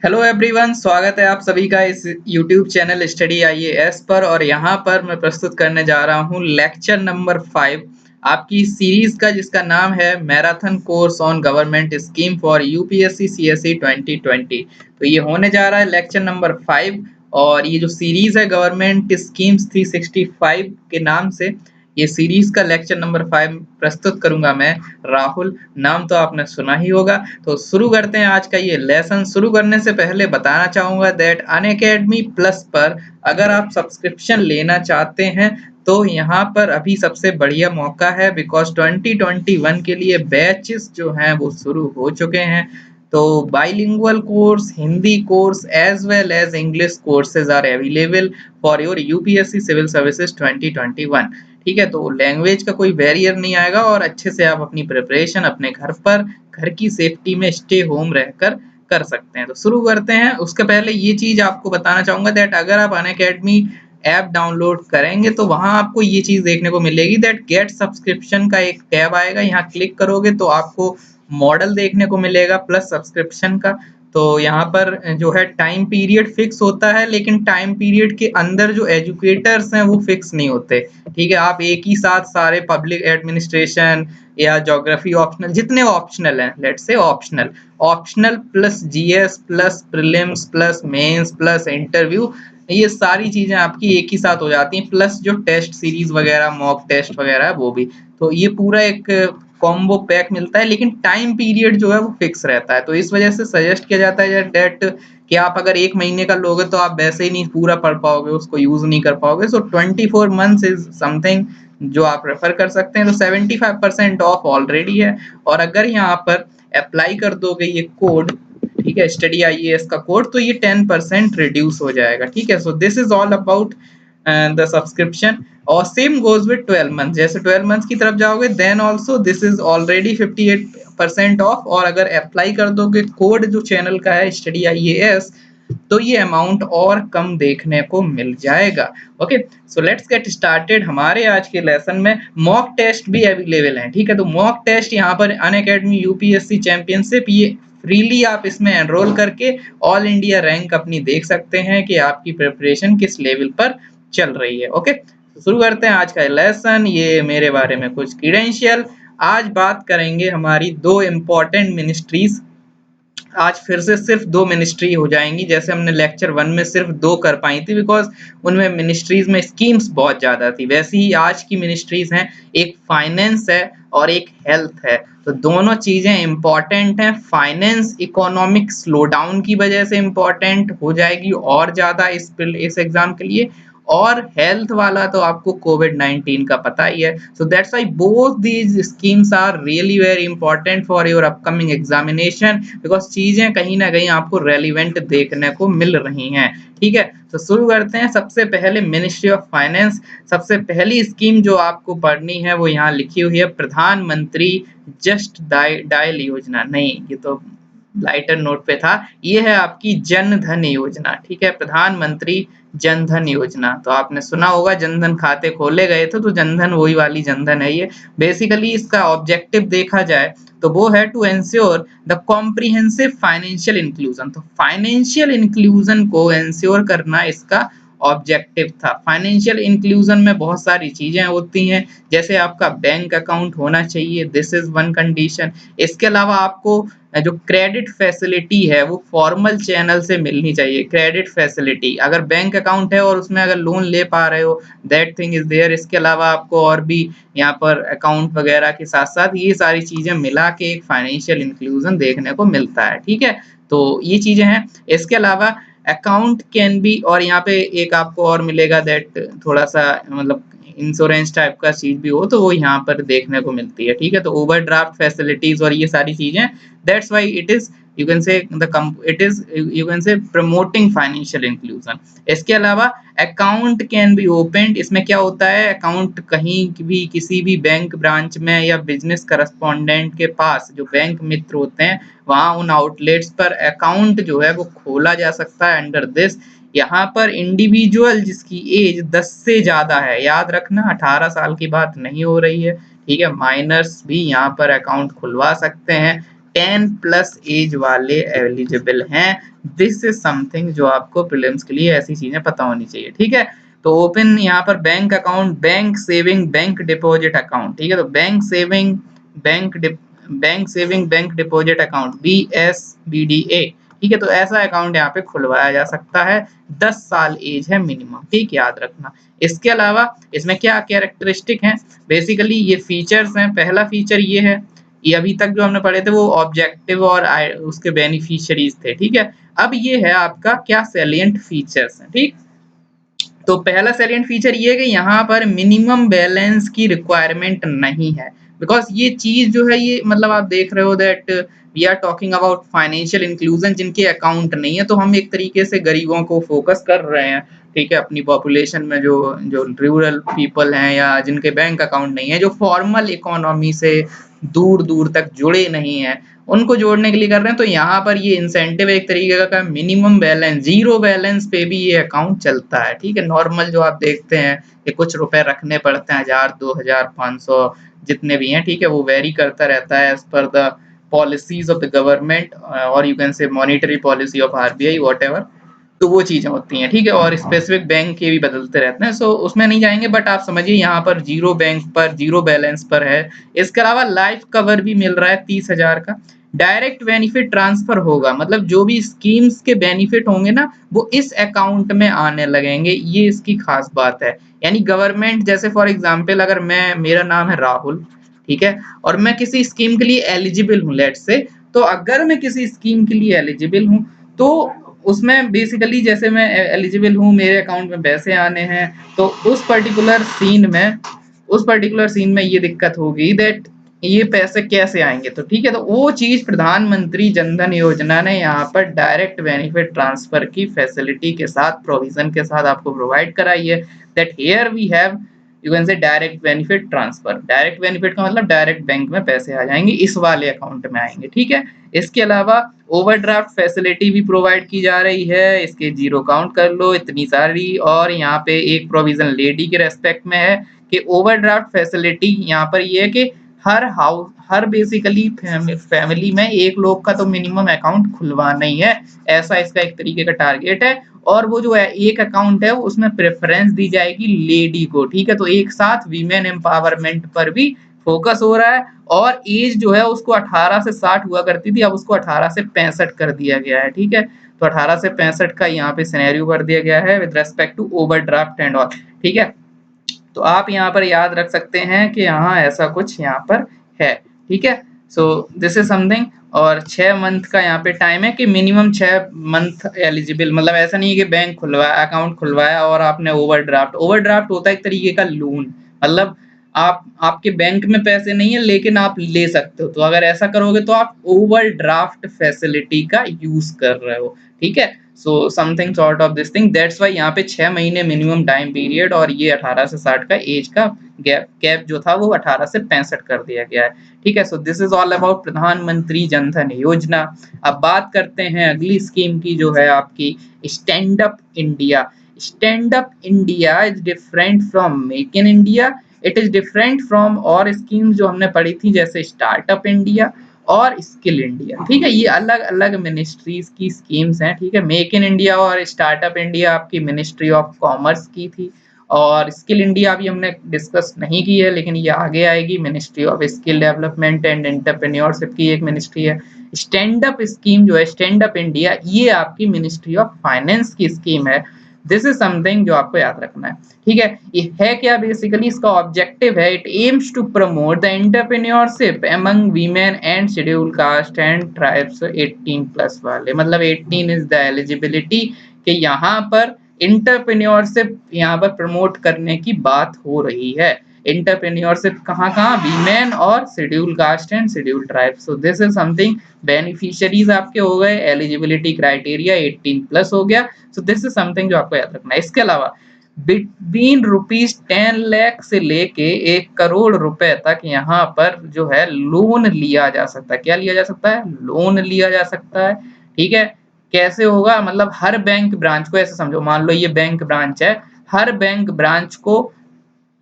Hello everyone, स्वागत है आप सभी का इस यूट्यूब चैनल स्टडी आईएएस पर। और यहाँ पर मैं प्रस्तुत करने जा रहा हूँ लेक्चर नंबर 5 आपकी सीरीज का, जिसका नाम है marathon course on government scheme for UPSC CSE 2020। तो ये होने जा रहा है लेक्चर नंबर 5। और ये जो सीरीज है गवर्नमेंट स्कीम्स 365 के नाम से, ये सीरीज का लेक्चर नंबर 5 प्रस्तुत करूंगा मैं, राहुल। नाम तो आपने सुना ही होगा। तो शुरू करते हैं आज का ये लेसन। शुरू करने से पहले बताना चाहूंगा दैट अनअकैडमी प्लस पर अगर आप सब्सक्रिप्शन लेना चाहते हैं तो यहाँ पर अभी सबसे बढ़िया मौका है, बिकॉज 2021 के लिए बैचेस जो हैं वो शुरू हो चुके हैं। तो bilingual course, Hindi course as well as English courses are available for your UPSC civil services 2021। ठीक है, तो लैंग्वेज का कोई बैरियर नहीं आएगा और अच्छे से आप अपनी प्रिपरेशन अपने घर पर, घर की सेफ्टी में स्टे होम रहकर कर सकते हैं। तो शुरू करते हैं। उसके पहले ये चीज आपको बताना चाहूंगा दैट अगर आप अनअकैडमी ऐप डाउनलोड करेंगे तो वहां आपको ये चीज देखने को मिलेगी दैट गेट सब्सक्रिप्शन का एक टैब आएगा। यहाँ क्लिक करोगे तो आपको मॉडल देखने को मिलेगा प्लस सब्सक्रिप्शन का। तो यहाँ पर जो है टाइम पीरियड फिक्स होता है, लेकिन टाइम पीरियड के अंदर जो एजुकेटर्स हैं वो फिक्स नहीं होते। ठीक है, आप एक ही साथ सारे पब्लिक एडमिनिस्ट्रेशन या ज्योग्राफी ऑप्शनल, जितने ऑप्शनल हैं, let's say optional, optional plus GS plus prelims plus mains plus interview, ये सारी चीजें आपकी एक ही साथ हो जाती हैं, प्लस जो टेस्ट सीरीज वगैरह, मॉक टेस्ट वगैरह वो भी। तो ये पूरा एक कॉम्बो पैक मिलता है, लेकिन टाइम पीरियड जो है वो फिक्स रहता है। तो इस वजह से सजेस्ट किया जाता है डेट कि आप अगर एक महीने का लोगे तो आप वैसे ही नहीं पूरा पढ़ पाओगे, उसको यूज नहीं कर पाओगे। सो 24 मंथ्स इज समथिंग जो आप रेफर कर सकते हैं। तो 75% ऑफ ऑलरेडी है। और अगर यहाँ पर अप्लाई कर दोगे ये कोड, ठीक है, स्टडी आईएएस का कोड, तो ये 10% रिड्यूस हो जाएगा। ठीक है, so this is all about the subscription. और सेम गोज विद 12 मंथ, जैसे 12 मंथ की तरफ जाओगे then also this is already 58% off. और अगर अप्लाई कर दोगे कोड जो चैनल का है स्टडी आईएएस, तो ये अमाउंट और कम देखने को मिल जाएगा। Okay, so let's get started. हमारे आज के लेसन में मॉक टेस्ट भी अवेलेबल हैं। ठीक है, तो मॉक टेस्ट यहाँ पर अनअकैडमी यूपीएससी चैंपियनशिप, ये फ्रीली आप इसमें एनरोल करके ऑल इंडिया रैंक अपनी देख सकते हैं कि आपकी प्रिपरेशन किस लेवल पर चल रही है। ओके, शुरू करते हैं आज का लेसन। ये मेरे बारे में कुछ क्रीडेंशियल। आज बात करेंगे हमारी दो इम्पोर्टेंट मिनिस्ट्रीज। आज फिर से सिर्फ दो मिनिस्ट्री हो जाएंगी, जैसे हमने लेक्चर 1 में सिर्फ दो कर पाई थी, बिकॉज उनमें मिनिस्ट्रीज में स्कीम्स बहुत ज्यादा थी। वैसे ही आज की मिनिस्ट्रीज हैं, एक फाइनेंस है और एक हेल्थ है। तो दोनों चीजें इंपॉर्टेंट हैं। फाइनेंस इकोनॉमिक स्लोडाउन की वजह से इंपॉर्टेंट हो जाएगी और ज्यादा इस एग्जाम के लिए। और हेल्थ वाला तो आपको कोविड-19 का पता ही है। So that's why both these schemes are really very important for your upcoming examination, because चीजें कहीं ना कहीं आपको रेलिवेंट देखने को मिल रही हैं। ठीक है, तो शुरू करते हैं। सबसे पहले मिनिस्ट्री ऑफ फाइनेंस, सबसे पहली स्कीम जो आपको पढ़नी है वो यहाँ लिखी हुई है, प्रधानमंत्री जस्ट डायल योजना। नहीं, ये तो लाइटर नोट पे था। ये है आपकी जन धन योजना। ठीक है, प्रधानमंत्री जन धन योजना। तो आपने सुना होगा जनधन खाते खोले गए थे, तो जनधन वही वाली जनधन है ये। बेसिकली इसका ऑब्जेक्टिव देखा जाए तो वो है to ensure the comprehensive financial inclusion. तो फाइनेंशियल इंक्लूजन को एंश्योर करना इसका ऑब्जेक्टिव था। फाइनेंशियल इंक्लूजन में बहुत सारी चीजें होती हैं, जैसे आपका बैंक अकाउंट होना चाहिए, दिस इज वन कंडीशन। इसके अलावा आपको जो क्रेडिट फैसिलिटी है वो फॉर्मल चैनल से मिलनी चाहिए। क्रेडिट फैसिलिटी, अगर बैंक अकाउंट है और उसमें अगर लोन ले पा रहे हो, दैट थिंग इज देयर। इसके अलावा आपको और भी यहाँ पर अकाउंट वगैरह के साथ साथ ये सारी चीजें मिला के एक फाइनेंशियल इंक्लूजन देखने को मिलता है। ठीक है, तो ये चीजें हैं। इसके अलावा अकाउंट कैन बी, और यहाँ पे एक आपको और मिलेगा दैट थोड़ा सा मतलब इंश्योरेंस टाइप का चीज भी हो तो वो यहाँ पर देखने को मिलती है। ठीक है, तो ओवरड्राफ्ट फैसिलिटीज और ये सारी चीजें, that's why it is you can से इट इज यू कैन से प्रमोटिंग फाइनेंशियल इंक्लूजन। इसके अलावा अकाउंट कैन बी ओपनड, इसमें क्या होता है, अकाउंट कहीं भी किसी भी बैंक ब्रांच में या बिजनेस करस्पॉन्डेंट के पास जो बैंक मित्र होते हैं वहां उन आउटलेट्स पर अकाउंट जो है वो खोला जा सकता है अंडर दिस। यहाँ पर इंडिविजुअल जिसकी एज 10 से ज्यादा है, याद रखना 18 साल की बात नहीं हो रही है। ठीक है, माइनर्स भी यहाँ पर अकाउंट खुलवा सकते हैं। 10+ एज वाले एलिजिबल हैं। दिस इज समथिंग जो आपको प्रीलिम्स के लिए ऐसी चीजें पता होनी चाहिए, ठीक है। तो ओपन यहाँ पर bank account, bank saving, bank deposit account, ठीक है। तो bank saving, bank deposit account, BSBDA, ठीक है। तो ऐसा अकाउंट यहाँ पे खुलवाया जा सकता है। 10 साल एज है मिनिमम, ठीक, याद रखना। इसके अलावा इसमें क्या कैरेक्टरिस्टिक हैं, बेसिकली ये फीचर्स हैं। पहला फीचर ये है, ये अभी तक जो हमने पढ़े थे वो ऑब्जेक्टिव और उसके बेनिफिशियरीज थे, ठीक है। अब ये है आपका क्या सैलिएंट फीचर्स हैं, ठीक। तो पहला सैलिएंट फीचर ये है कि यहाँ पर मिनिमम बैलेंस की रिक्वायरमेंट नहीं है, बिकॉज ये चीज जो है ये मतलब आप देख रहे हो that we are talking about financial inclusion, जिनके अकाउंट नहीं है। तो हम एक तरीके से गरीबों को फोकस कर रहे हैं, ठीक है, अपनी पॉपुलेशन में जो जो रूरल पीपल हैं या जिनके बैंक अकाउंट नहीं है, जो फॉर्मल इकोनॉमी से दूर दूर तक जुड़े नहीं है, उनको जोड़ने के लिए कर रहे हैं। तो यहाँ पर ये इंसेंटिव एक तरीके का मिनिमम बैलेंस, 0 बैलेंस पे भी ये अकाउंट चलता है, ठीक है। नॉर्मल जो आप देखते हैं कि कुछ रुपए रखने पड़ते हैं, 1000, 2000, 500 जितने भी हैं, ठीक है, वो वेरी करता रहता है as per the policies of the government, और you can say monetary policy of RBI, whatever. तो वो चीजें होती हैं, ठीक है। और स्पेसिफिक बैंक के भी बदलते रहते हैं, सो उसमें नहीं जाएंगे, बट आप समझिए यहाँ पर 0 बैंक पर, 0 बैलेंस पर है। इसके अलावा लाइफ कवर भी मिल रहा है 30,000 का। डायरेक्ट बेनिफिट ट्रांसफर होगा, मतलब जो भी स्कीम्स के बेनिफिट होंगे ना वो इस अकाउंट में आने लगेंगे, ये इसकी खास बात है। यानी गवर्नमेंट, जैसे फॉर एग्जांपल अगर मेरा नाम है राहुल, ठीक है, और मैं किसी स्कीम के लिए एलिजिबल हूँ, लेट्स से, तो अगर मैं किसी स्कीम के लिए एलिजिबल हूँ तो उसमें बेसिकली जैसे मैं एलिजिबल हूँ, मेरे अकाउंट में पैसे आने हैं, तो उस पर्टिकुलर सीन में ये दिक्कत होगी दैट ये पैसे कैसे आएंगे। तो ठीक है, तो वो चीज प्रधानमंत्री जनधन योजना ने यहाँ पर डायरेक्ट बेनिफिट ट्रांसफर की फैसिलिटी के साथ, प्रोविजन के साथ आपको प्रोवाइड कराई है, that here we have, you can say direct benefit transfer. Direct benefit का मतलब डायरेक्ट बैंक में पैसे आ जाएंगे, इस वाले अकाउंट में आएंगे, ठीक है। इसके अलावा ओवरड्राफ्ट फैसिलिटी भी प्रोवाइड की जा रही है, इसके 0 काउंट कर लो, इतनी सारी। और यहाँ पे एक प्रोविजन लेडी के रेस्पेक्ट में है कि ओवरड्राफ्ट फैसिलिटी यहाँ पर ये है कि हर बेसिकली फैमिली में एक लोग का तो मिनिमम अकाउंट खुलवाना ही है, ऐसा इसका एक तरीके का टारगेट है। और वो जो है एक अकाउंट है उसमें प्रेफरेंस दी जाएगी लेडी को, ठीक है। तो एक साथ वीमेन एम्पावरमेंट पर भी फोकस हो रहा है। और एज जो है उसको 18 से 60 हुआ करती थी, अब उसको 18 से 65 कर दिया गया है, ठीक है। तो 18 से 65 का यहाँ पे सिनेरियो कर दिया गया है with respect to overdraft and all, ठीक है। तो आप यहाँ पर याद रख सकते हैं कि यहाँ ऐसा कुछ यहाँ पर है, ठीक है। So this is something. और 6 मंथ का यहाँ पे टाइम है कि मिनिमम 6 मंथ एलिजिबल, मतलब ऐसा नहीं है कि बैंक खुलवाया, अकाउंट खुलवाया और आपने ओवरड्राफ्ट होता है एक तरीके का लोन, मतलब आप, आपके बैंक में पैसे नहीं है लेकिन आप ले सकते हो, तो अगर ऐसा करोगे तो आप ओवरड्राफ्ट फैसिलिटी का यूज कर रहे हो, ठीक है। So something sort of this thing, that's why यहाँ पे 6 महीने मिनिमम टाइम पीरियड, और ये 18 से 60 का एज का कैप जो था वो 18 से 65 कर दिया गया है, ठीक है। So this is all about प्रधानमंत्री जनधन योजना। अब बात करते हैं अगली स्कीम की, जो है आपकी stand up India. Stand up India is different from make in India, it is different from और स्कीम जो हमने पढ़ी थी जैसे स्टार्टअप इंडिया और स्किल इंडिया, ठीक है। ये अलग अलग मिनिस्ट्रीज की स्कीम्स हैं, ठीक है। मेक इन इंडिया और स्टार्टअप इंडिया आपकी मिनिस्ट्री ऑफ कॉमर्स की थी, और स्किल इंडिया अभी हमने डिस्कस नहीं की है लेकिन ये आगे आएगी, ministry of skill development and entrepreneurship की एक मिनिस्ट्री है। स्टैंड अप स्कीम जो है, स्टैंड अप इंडिया, ये आपकी मिनिस्ट्री ऑफ फाइनेंस की स्कीम है। दिस इज समथिंग जो आपको याद रखना है, ठीक है। ये है क्या, बेसिकली इसका ऑब्जेक्टिव है, it aims to promote the entrepreneurship among women and schedule caste and tribes 18+ वाले, मतलब 18 इज द एलिजिबिलिटी, कि यहाँ पर एंटरप्रेन्योरशिप यहाँ पर प्रमोट करने की बात हो रही है। एंटरप्रेन्योरशिप कहाँ कहाँ, वीमेन और schedule caste and schedule tribe. So this is something, beneficiaries आपके हो गए, एलिजिबिलिटी क्राइटेरिया 18+ हो गया। सो दिस इज समथिंग जो आपको याद रखना है। इसके अलावा बिटवीन ₹10 लाख से लेके 1 करोड़ रुपए तक यहाँ पर जो है लोन लिया जा सकता है। क्या लिया जा सकता है? लोन लिया जा सकता है, ठीक है। कैसे होगा, मतलब हर बैंक ब्रांच को, ऐसे समझो, मान लो ये बैंक ब्रांच है, हर बैंक ब्रांच को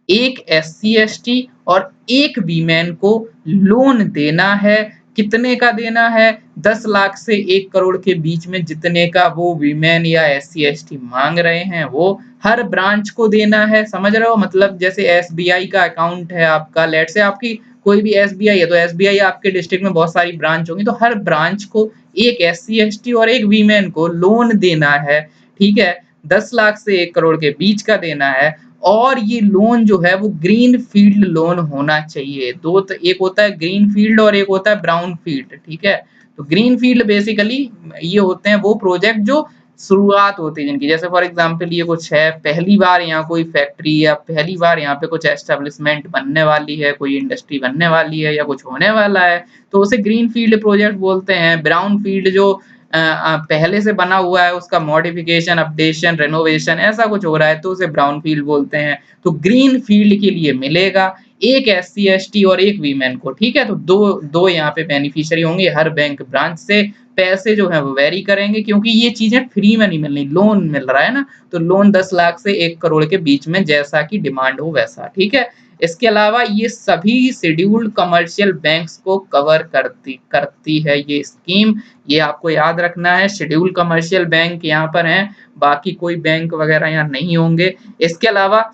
एक SC ST और एक वीमेन को लोन देना है कितने का देना है? 10 लाख से 1 करोड़ के बीच में जितने का वो वीमेन या एससी एसटी मांग रहे हैं वो हर ब्रांच को देना है। समझ रहे हो? मतलब जैसे एसबीआई का अकाउंट है आपका, लेट्स से आपकी कोई भी एसबीआई है तो एसबीआई आपके डिस्ट्रिक्ट में बहुत सारी ब्रांच होंगी, तो हर ब्रांच को एक एससी एसटी और एक वीमेन को लोन देना है। ठीक है, 10 लाख से 1 करोड़ के बीच का देना है और ये लोन जो है वो ग्रीन फील्ड लोन होना चाहिए। एक होता है ग्रीन फील्ड और एक होता है ब्राउन फील्ड। ठीक है, तो ग्रीन फील्ड बेसिकली ये होते हैं वो प्रोजेक्ट जो शुरुआत होती है जिनकी, जैसे फॉर एग्जांपल ये कुछ है, पहली बार यहाँ कोई फैक्ट्री या पहली बार यहाँ पे कुछ एस्टेब्लिशमेंट बनने वाली है, कोई इंडस्ट्री बनने वाली है या कुछ होने वाला है, तो उसे ग्रीन फील्ड प्रोजेक्ट बोलते हैं। ब्राउन फील्ड जो पहले से बना हुआ है उसका मॉडिफिकेशन, अपडेशन, रेनोवेशन ऐसा कुछ हो रहा है तो उसे ब्राउन फील्ड बोलते हैं। तो ग्रीन फील्ड के लिए मिलेगा एक एससी एसटी और एक वीमेन को। ठीक है, तो दो दो यहाँ पे बेनिफिशियरी होंगे हर बैंक ब्रांच से। पैसे जो है वो वेरी करेंगे क्योंकि ये चीजें फ्री में नहीं मिलनी, लोन मिल रहा है ना, तो लोन 10 लाख से 1 करोड़ के बीच में जैसा कि डिमांड हो वैसा। ठीक है, इसके अलावा ये सभी शेड्यूल्ड कमर्शियल बैंक्स को कवर करती करती है ये स्कीम। ये आपको याद रखना है, शेड्यूल कमर्शियल बैंक यहाँ पर हैं, बाकी कोई बैंक वगैरह यहाँ नहीं होंगे। इसके अलावा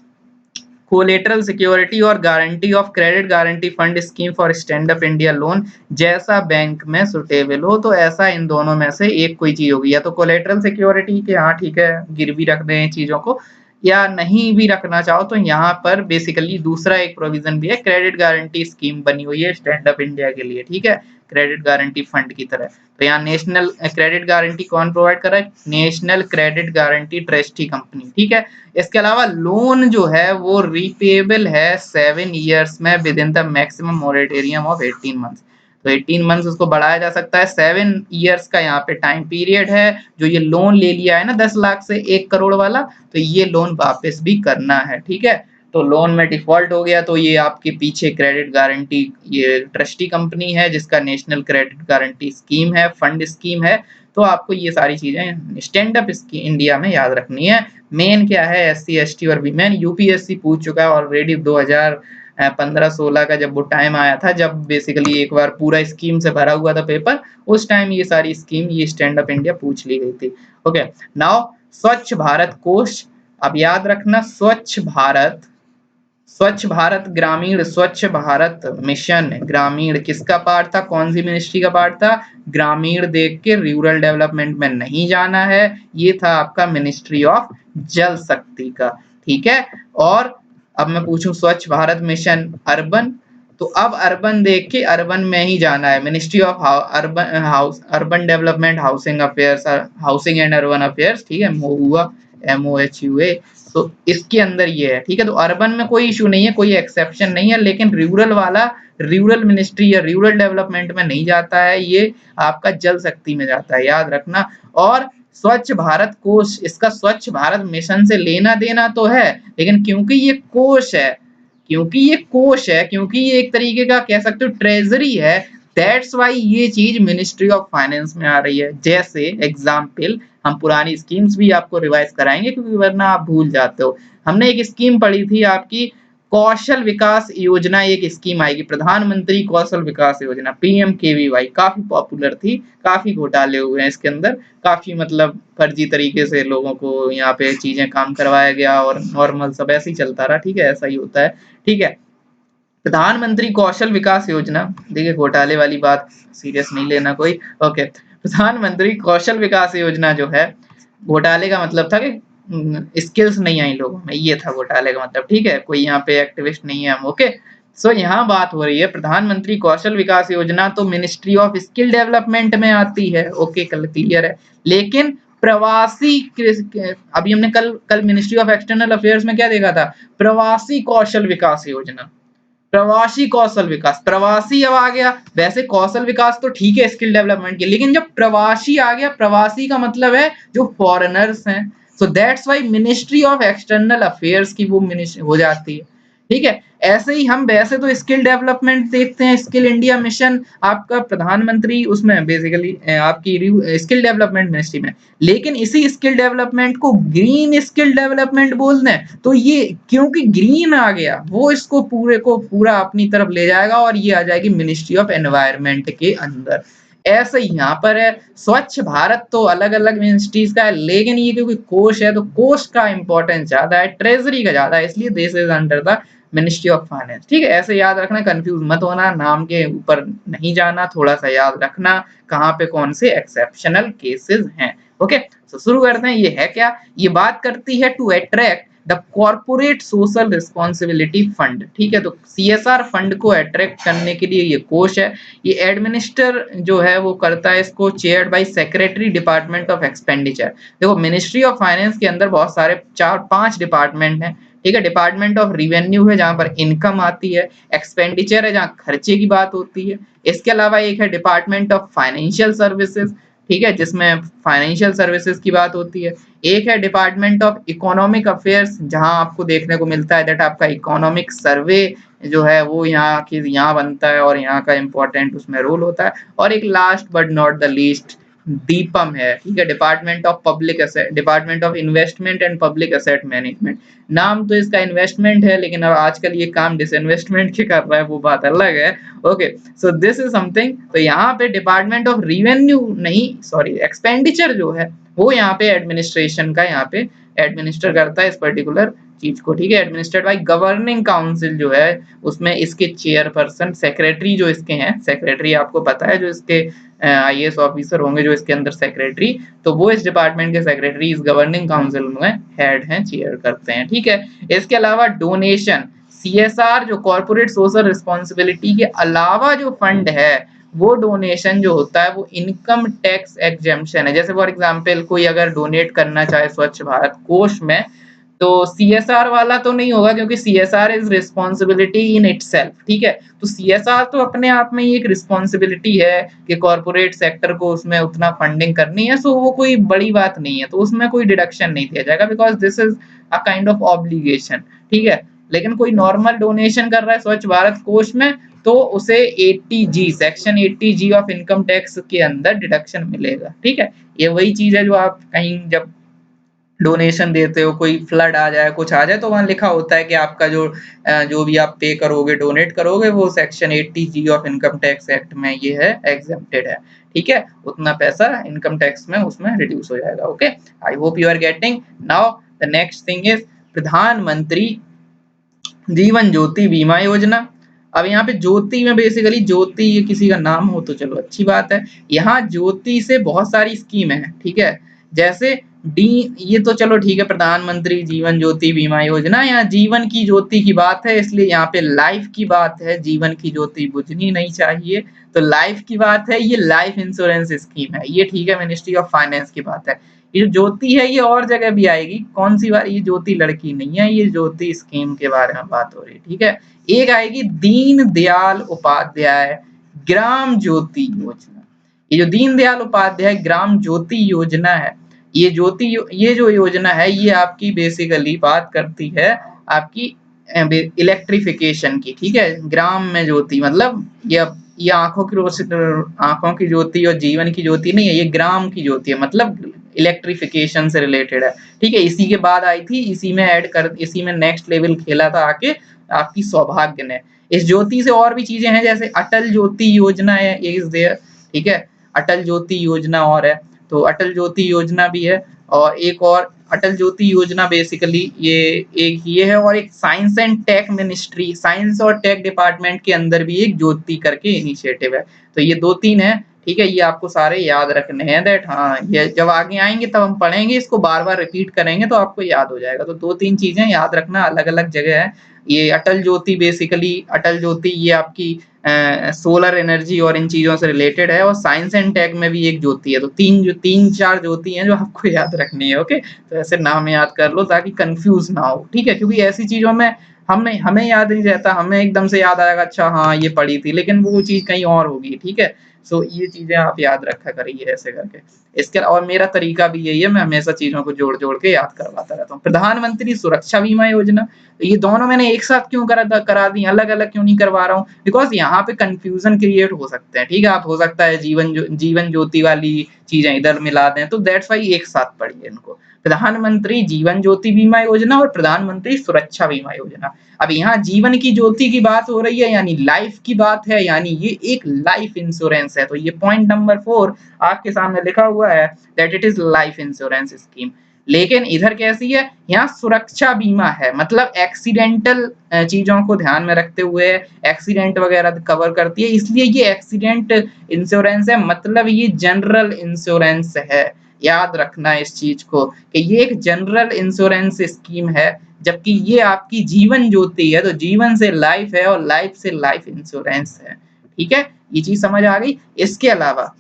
कोलेटरल सिक्योरिटी और guarantee of credit guarantee fund scheme for stand up India loan, जैसा बैंक में सुटेबल हो तो ऐसा इन दोनों में से एक कोई चीज होगी, या तो कोलेटरल सिक्योरिटी के हाँ ठीक है गिरवी रख दें चीजों को, या नहीं भी रखना चाहो तो यहाँ पर बेसिकली दूसरा एक प्रोविजन भी है, क्रेडिट गारंटी स्कीम बनी हुई है स्टैंड अप इंडिया के लिए। ठीक है, क्रेडिट गारंटी फंड की तरह। तो यहाँ नेशनल क्रेडिट गारंटी कौन प्रोवाइड कर रहा है? National credit guarantee trustee company. ठीक है, इसके अलावा लोन जो है वो रीपेबल है 7 ईयर्स में with in the maximum moratorium of 18 months. तो 18 मंथ्स उसको बढ़ाया जा सकता है, 7 ईयर्स का यहाँ पे टाइम पीरियड है। जो ये लोन ले लिया है ना 10 लाख से 1 करोड़ वाला, तो ये लोन वापस भी करना है। ठीक है, तो लोन में डिफॉल्ट हो गया तो ये आपके पीछे क्रेडिट गारंटी ये ट्रस्टी कंपनी है जिसका नेशनल क्रेडिट गारंटी स्कीम है, फंड स्कीम है। तो आपको ये सारी चीजें स्टैंड अप इंडिया में याद रखनी है। मेन क्या है, एससी एसटी और वीमेन। यूपीएससी पूछ चुका है ऑलरेडी 2015-16 का जब वो टाइम आया था, जब बेसिकली एक बार पूरा स्कीम से भरा हुआ था पेपर, उस टाइम ये सारी स्कीम ये स्टैंड अप इंडिया पूछ ली गई थी। ओके, नाउ स्वच्छ भारत कोष। अब याद रखना स्वच्छ भारत ग्रामीण, स्वच्छ भारत मिशन ग्रामीण किसका पार्ट था, कौन सी मिनिस्ट्री का पार्ट था? ग्रामीण देख के रूरल डेवलपमेंट में नहीं जाना है, ये था आपका मिनिस्ट्री ऑफ जल शक्ति का। ठीक है, और अब मैं पूछूं स्वच्छ भारत मिशन अर्बन, तो अब अर्बन देख के अर्बन में ही जाना है, ministry of urban development, housing affairs, housing and urban affairs. ठीक है, MOHUA, MOHUA, तो इसके अंदर ये है। ठीक है, तो अर्बन में कोई इशू नहीं है, कोई एक्सेप्शन नहीं है, लेकिन रूरल वाला रूरल मिनिस्ट्री या रूरल डेवलपमेंट में नहीं जाता है, ये आपका जल शक्ति में जाता है, याद रखना। और स्वच्छ भारत कोष, इसका स्वच्छ भारत मिशन से लेना देना तो है, लेकिन क्योंकि ये कोष है, क्योंकि ये एक तरीके का कह सकते हो ट्रेजरी है, दैट्स वाई ये चीज मिनिस्ट्री ऑफ फाइनेंस में आ रही है। जैसे एग्जाम्पल, हम पुरानी स्कीम्स भी आपको रिवाइज कराएंगे क्योंकि वरना आप भूल जाते हो। हमने एक स्कीम पढ़ी थी आपकी कौशल विकास योजना, एक स्कीम आएगी प्रधानमंत्री कौशल विकास योजना, PMKVY, काफी पॉपुलर थी, काफी घोटाले हुए हैं इसके अंदर, काफी मतलब फर्जी तरीके से लोगों को यहाँ पे चीजें काम करवाया गया और नॉर्मल सब ऐसे ही चलता रहा। ठीक है, ऐसा ही होता है। ठीक है, प्रधानमंत्री कौशल विकास योजना, देखिए घोटाले वाली बात सीरियस नहीं लेना कोई। ओके, प्रधानमंत्री कौशल विकास योजना जो है, घोटाले का मतलब था कि स्किल्स नहीं आई लोगों में, ये था घोटाले का मतलब। ठीक है, कोई यहाँ पे एक्टिविस्ट नहीं है हम। ओके, सो यहाँ बात हो रही है प्रधानमंत्री कौशल विकास योजना तो मिनिस्ट्री ऑफ स्किल डेवलपमेंट में आती है। ओके, कल क्लियर है। लेकिन प्रवासी, अभी हमने कल कल मिनिस्ट्री ऑफ एक्सटर्नल अफेयर्स में क्या देखा था, प्रवासी कौशल विकास योजना, प्रवासी कौशल विकास, प्रवासी अब आ गया, वैसे कौशल विकास तो ठीक है स्किल डेवलपमेंट के, लेकिन जब प्रवासी आ गया, प्रवासी का मतलब है जो फॉरेनर्स हैं, so that's why ministry of external affairs की वो मिनिस्ट्री हो जाती है। ठीक है। ऐसे ही हम वैसे तो स्किल डेवलपमेंट देखते हैं, स्किल इंडिया मिशन आपका प्रधानमंत्री उसमें बेसिकली आपकी स्किल डेवलपमेंट मिनिस्ट्री में, लेकिन इसी स्किल डेवलपमेंट को ग्रीन स्किल डेवलपमेंट बोल दें तो ये क्योंकि ग्रीन आ गया वो इसको पूरे को पूरा अपनी तरफ ले जाएगा और ये आ जाएगी मिनिस्ट्री ऑफ एनवायरनमेंट के अंदर। ऐसे ही यहाँ पर है स्वच्छ भारत तो अलग अलग मिनिस्ट्रीज का है, लेकिन ये क्योंकि कोष है तो कोष का इंपॉर्टेंस ज्यादा है, ट्रेजरी का ज्यादा है, इसलिए this is under the ministry of finance. ठीक है, ऐसे याद रखना, कंफ्यूज मत होना, नाम के ऊपर नहीं जाना, थोड़ा सा याद रखना कहाँ पे कौन से एक्सेप्शनल केसेस हैं। ओके, तो शुरू करते हैं। ये है क्या, ये बात करती है to attract the corporate social responsibility fund. ठीक है, तो सीएसआर फंड को अट्रैक्ट करने के लिए ये कोष है। ये एडमिनिस्टर जो है वो करता है इसको, chaired by secretary department of expenditure. देखो मिनिस्ट्री ऑफ फाइनेंस के अंदर बहुत सारे 4-5 डिपार्टमेंट हैं। ठीक है, डिपार्टमेंट ऑफ रिवेन्यू है जहां पर इनकम आती है, एक्सपेंडिचर है जहां खर्चे की बात होती है, इसके अलावा एक है डिपार्टमेंट ऑफ फाइनेंशियल सर्विसेज, ठीक है, जिसमें फाइनेंशियल सर्विसेज की बात होती है, एक है डिपार्टमेंट ऑफ इकोनॉमिक अफेयर्स जहां आपको देखने को मिलता है दैट आपका इकोनॉमिक सर्वे जो है वो यहाँ बनता है और यहाँ का इंपॉर्टेंट उसमें रोल होता है, और एक last but not the least DIPAM है। ठीक है, department of public asset, department of investment and public asset management. नाम तो इसका इन्वेस्टमेंट है लेकिन अब आजकल ये काम डिसइन्वेस्टमेंट के कर रहा है, वो बात अलग है। Okay, so this is something. तो यहाँ पे डिपार्टमेंट ऑफ रिवेन्यू नहीं, सॉरी, एक्सपेंडिचर जो है वो यहाँ पे एडमिनिस्ट्रेशन का यहाँ पे एडमिनिस्टर करता है इस पर्टिकुलर चीज को। ठीक है, एडमिनिस्टर्ड बाय गवर्निंग काउंसिल जो है उसमें इसके चेयरपर्सन सेक्रेटरी जो इसके हैं, सेक्रेटरी आपको पता है जो इसके आईएएस ऑफिसर होंगे जो इसके अंदर सेक्रेटरी, तो वो इस डिपार्टमेंट के सेक्रेटरी इस गवर्निंग काउंसिल में हेड हैं, चेयर करते हैं। ठीक है, इसके अलावा डोनेशन, सीएसआर जो कॉर्पोरेट सोशल रिस्पॉन्सिबिलिटी के अलावा जो फंड है वो डोनेशन जो होता है वो इनकम टैक्स एग्जेम्पशन है। जैसे फॉर एग्जांपल कोई अगर डोनेट करना चाहे स्वच्छ भारत कोष में तो सीएसआर वाला तो नहीं होगा क्योंकि CSR is responsibility in itself. ठीक है, तो सीएसआर तो अपने आप में ही एक रिस्पॉन्सिबिलिटी है कि कॉर्पोरेट सेक्टर को उसमें उतना फंडिंग करनी है, सो वो कोई बड़ी बात नहीं है, तो उसमें कोई डिडक्शन नहीं दिया जाएगा because this is a kind of obligation. ठीक है, लेकिन कोई नॉर्मल डोनेशन कर रहा है स्वच्छ भारत कोष में तो उसे 80G section 80G of income tax के अंदर डिडक्शन मिलेगा। ठीक है, ये वही चीज है जो आप कहीं जब डोनेशन देते हो, कोई फ्लड आ जाए कुछ आ जाए तो वहां लिखा होता है कि आपका जो भी आप पे करोगे डोनेट करोगे वो section 80G of income tax act में ये है एग्जेम्प्टेड है। ठीक है, उतना पैसा इनकम टैक्स में उसमें रिड्यूस हो जाएगा। Okay, I hope you are getting. Now the next thing is प्रधानमंत्री जीवन ज्योति बीमा योजना। अब यहाँ पे ज्योति में बेसिकली ज्योति ये किसी का नाम हो तो चलो अच्छी बात है, यहाँ ज्योति से बहुत सारी स्कीम है। ठीक है, जैसे डी, ये तो चलो ठीक है, प्रधानमंत्री जीवन ज्योति बीमा योजना, यहाँ जीवन की ज्योति की बात है इसलिए यहाँ पे लाइफ की बात है, जीवन की ज्योति बुझनी नहीं चाहिए, तो लाइफ की बात है, ये लाइफ इंश्योरेंस स्कीम है ये। ठीक है, मिनिस्ट्री ऑफ फाइनेंस की बात है। ये जो ज्योति है ये और जगह भी आएगी, कौन सी बात, ये ज्योति लड़की नहीं है, ये ज्योति स्कीम के बारे में बात हो रही है। ठीक है, एक आएगी दीन दयाल उपाध्याय ग्राम ज्योति योजना। ये जो दीन दयाल उपाध्याय ग्राम ज्योति योजना है, ये ज्योति ये जो योजना है ये आपकी बेसिकली बात करती है आपकी इलेक्ट्रिफिकेशन की। ठीक है, ग्राम में ज्योति मतलब ये आंखों की आंखों की ज्योति और जीवन की ज्योति नहीं है, ये ग्राम की ज्योति है, मतलब इलेक्ट्रिफिकेशन से रिलेटेड है। ठीक है, इसी के बाद आई थी, इसी में ऐड कर, इसी में नेक्स्ट लेवल खेला था आके आपकी सौभाग्य ने। इस ज्योति से और भी चीजें हैं जैसे अटल ज्योति योजना है, इज देयर। ठीक है, अटल ज्योति योजना और है, तो अटल ज्योति योजना भी है, और एक और अटल ज्योति योजना बेसिकली ये एक ये है, और एक science and tech ministry, science और टेक डिपार्टमेंट के अंदर भी एक ज्योति करके इनिशिएटिव है। तो ये 2-3 है। ठीक है, ये आपको सारे याद रखने हैं दैट, हाँ ये जब आगे आएंगे तब हम पढ़ेंगे इसको, बार बार रिपीट करेंगे तो आपको याद हो जाएगा। तो 2-3 चीजें याद रखना, अलग अलग जगह है। ये अटल ज्योति बेसिकली, अटल ज्योति ये आपकी सोलर एनर्जी और इन चीजों से रिलेटेड है, और साइंस एंड टेक में भी एक ज्योति है। तो 3-4 ज्योति हैं जो आपको याद रखनी है। ओके, तो ऐसे नाम याद कर लो ताकि कंफ्यूज ना हो। ठीक है, क्योंकि ऐसी चीजों में हमें हमें याद नहीं रहता, हमें एकदम से याद आएगा अच्छा हाँ ये पढ़ी थी, लेकिन वो चीज कहीं और होगी, ठीक है। सो ये चीजें आप याद रखा करिए ऐसे करके। इसके और मेरा तरीका भी यही है, मैं हमेशा चीजों को जोड़ जोड़ के याद करवाता रहता हूँ। प्रधानमंत्री सुरक्षा बीमा योजना, तो ये दोनों मैंने एक साथ क्यों करा दी, अलग अलग क्यों नहीं करवा रहा हूँ, बिकॉज यहाँ पे कंफ्यूजन क्रिएट हो सकते हैं, ठीक है। आप हो सकता है जीवन ज्योति वाली चीजें इधर मिला दें, तो दैट्स वाई एक साथ पढ़िए इनको। प्रधानमंत्री जीवन ज्योति बीमा योजना और प्रधानमंत्री सुरक्षा बीमा योजना। अब यहाँ जीवन की ज्योति की बात हो रही है, यानी लाइफ की बात है, यानी ये एक लाइफ इंश्योरेंस है। तो ये पॉइंट नंबर 4 आपके सामने लिखा हुआ है that it is life insurance scheme. लेकिन इधर कैसी है, यहाँ सुरक्षा बीमा है, मतलब एक्सीडेंटल चीजों को ध्यान में रखते हुए एक्सीडेंट वगैरह कवर करती है, इसलिए ये एक्सीडेंट इंश्योरेंस है, मतलब ये जनरल इंश्योरेंस है। याद रखना इस चीज को कि ये एक जनरल इंश्योरेंस स्कीम है, जबकि ये आपकी जीवन ज्योति है, तो जीवन से लाइफ है और लाइफ से लाइफ इंश्योरेंस है, ठीक है। ये चीज समझ आ गई। इसके अलावा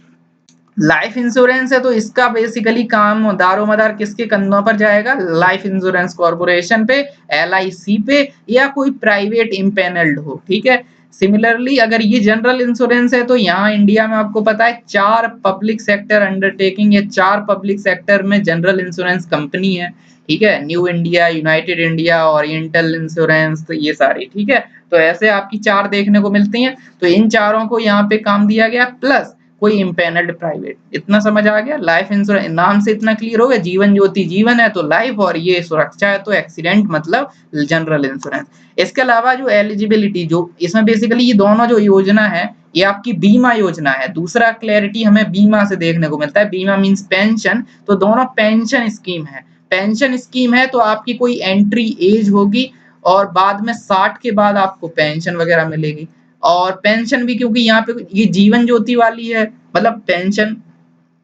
लाइफ इंश्योरेंस है, तो इसका बेसिकली काम दारोमदार किसके कंधों पर जाएगा, लाइफ इंश्योरेंस कॉर्पोरेशन पे, LIC पे, या कोई प्राइवेट इम्पेनल्ड हो, ठीक है। सिमिलरली अगर ये जनरल इंश्योरेंस है, तो यहाँ इंडिया में आपको पता है 4 पब्लिक सेक्टर अंडरटेकिंग है, 4 पब्लिक सेक्टर में जनरल इंश्योरेंस कंपनी है, ठीक है। New India, United India, oriental insurance, तो ये सारी, ठीक है। तो ऐसे आपकी 4 देखने को मिलती हैं, तो इन चारों को यहाँ पे काम दिया गया, प्लस कोई इम्पेनल्ड प्राइवेट। इतना समझ आ गया, लाइफ इंश्योरेंस नाम से इतना क्लियर हो गया, जीवन ज्योति जीवन है तो लाइफ, और ये सुरक्षा है तो एक्सीडेंट, मतलब जनरल इंश्योरेंस। इसके अलावा जो एलिजिबिलिटी, जो इसमें बेसिकली ये दोनों जो योजना है ये आपकी बीमा योजना है। दूसरा क्लैरिटी हमें बीमा से देखने को मिलता है, बीमा मीन्स पेंशन, तो दोनों पेंशन स्कीम है। पेंशन स्कीम है तो आपकी कोई एंट्री एज होगी और बाद में 60 के बाद आपको पेंशन वगैरह मिलेगी। और पेंशन भी क्योंकि यहाँ पे ये जीवन ज्योति वाली है, मतलब पेंशन,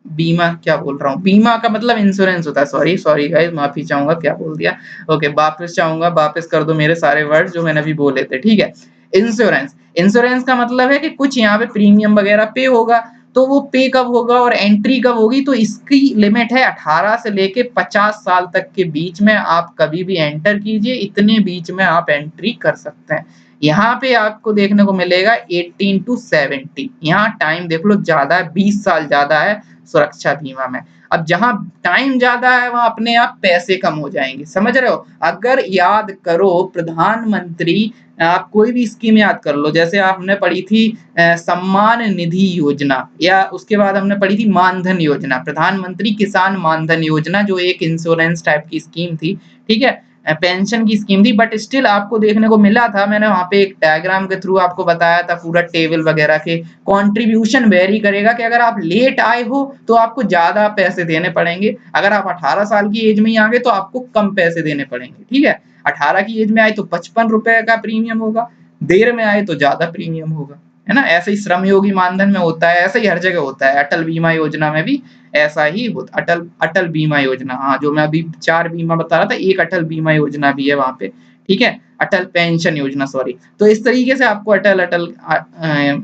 बीमा क्या बोल रहा हूँ, बीमा का मतलब इंश्योरेंस होता है, सॉरी सॉरी गाइस, माफी चाहूंगा, क्या बोल दिया। ओके, वापस चाहूंगा, वापस कर दो मेरे सारे वर्ड जो मैंने अभी बोले थे, ठीक है। इंश्योरेंस, इंश्योरेंस का मतलब है कि कुछ यहाँ पे प्रीमियम वगैरह पे होगा, तो वो पे कब होगा और एंट्री कब होगी, तो इसकी लिमिट है 18 से लेके 50 साल तक के बीच में आप कभी भी एंटर कीजिए, इतने बीच में आप एंट्री कर सकते हैं। यहाँ पे आपको देखने को मिलेगा 18 to 70, यहाँ टाइम देख लो ज्यादा है, 20 साल ज्यादा है सुरक्षा बीमा में। अब जहां टाइम ज्यादा है वहां अपने आप पैसे कम हो जाएंगे, समझ रहे हो। अगर याद करो प्रधानमंत्री, आप कोई भी स्कीम याद कर लो, जैसे आपने पढ़ी थी सम्मान निधि योजना, या उसके बाद हमने पढ़ी थी मानधन योजना, प्रधानमंत्री किसान मानधन योजना, जो एक इंश्योरेंस टाइप की स्कीम थी, ठीक है, पेंशन की स्कीम थी, बट स्टिल आपको देखने को मिला था, मैंने वहां पे एक डायग्राम के थ्रू आपको बताया था पूरा टेबल वगैरह के, कंट्रीब्यूशन वेरी करेगा कि अगर आप लेट आए हो तो आपको ज्यादा पैसे देने पड़ेंगे, अगर आप 18 साल की एज में ही आ गए तो आपको कम पैसे देने पड़ेंगे, ठीक है। 18 की एज में आए तो 55 रुपए का प्रीमियम होगा, देर में आए तो ज्यादा प्रीमियम होगा, है ना। ऐसे ही श्रम योगी मानधन में होता है, ऐसे ही हर जगह होता है, अटल बीमा योजना में भी ऐसा ही होता, अटल अटल बीमा योजना, हाँ जो मैं अभी 4 बीमा बता रहा था, एक अटल बीमा योजना भी है वहां पे, ठीक है, अटल पेंशन योजना, सॉरी। तो इस तरीके से आपको अटल अटल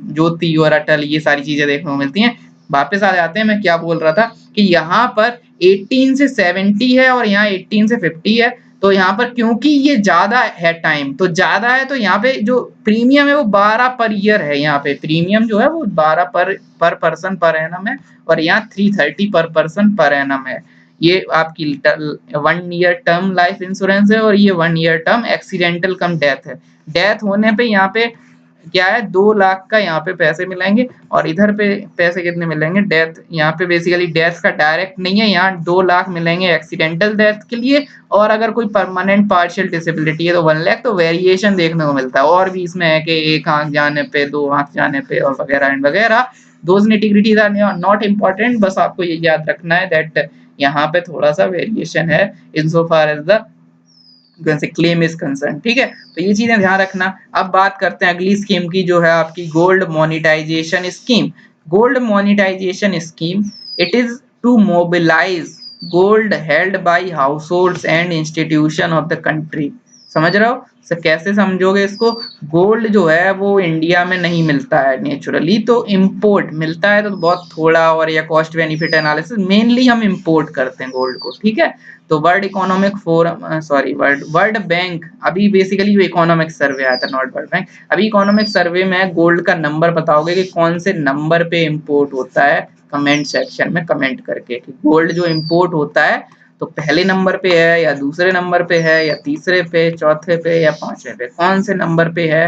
ज्योति और अटल ये सारी चीजें देखने को मिलती हैं। वापस आ जाते हैं, मैं क्या बोल रहा था कि यहाँ पर 18 से 70 है और यहाँ 18 से 50 है, तो यहाँ पर क्योंकि ये ज्यादा है टाइम, तो ज्यादा है, तो यहाँ पे जो प्रीमियम है वो 12 पर ईयर है, यहाँ पे प्रीमियम जो है वो 12 पर पर्सन पर एनम है, और यहाँ 330 पर पर्सन पर एनम है। ये आपकी 1 ईयर टर्म लाइफ इंश्योरेंस है और ये 1 ईयर टर्म एक्सीडेंटल कम डेथ है। डेथ होने पे यहाँ पे क्या है, 2 लाख का यहाँ पे पैसे मिलेंगे, और इधर पे पैसे कितने मिलेंगे, डेथ यहाँ पे बेसिकली डेथ का डायरेक्ट नहीं है, यहाँ 2 लाख मिलेंगे एक्सीडेंटल डेथ के लिए, और अगर कोई परमानेंट पार्शियल डिसेबिलिटी है तो 1 लाख, तो वेरिएशन देखने को मिलता है, और भी इसमें है कि 1 आंख जाने पे, 2 आंख जाने पे, और वगैरह एंड वगैरह। Those nitty gritties are not important, बस आपको ये याद रखना है दैट यहाँ पे थोड़ा सा वेरिएशन है in so far as the claim is concern, ठीक है। तो ये चीजें ध्यान रखना। अब बात करते हैं अगली स्कीम की, जो है आपकी gold monetisation scheme. Gold monetisation scheme, it is to mobilise gold held by households and institution of the country. समझ रहे हो? कैसे समझोगे इसको? गोल्ड जो है वो इंडिया में नहीं मिलता है नेचुरली, तो इम्पोर्ट मिलता है तो बहुत थोड़ा, और या कॉस्ट बेनिफिट एनालिसिस मेनली हम इम्पोर्ट करते हैं गोल्ड को, ठीक है। तो world economic forum, sorry, world world bank, अभी बेसिकली जो इकोनॉमिक सर्वे आया था, नॉट वर्ल्ड बैंक, अभी इकोनॉमिक सर्वे में गोल्ड का नंबर बताओगे कि कौन से नंबर पे इम्पोर्ट होता है, कमेंट सेक्शन में कमेंट करके कि गोल्ड जो इम्पोर्ट होता है तो पहले नंबर पे है या दूसरे नंबर पे है या तीसरे पे, चौथे पे या पांचवें पे, कौन से नंबर पे है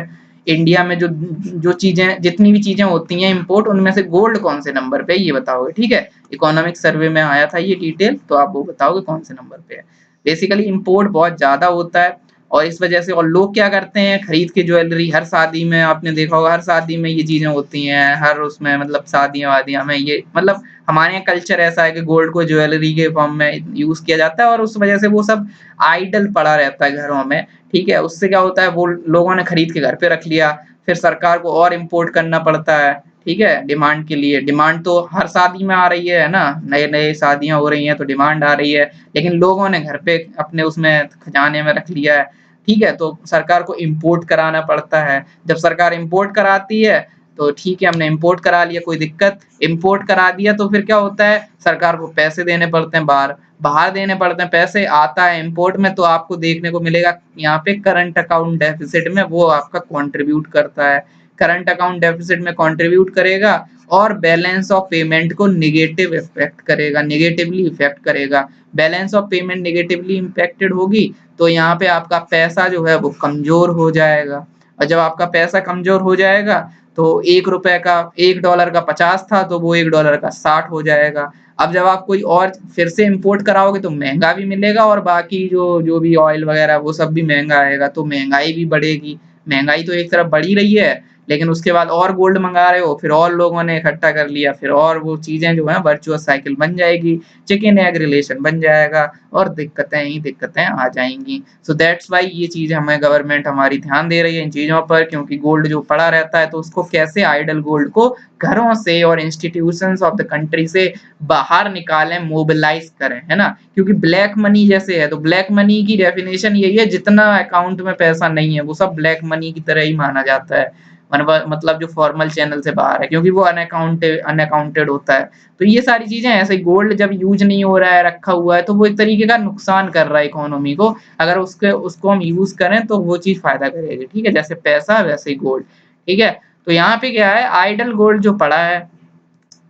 इंडिया में। जो जो चीजें, जितनी भी चीजें होती हैं इंपोर्ट, उनमें से गोल्ड कौन से नंबर पे है ये बताओगे, ठीक है। इकोनॉमिक सर्वे में आया था ये डिटेल, तो आप वो बताओगे कौन से नंबर पे है। बेसिकली इंपोर्ट बहुत ज्यादा होता है और इस वजह से, और लोग क्या करते हैं, खरीद के ज्वेलरी, हर शादी में आपने देखा होगा, हर शादी में ये चीजें होती हैं, हर उसमें मतलब शादियां वादियां में ये, मतलब हमारे यहाँ कल्चर ऐसा है कि गोल्ड को ज्वेलरी के फॉर्म में यूज किया जाता है और उस वजह से वो सब आइडल पड़ा रहता है घरों में, ठीक है। उससे क्या होता है, वो लोगों ने खरीद के घर पे रख लिया, फिर सरकार को और इम्पोर्ट करना पड़ता है, ठीक है, डिमांड के लिए। डिमांड तो हर शादी में आ रही है ना, नए नए शादियां हो रही हैं तो डिमांड आ रही है, लेकिन लोगों ने घर पे अपने उसमें खजाने में रख लिया है, ठीक है। तो सरकार को इम्पोर्ट कराना पड़ता है। जब सरकार इम्पोर्ट कराती है तो ठीक है, हमने इम्पोर्ट करा लिया, कोई दिक्कत, इम्पोर्ट करा दिया तो फिर क्या होता है, सरकार को पैसे देने पड़ते हैं, बाहर बाहर देने पड़ते हैं पैसे, आता है इम्पोर्ट में, तो आपको देखने को मिलेगा यहाँ पे करंट अकाउंट डेफिसिट में वो आपका कंट्रीब्यूट करता है, करंट अकाउंट डेफिसिट में कंट्रीब्यूट करेगा और बैलेंस ऑफ पेमेंट को निगेटिव इफेक्ट करेगा, निगेटिवली इफेक्ट करेगा। Balance of payment negatively impacted होगी तो यहाँ पे आपका पैसा जो है वो कमजोर हो जाएगा, और जब आपका पैसा कमजोर हो जाएगा तो ₹1 का, $1 का 50 था तो वो $1 का 60 हो जाएगा। अब जब आप कोई और फिर से इम्पोर्ट कराओगे तो महंगा भी मिलेगा और बाकी जो जो भी ऑयल वगैरह वो सब भी महंगा आएगा, तो महंगाई भी बढ़ेगी। महंगाई तो एक तरफ बढ़ ही रही है, लेकिन उसके बाद और गोल्ड मंगा रहे हो, फिर और लोगों ने इकट्ठा कर लिया, फिर और वो चीजें जो है वर्चुअस साइकिल बन जाएगी, चिकन एग रिलेशन बन जाएगा और दिक्कतें ही दिक्कतें आ जाएंगी। सो दैट्स वाई ये चीज हमें गवर्नमेंट हमारी ध्यान दे रही है इन चीजों पर, क्योंकि गोल्ड जो पड़ा रहता है तो उसको कैसे आइडल गोल्ड को घरों से और इंस्टीट्यूशंस ऑफ द कंट्री से बाहर निकालें, मोबिलाइज करें, है ना। क्योंकि ब्लैक मनी जैसे है, तो ब्लैक मनी की डेफिनेशन यही है, जितना अकाउंट में पैसा नहीं है वो सब ब्लैक मनी की तरह ही माना जाता है, मतलब जो फॉर्मल चैनल से बाहर है, क्योंकि वो अनअकाउंटेड होता है। तो ये सारी चीजें ऐसे, गोल्ड जब यूज नहीं हो रहा है, रखा हुआ है, तो वो एक तरीके का नुकसान कर रहा है इकोनॉमी को। अगर उसको हम यूज करें तो वो चीज फायदा करेगी, ठीक है, जैसे पैसा वैसे ही गोल्ड, ठीक है। तो यहाँ पे क्या है, आइडल गोल्ड जो पड़ा है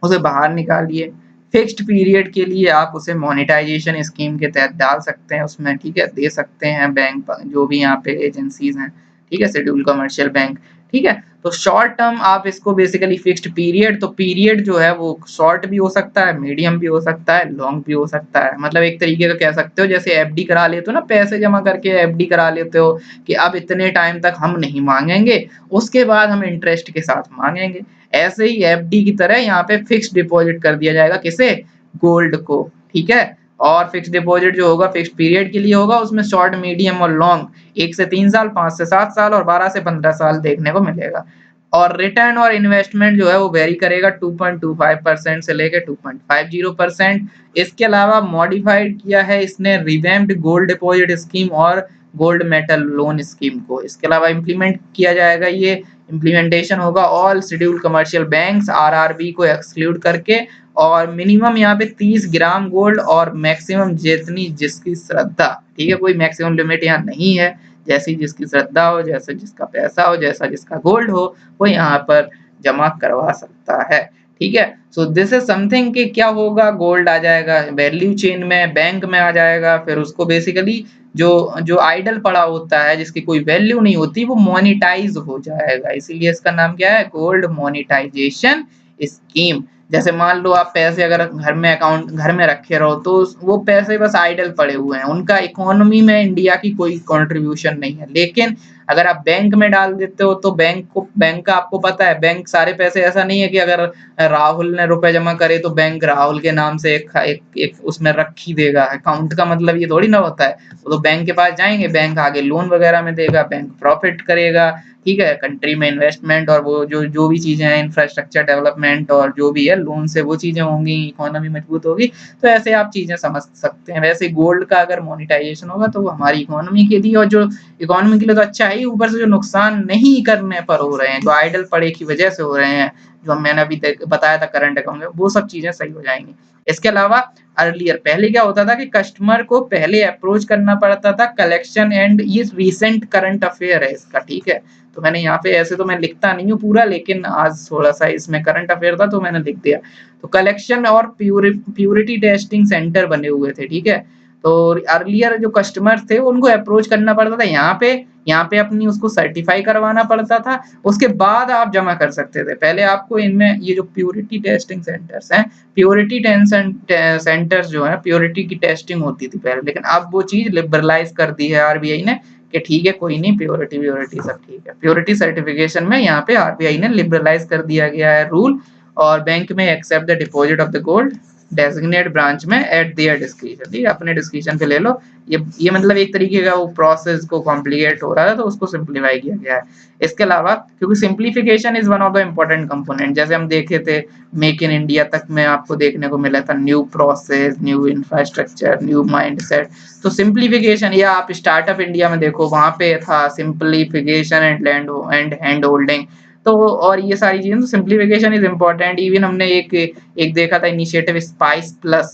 उसे बाहर निकालिए, फिक्स्ड पीरियड के लिए आप उसे मोनेटाइजेशन स्कीम के तहत डाल सकते हैं उसमें, ठीक है, दे सकते हैं बैंक जो भी यहाँ पे एजेंसीज हैं, ठीक है, शेड्यूल कमर्शियल बैंक, ठीक है। तो शॉर्ट टर्म आप इसको बेसिकली फिक्स्ड पीरियड, तो पीरियड जो है वो शॉर्ट भी हो सकता है, मीडियम भी हो सकता है, लॉन्ग भी हो सकता है, मतलब एक तरीके का कह सकते हो जैसे एफडी करा लेते हो ना, पैसे जमा करके एफडी करा लेते हो कि अब इतने टाइम तक हम नहीं मांगेंगे, उसके बाद हम इंटरेस्ट के साथ मांगेंगे। ऐसे ही एफडी की तरह यहाँ पे फिक्स्ड डिपॉजिट कर दिया जाएगा, किसे, गोल्ड को, ठीक है। और फिक्स्ड डिपॉजिट जो होगा फिक्स्ड पीरियड के लिए होगा, उसमें शॉर्ट, मीडियम और लॉन्ग 1 से 3 साल, 5 से 7 साल और 12 से 15 साल देखने को मिलेगा। और रिटर्न और इन्वेस्टमेंट जो है वो वेरी करेगा 2.25% से लेके 2.50%। इसके अलावा मॉडिफाइड किया है इसने रिवैम्प्ड गोल्ड डिपॉजिट स्कीम और गोल्ड मेटल लोन स्कीम को। इसके अलावा इम्प्लीमेंट किया जाएगा, ये इम्प्लीमेंटेशन होगा all scheduled commercial banks RRB को एक्सक्लूड करके, और मिनिमम यहाँ पे 30 ग्राम गोल्ड और मैक्सिमम जितनी जिसकी श्रद्धा, ठीक है, कोई मैक्सिमम लिमिट यहाँ नहीं है, जैसी जिसकी श्रद्धा हो, जैसा जिसका पैसा हो, जैसा जिसका गोल्ड हो, वो यहाँ पर जमा करवा सकता है, ठीक है। सो दिस इज समथिंग कि क्या होगा, गोल्ड आ जाएगा वैल्यू चेन में, बैंक में आ जाएगा, फिर उसको बेसिकली जो जो आइडल पड़ा होता है जिसकी कोई वैल्यू नहीं होती वो मोनेटाइज हो जाएगा, इसीलिए इसका नाम क्या है, गोल्ड मोनेटाइजेशन स्कीम। जैसे मान लो आप पैसे अगर घर में अकाउंट घर में रखे रहो तो वो पैसे बस आइडल पड़े हुए हैं, उनका इकोनॉमी में इंडिया की कोई कंट्रीब्यूशन नहीं है, लेकिन अगर आप बैंक में डाल देते हो तो बैंक का आपको पता है, बैंक सारे पैसे, ऐसा नहीं है कि अगर राहुल ने रुपए जमा करे तो बैंक राहुल के नाम से एक उसमें रख ही देगा। अकाउंट का मतलब ये थोड़ी ना होता है। वो तो बैंक के पास जाएंगे, बैंक आगे लोन वगैरह में देगा, बैंक प्रॉफिट करेगा, ठीक है, कंट्री में इन्वेस्टमेंट और वो जो जो भी चीजें हैं, इंफ्रास्ट्रक्चर डेवलपमेंट और जो भी है लोन से वो चीजें होंगी, इकोनॉमी मजबूत होगी। तो ऐसे आप चीजें समझ सकते हैं। वैसे गोल्ड का अगर मोनेटाइजेशन होगा तो वो हमारी इकोनॉमी के लिए, और जो इकोनॉमी के लिए तो अच्छा है ही, ऊपर से जो नुकसान नहीं करने पर हो रहे हैं, जो आइडल पड़े की वजह से हो रहे हैं, जो मैंने अभी बताया था करंट अकाउंट में, वो सब चीजें सही हो जाएंगी। इसके अलावा अर्लियर पहले क्या होता था कि कस्टमर को पहले अप्रोच करना पड़ता था कलेक्शन एंड, ये रीसेंट करंट अफेयर है इसका, ठीक है। तो मैंने यहाँ पे, ऐसे तो मैं लिखता नहीं हूँ पूरा, लेकिन आज थोड़ा सा इसमें करंट अफेयर था तो मैंने लिख दिया। तो कलेक्शन और प्यूरिटी टेस्टिंग सेंटर बने हुए थे, ठीक है। तो अर्लियर जो कस्टमर थे उनको अप्रोच करना पड़ता था, यहाँ पे अपनी उसको सर्टिफाई करवाना पड़ता था, उसके बाद आप जमा कर सकते थे। पहले आपको इनमें ये जो प्यूरिटी टेस्टिंग सेंटर्स हैं, प्योरिटी सेंटर्स जो है, प्योरिटी की टेस्टिंग होती थी पहले, लेकिन अब वो चीज लिबरलाइज कर दी है आरबीआई ने कि ठीक है कोई नहीं, प्योरिटी व्योरिटी सब ठीक है। प्योरिटी सर्टिफिकेशन में यहाँ पे आरबीआई ने लिबरलाइज कर दिया गया है रूल, और बैंक में accept the deposit of the gold designate branch में एट देयर डिस्क्रिप्शन, ठीक है, अपने डिस्क्रिप्शन पे ले लो। ये मतलब एक तरीके का वो प्रोसेस को कॉम्प्लिकेट हो रहा है तो उसको सिंप्लीफाई किया गया है। इसके अलावा क्योंकि simplification is one of the important component, जैसे हम देखे थे मेक इन इंडिया तक में आपको देखने को मिला था new process, new infrastructure, new mindset. तो सिंप्लीफिकेशन, या आप स्टार्टअप इंडिया में देखो वहां पे था simplification and land and hand holding. तो और ये सारी चीजें, तो सिंप्लीफिकेशन इज इम्पोर्टेंट। इवन हमने एक देखा था इनिशिएटिव स्पाइस प्लस,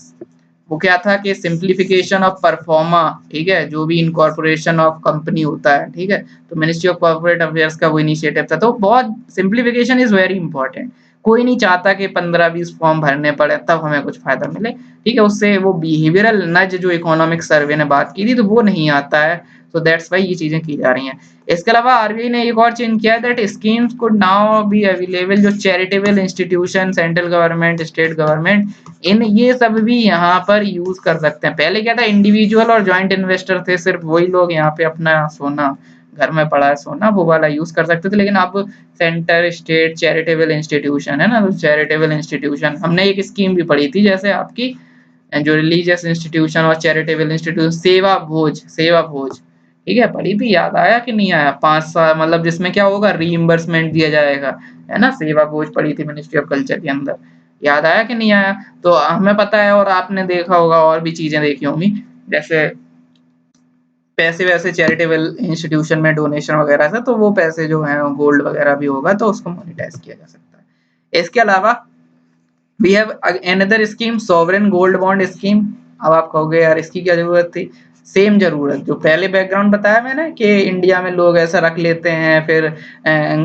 वो क्या था कि सिंप्लीफिकेशन ऑफ परफॉर्मा, ठीक है, जो भी इनकॉर्पोरेशन ऑफ कंपनी होता है, ठीक है, तो मिनिस्ट्री ऑफ कॉर्पोरेट अफेयर्स का वो इनिशिएटिव था। तो बहुत सिंप्लीफिकेशन इज वेरी इंपॉर्टेंट। कोई नहीं चाहता कि 15-20 फॉर्म भरने पड़े तब हमें कुछ फायदा मिले, ठीक है। उससे वो बिहेवियरल नज जो इकोनॉमिक सर्वे ने बात की थी तो वो नहीं आता है। तो दैट्स वाई ये चीजें की जा रही हैं। इसके अलावा आरबीआई ने एक और चेंज किया है that schemes could now be available, जो charitable institution, central government, state government, इन ये सब भी यहाँ पर यूज कर सकते हैं। पहले क्या था, इंडिविजुअल और ज्वाइंट इन्वेस्टर थे, सिर्फ वही लोग यहाँ पे अपना सोना, घर में पड़ा है सोना, वो वाला यूज कर सकते थे। लेकिन अब सेंटर, स्टेट, चैरिटेबल इंस्टीट्यूशन है ना, तो चैरिटेबल इंस्टीट्यूशन, हमने एक स्कीम भी पढ़ी थी जैसे आपकी जो रिलीजियस इंस्टीट्यूशन और चैरिटेबल इंस्टीट्यूशन, सेवा भोज, ठीक है, पढ़ी थी, याद आया कि नहीं आया? 5 साल मतलब जिसमें क्या होगा, रीइंबर्समेंट दिया जाएगा, है ना, सेवा भोज पढ़ी थी मिनिस्ट्री ऑफ कल्चर के अंदर, याद आया कि नहीं आया? तो हमें पता है और आपने देखा होगा और भी चीजें देखी होंगी, जैसे पैसे वैसे चैरिटेबल इंस्टीट्यूशन में डोनेशन वगैरह से, तो वो पैसे जो है गोल्ड वगैरह भी होगा तो उसको मोनेटाइज किया जा सकता है। इसके अलावा we have another scheme, sovereign gold bond scheme. अब आप कहोगे यार इसकी क्या जरूरत थी? सेम जरूरत, जो पहले बैकग्राउंड बताया मैंने कि इंडिया में लोग ऐसा रख लेते हैं, फिर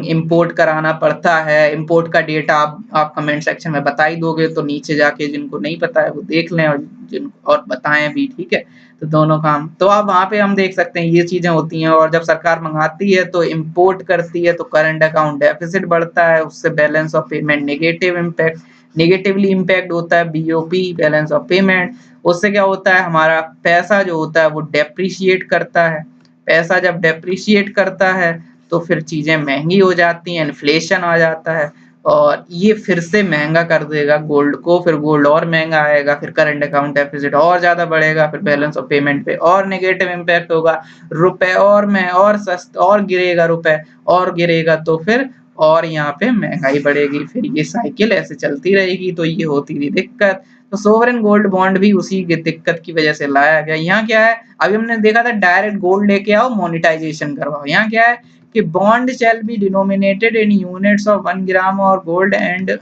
इंपोर्ट कराना पड़ता है। इंपोर्ट का डेटा आप कमेंट सेक्शन में बता ही दोगे, तो नीचे जाके जिनको नहीं पता है वो देख लें, और जिन और बताएं भी, ठीक है। तो दोनों काम, तो अब वहां पे हम देख सकते हैं ये चीजें होती हैं। और जब सरकार मंगाती है तो इंपोर्ट करती है तो करंट अकाउंट डेफिसिट बढ़ता है, उससे balance of payment negatively impact होता है, बीओपी, बैलेंस ऑफ पेमेंट। उससे क्या होता है, हमारा पैसा जो होता है वो डेप्रिशिएट करता है। पैसा जब डेप्रिशिएट करता है तो फिर चीजें महंगी हो जाती हैं, इन्फ्लेशन आ जाता है, और ये फिर से महंगा कर देगा गोल्ड को, फिर गोल्ड और महंगा आएगा, फिर करंट अकाउंट डेफिसिट और ज्यादा बढ़ेगा, फिर बैलेंस ऑफ पेमेंट पे और नेगेटिव इम्पैक्ट होगा, रुपए और में और सस्त और गिरेगा, रुपए और गिरेगा, तो फिर और यहाँ पे महंगाई बढ़ेगी, फिर ये साइकिल ऐसे चलती रहेगी। तो ये होती थी दिक्कत। तो सोवरेन गोल्ड बॉन्ड भी उसी दिक्कत की वजह से लाया गया। यहाँ क्या है, अभी हमने देखा था डायरेक्ट गोल्ड लेके आओ मोनेटाइजेशन करवाओ, यहाँ क्या है कि bond shall be denominated in units of 1 gram और gold and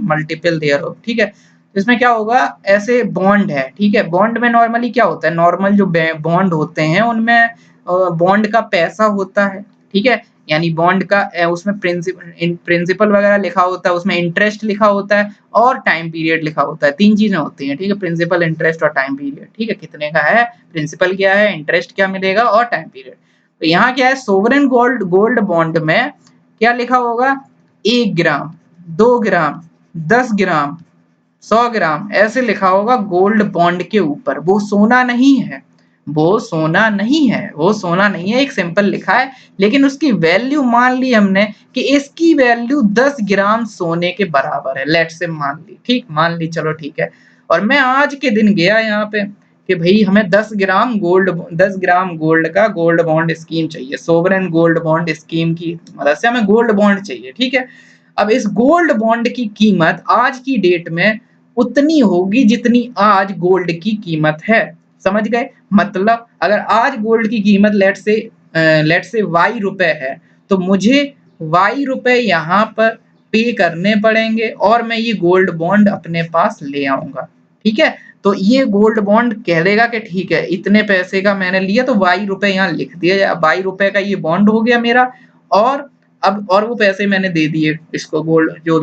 multiple thereof, ठीक है। तो इसमें क्या होगा, ऐसे बॉन्ड है, ठीक है, बॉन्ड में नॉर्मली क्या होता है, नॉर्मल जो बॉन्ड होते हैं उनमें बॉन्ड का पैसा होता है, ठीक है, यानी बॉन्ड का उसमें प्रिंसिपल वगैरह लिखा होता है, उसमें इंटरेस्ट लिखा होता है और टाइम पीरियड लिखा होता है, 3 चीजें होती हैं, ठीक है, प्रिंसिपल, इंटरेस्ट और टाइम पीरियड, ठीक है, कितने का है, प्रिंसिपल क्या है, इंटरेस्ट क्या मिलेगा और टाइम पीरियड। तो यहाँ क्या है, सोवरेन गोल्ड बॉन्ड में क्या लिखा होगा, 1 ग्राम, 2 ग्राम, 10 ग्राम, 100 ग्राम, ऐसे लिखा होगा गोल्ड बॉन्ड के ऊपर। वो सोना नहीं है, वो सोना नहीं है, वो सोना नहीं है, एक सिंपल लिखा है, लेकिन उसकी वैल्यू मान ली हमने कि इसकी वैल्यू 10 ग्राम सोने के बराबर है, लेट्स से मान ली, ठीक, मान ली, चलो ठीक है। और मैं आज के दिन गया यहाँ पे कि भाई हमें 10 ग्राम गोल्ड का गोल्ड बॉन्ड स्कीम चाहिए, सोवरेन गोल्ड बॉन्ड स्कीम की मदद से हमें गोल्ड बॉन्ड चाहिए, ठीक है। अब इस गोल्ड बॉन्ड की कीमत आज की डेट में उतनी होगी जितनी आज गोल्ड की कीमत है, समझ गए? मतलब अगर आज गोल्ड की कीमत लेट से वाई रुपए है, तो मुझे वाई रुपए यहाँ पर पे करने पड़ेंगे और मैं ये गोल्ड बॉन्ड अपने पास ले आऊंगा, ठीक है। तो ये गोल्ड बॉन्ड कह देगा कि ठीक है इतने पैसे का मैंने लिया, तो वाई रुपए यहाँ लिख दिया जाए, वाई रुपए का ये बॉन्ड हो गया मेरा। और अब और वो पैसे मैंने दे दिए इसको, गोल्ड जो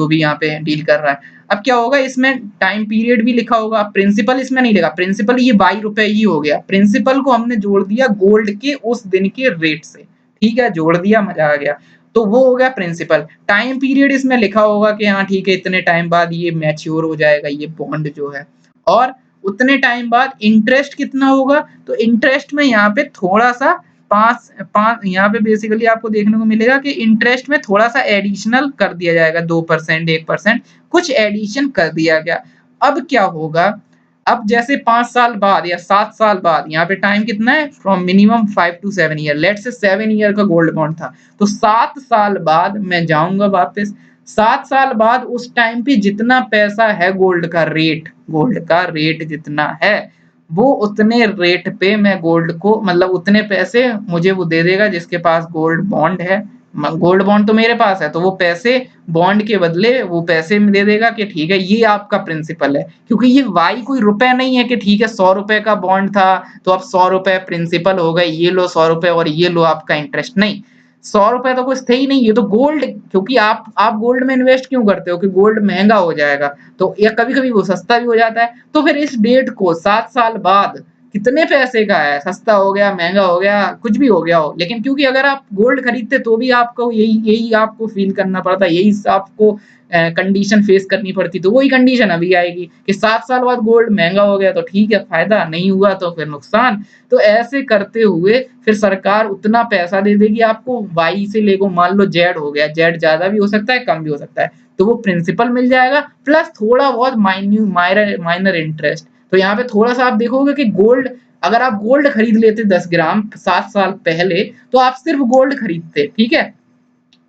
भी यहाँ पे डील कर रहा है। अब क्या होगा, इसमें टाइम पीरियड भी लिखा होगा, प्रिंसिपल इसमें नहीं लिखा, प्रिंसिपल ये 22 रुपए ही हो गया, प्रिंसिपल को हमने जोड़ दिया गोल्ड के उस दिन के रेट से, ठीक है, जोड़ दिया, मजा आ गया। तो वो हो गया प्रिंसिपल। टाइम पीरियड इसमें लिखा होगा कि हाँ ठीक है इतने टाइम बाद ये मैच्योर हो जाएगा ये बॉन्ड जो है, और उतने टाइम बाद इंटरेस्ट कितना होगा, तो इंटरेस्ट में यहाँ पे थोड़ा सा पांच पांच यहाँ पे बेसिकली आपको देखने को मिलेगा कि इंटरेस्ट में थोड़ा सा एडिशनल कर दिया जाएगा, 2% 1% कुछ एडिशन कर दिया गया। अब क्या होगा, अब जैसे 5 साल बाद या 7 साल बाद, यहाँ पे टाइम कितना है, from minimum 5 to 7 year, let's say से 7 ईयर का गोल्ड बॉन्ड था, तो 7 साल बाद मैं जाऊंगा वापस, 7 साल बाद उस टाइम पे जितना पैसा है गोल्ड का रेट जितना है, वो उतने रेट पे मैं गोल्ड को, मतलब उतने पैसे मुझे वो दे देगा जिसके पास गोल्ड बॉन्ड है। गोल्ड बॉन्ड तो मेरे पास है, तो वो पैसे बॉन्ड के बदले वो पैसे में दे देगा कि ठीक है ये आपका प्रिंसिपल है, क्योंकि ये वाई कोई रुपए नहीं है कि ठीक है 100 रुपए का बॉन्ड था तो अब 100 रुपए प्रिंसिपल हो गए, ये लो 100 रुपए और ये लो आपका इंटरेस्ट, नहीं, 100 रुपए तो कुछ थे ही नहीं, ये तो गोल्ड, क्योंकि आप गोल्ड में इन्वेस्ट क्यों करते हो कि गोल्ड महंगा हो जाएगा, तो या कभी कभी वो सस्ता भी हो जाता है, तो फिर इस डेट को 7 साल बाद कितने पैसे का है, सस्ता हो गया महंगा हो गया कुछ भी हो गया हो, लेकिन क्योंकि अगर आप गोल्ड खरीदते तो भी आपको यही यही आपको फील करना पड़ता, यही आपको कंडीशन फेस करनी पड़ती, तो वही कंडीशन अभी आएगी कि 7 साल बाद गोल्ड महंगा हो गया तो ठीक है फायदा, नहीं हुआ तो फिर नुकसान। तो ऐसे करते हुए फिर सरकार उतना पैसा दे देगी आपको, वाई से लेको मान लो जेड हो गया, जेड ज्यादा भी हो सकता है कम भी हो सकता है, तो वो प्रिंसिपल मिल जाएगा प्लस थोड़ा बहुत माइनर इंटरेस्ट। तो यहाँ पे थोड़ा सा आप देखोगे कि गोल्ड, अगर आप गोल्ड खरीद लेते 10 ग्राम 7 साल पहले, तो आप सिर्फ गोल्ड खरीदते, ठीक है,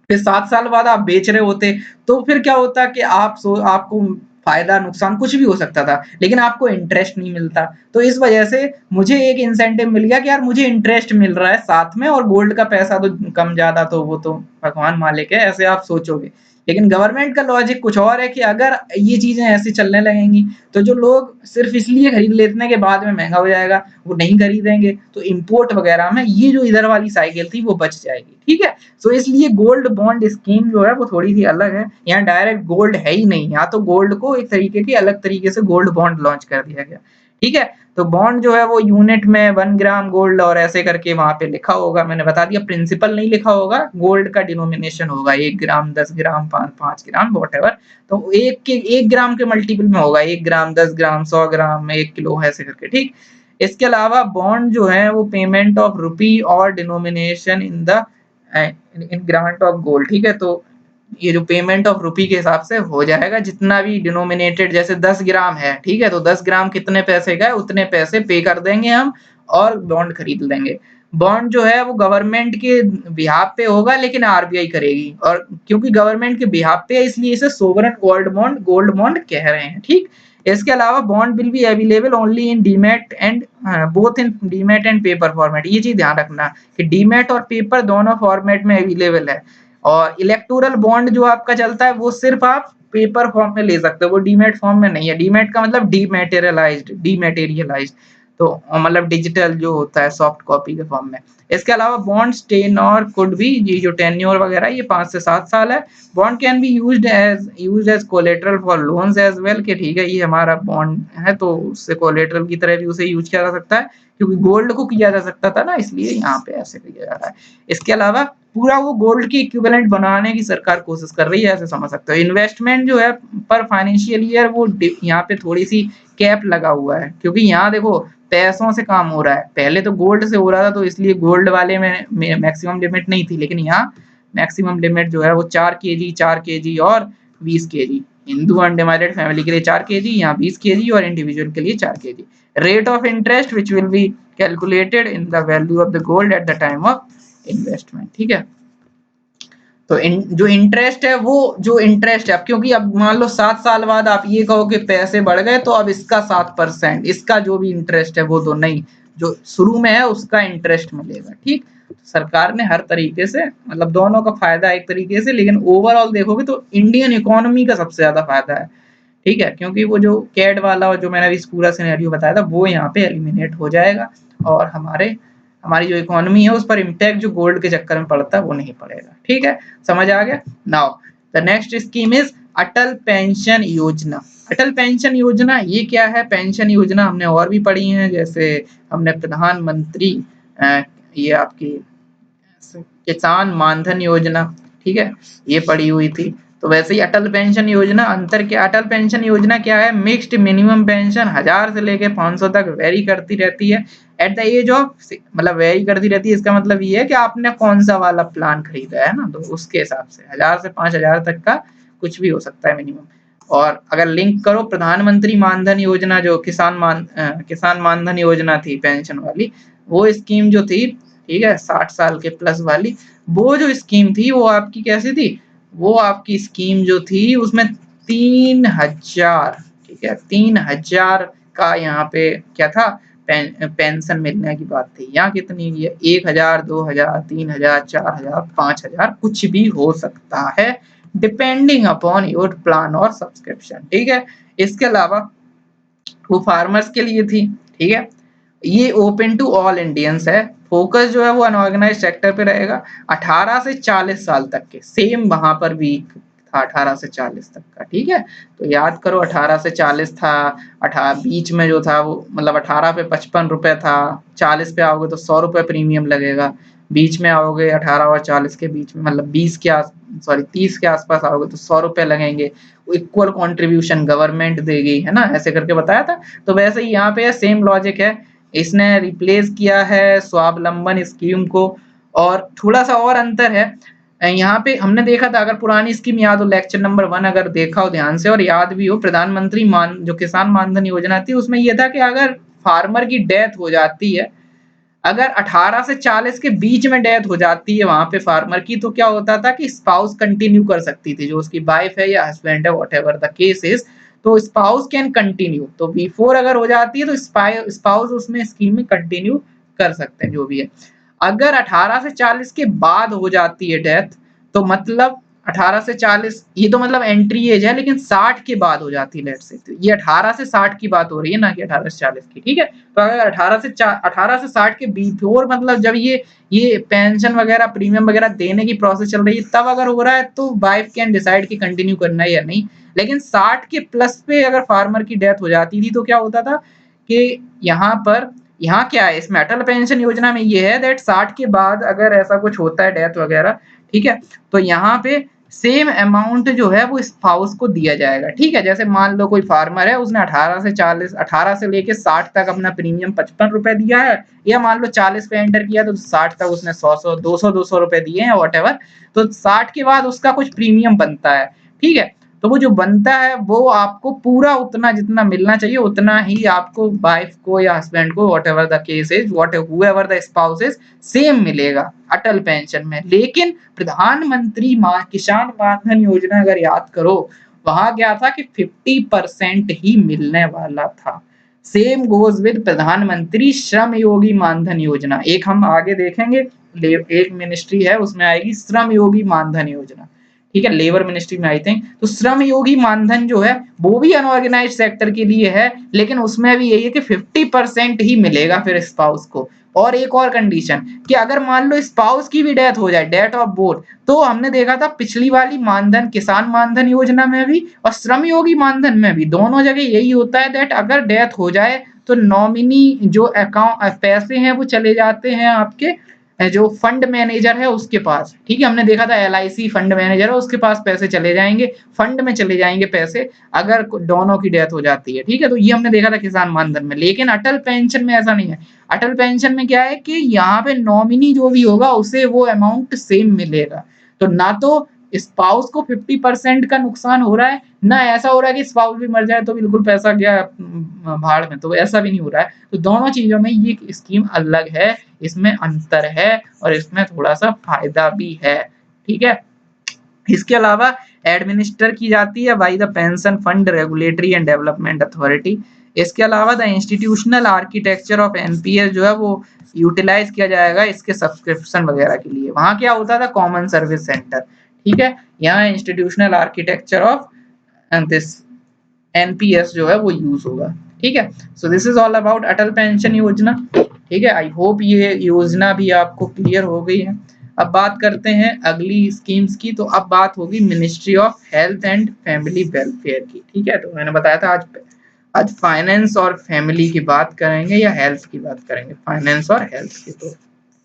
फिर 7 साल बाद आप बेच रहे होते, तो फिर क्या होता कि आपको फायदा नुकसान कुछ भी हो सकता था, लेकिन आपको इंटरेस्ट नहीं मिलता। तो इस वजह से मुझे एक इंसेंटिव मिल गया कि यार मुझे इंटरेस्ट मिल रहा है साथ में, और गोल्ड का पैसा तो कम ज्यादा तो वो तो भगवान मालिक है, ऐसे आप सोचोगे। लेकिन गवर्नमेंट का लॉजिक कुछ और है कि अगर ये चीजें ऐसी चलने लगेंगी, तो जो लोग सिर्फ इसलिए खरीद लेते हैं कि बाद में महंगा हो जाएगा, वो नहीं खरीदेंगे, तो इंपोर्ट वगैरह में ये जो इधर वाली साइकिल थी वो बच जाएगी, ठीक है। सो इसलिए गोल्ड बॉन्ड स्कीम जो है वो थोड़ी सी अलग है, यहाँ डायरेक्ट गोल्ड है ही नहीं, यहाँ तो गोल्ड को एक तरीके की अलग तरीके से गोल्ड बॉन्ड लॉन्च कर दिया गया, ठीक है। तो बॉन्ड जो है वो यूनिट में 1 ग्राम गोल्ड और ऐसे करके वहां पे लिखा होगा, मैंने बता दिया, प्रिंसिपल नहीं लिखा होगा, गोल्ड का डिनोमिनेशन होगा, 1 ग्राम 10 ग्राम 5 ग्राम वॉट एवर, तो 1 ग्राम के मल्टीपल में होगा, 1 ग्राम 10 ग्राम 100 ग्राम 1 किलो ऐसे करके, ठीक। इसके अलावा बॉन्ड जो है वो पेमेंट ऑफ रुपी और denomination in grant of gold, ठीक है। तो ये जो पेमेंट ऑफ रुपी के हिसाब से हो जाएगा, जितना भी डिनोमिनेटेड, जैसे 10 ग्राम है, ठीक है, तो 10 ग्राम कितने पैसे का है उतने पैसे पे कर देंगे हम और बॉन्ड खरीद लेंगे। बॉन्ड जो है वो गवर्नमेंट के बिहाफ पे होगा, लेकिन आरबीआई करेगी, और क्योंकि गवर्नमेंट के बिहाफ पे है इसलिए इसे सोवरेन गोल्ड बॉन्ड कह रहे हैं, ठीक। इसके अलावा bond will be available only in demat and both in demat and paper format, ये चीज ध्यान रखना कि डीमैट और पेपर दोनों फॉर्मेट में अवेलेबल है, और इलेक्टोरल बॉन्ड जो आपका चलता है वो सिर्फ आप पेपर फॉर्म में ले सकते हो, वो डीमैट फॉर्म में नहीं है, डीमैट का मतलब डीमैटेरियलाइज्ड, तो मतलब डिजिटल जो होता है सॉफ्ट कॉपी के फॉर्म में, इसके अलावा बॉन्ड्स टेन्योर कुड बी, ये जो टेन्योर वगैरह ये 5 से 7 साल है। Bond can be used as collateral for loans as well, कि ठीक है ये हमारा बॉन्ड है तो उससे कोलेटरल की तरह भी उसे यूज किया जा सकता है, क्योंकि गोल्ड को किया जा सकता था ना, इसलिए यहाँ पे ऐसे किया जा रहा है। इसके अलावा पूरा वो गोल्ड की इक्विवेलेंट बनाने की सरकार कोशिश कर रही है, ऐसे समझ सकते हो। इन्वेस्टमेंट जो है पर फाइनेंशियल ईयर वो यहाँ पे थोड़ी सी कैप लगा हुआ है, क्योंकि यहाँ देखो पैसों से काम हो रहा है, पहले तो गोल्ड से हो रहा था तो इसलिए गोल्ड वाले में मैक्सिमम लिमिट नहीं थी, लेकिन यहाँ मैक्सिमम लिमिट जो है वो 4 kg और 20 kg, हिंदू अनडिवाइडेड फैमिली के लिए 4 kg, यहाँ 20 kg और इंडिविजुअल के लिए 4 kg। Rate of interest which will be calculated in the value of the gold at the time of investment, ठीक है। तो जो इंटरेस्ट है वो जो इंटरेस्ट है, अब क्योंकि अब मान लो 7 साल बाद आप ये कहो कि पैसे बढ़ गए तो अब इसका 7%, इसका जो भी इंटरेस्ट है वो तो नहीं, जो शुरू में है उसका इंटरेस्ट मिलेगा, ठीक। सरकार ने हर तरीके से मतलब दोनों का फायदा एक तरीके से, लेकिन ओवरऑल देखोगे तो इंडियन इकोनॉमी का सबसे ज्यादा फायदा है, ठीक है, क्योंकि वो जो कैड वाला जो मैंने अभी पूरा सिनेरियो बताया था वो यहाँ पे एलिमिनेट हो जाएगा, और हमारी जो इकोनॉमी है उस पर इम्पैक्ट जो गोल्ड के चक्कर में पड़ता है वो नहीं पड़ेगा, ठीक है, समझ आ गया। Now the next scheme is Atal pension योजना। अटल पेंशन योजना ये क्या है? पेंशन योजना हमने और भी पढ़ी है, जैसे हमने प्रधानमंत्री ये आपकी किसान मानधन योजना, ठीक है, ये पढ़ी हुई थी। तो वैसे ही अटल पेंशन योजना, अंतर क्या? अटल पेंशन योजना क्या है? मिक्स्ड मिनिमम पेंशन 1000 से लेके 500 तक वेरी करती रहती है एट द एज ऑफ, मतलब वेरी करती रहती है, इसका मतलब ये है कि आपने कौन सा वाला प्लान खरीदा है ना, तो उसके हिसाब से 1000 से 5000 तक का कुछ भी हो सकता है मिनिमम। और अगर लिंक करो प्रधानमंत्री मानधन योजना, जो किसान मानधन योजना थी पेंशन वाली, वो स्कीम जो थी, ठीक है, 60 साल के प्लस वाली, वो जो स्कीम थी वो आपकी कैसी थी? वो आपकी स्कीम जो थी उसमें 3000, ठीक है, 3000 का यहाँ पे क्या था? पेंशन मिलने की बात थी। यहाँ कितनी है? 1000, 2000, 3000, 4000, 5000, कुछ भी हो सकता है डिपेंडिंग अपॉन योर प्लान और सब्सक्रिप्शन, ठीक है। इसके अलावा वो फार्मर्स के लिए थी, ठीक है, ये ओपन टू ऑल इंडियंस है। फोकस जो है वो अनऑर्गेनाइज सेक्टर पे रहेगा। 18 से 40 साल तक के, सेम वहां पर भी था 18 से 40 तक का, ठीक है। तो याद करो 18 से 40 था, 18 बीच में जो था वो मतलब 18 पे 55 रुपए था, 40 पे आओगे तो 100 रुपए प्रीमियम लगेगा, बीच में आओगे 18 और 40 के बीच में मतलब 30 के आसपास आओगे तो 100 रुपए लगेंगे। इक्वल कंट्रीब्यूशन गवर्नमेंट देगी, है ना, ऐसे करके बताया था। तो वैसे ही यहाँ पे सेम लॉजिक है, इसने रिप्लेस किया है स्वावलंबन स्कीम को। और थोड़ा सा और अंतर है यहाँ पे, हमने देखा था, अगर पुरानी स्कीम याद हो, लेक्चर नंबर 1 अगर देखा हो ध्यान से और याद भी हो, प्रधानमंत्री जो किसान मानधन योजना थी, उसमें यह था कि अगर फार्मर की डेथ हो जाती है, अगर 18 से 40 के बीच में डेथ हो जाती है वहां पे फार्मर की, तो क्या होता था कि स्पाउस कंटिन्यू कर सकती थी, जो उसकी वाइफ है या हस्बैंड है, व्हाटएवर द केस इज, तो स्पाउस कैन कंटिन्यू। तो बिफोर अगर हो जाती है तो स्पाउस उसमें स्कीम में कंटिन्यू कर सकते हैं, जो भी है। अगर 18 से 40 के बाद हो जाती है डेथ, तो मतलब 18 से 40 ये तो मतलब एंट्री एज है, लेकिन 60 के बाद हो जाती है लेट से, तो ये 18 से 60 की बात हो रही है ना कि 18 से 40 की, ठीक है। तो अगर 18 से 60 के बिफोर मतलब जब ये पेंशन वगैरह प्रीमियम वगैरह देने की प्रोसेस चल रही है, तब अगर हो रहा है तो वाइफ कैन डिसाइड कि कंटिन्यू करना है या नहीं। लेकिन 60 के प्लस पे अगर फार्मर की डेथ हो जाती थी तो क्या होता था कि यहाँ क्या है, इसमें अटल पेंशन योजना में ये है दैट 60 के बाद अगर ऐसा कुछ होता है डेथ वगैरह, ठीक है, तो यहाँ पे सेम अमाउंट जो है वो स्पाउस को दिया जाएगा, ठीक है। जैसे मान लो कोई फार्मर है, उसने 18 से लेके 60 तक अपना प्रीमियम 55 रुपए दिया है, या मान लो 40 पे एंटर किया तो 60 तक उसने 200 रुपए दिए हैं व्हाटएवर, तो 60 के बाद उसका कुछ प्रीमियम बनता है, ठीक है। तो वो जो बनता है वो आपको पूरा उतना जितना मिलना चाहिए उतना ही आपको वाइफ को या हस्बैंड को, whatever the case is, whatever the spouse is, same मिलेगा अटल पेंशन में। लेकिन प्रधानमंत्री किसान मानधन योजना अगर याद करो, वहां क्या था कि 50% ही मिलने वाला था। सेम गोज विद प्रधानमंत्री श्रम योगी मानधन योजना, एक हम आगे देखेंगे, एक मिनिस्ट्री है उसमें आएगी श्रम योगी मानधन योजना, ठीक है, लेबर मिनिस्ट्री में आई थिंक। तो श्रम योगी मानधन जो है वो भी अनऑर्गेनाइज्ड सेक्टर के लिए है, लेकिन उसमें भी यही है कि 50% ही मिलेगा फिर स्पाउस को। और एक और कंडीशन कि अगर मान लो स्पाउस की भी डेथ हो जाए, डेथ ऑफ बोथ, तो हमने देखा था पिछली वाली मानधन किसान मानधन योजना में भी और श्रम योगी मानधन में भी दोनों जगह यही होता है दैट अगर डेथ हो जाए तो नॉमिनी जो अकाउंट पैसे हैं वो चले जाते हैं आपके जो फंड मैनेजर है उसके पास। ठीक है, हमने देखा था एलआईसी फंड मैनेजर है उसके पास पैसे चले जाएंगे, फंड में चले जाएंगे पैसे अगर दोनों की डेथ हो जाती है। ठीक है, तो ये हमने देखा था किसान मानधन में। लेकिन अटल पेंशन में ऐसा नहीं है। अटल पेंशन में क्या है कि यहाँ पे नॉमिनी जो भी होगा उसे वो अमाउंट सेम मिलेगा। तो ना तो स्पाउस को 50% का नुकसान हो रहा है, ना ऐसा हो रहा है कि स्पाउस भी मर जाए तो बिल्कुल पैसा गया भाड़ में, तो ऐसा भी नहीं हो रहा है। तो दोनों चीजों में ये स्कीम अलग है, इसमें अंतर है और इसमें थोड़ा सा फायदा भी है। ठीक है, इसके अलावा एडमिनिस्टर की जाती है by the pension fund regulatory and development authority. इसके अलावा the institutional architecture of NPS जो है वो यूटिलाइज किया जाएगा इसके सब्सक्रिप्शन वगैरह के लिए। वहां क्या होता था, कॉमन सर्विस सेंटर। ठीक है, यहाँ institutional architecture of this NPS जो है वो यूज होगा। ठीक है, so this is all about Atal pension योजना। ठीक है, आई होप ये योजना भी आपको क्लियर हो गई है। अब बात करते हैं अगली स्कीम्स की। तो अब बात होगी ministry of health and family welfare की। ठीक है, तो मैंने बताया था आज फाइनेंस और फैमिली की बात करेंगे या हेल्थ की बात करेंगे, फाइनेंस और हेल्थ की। तो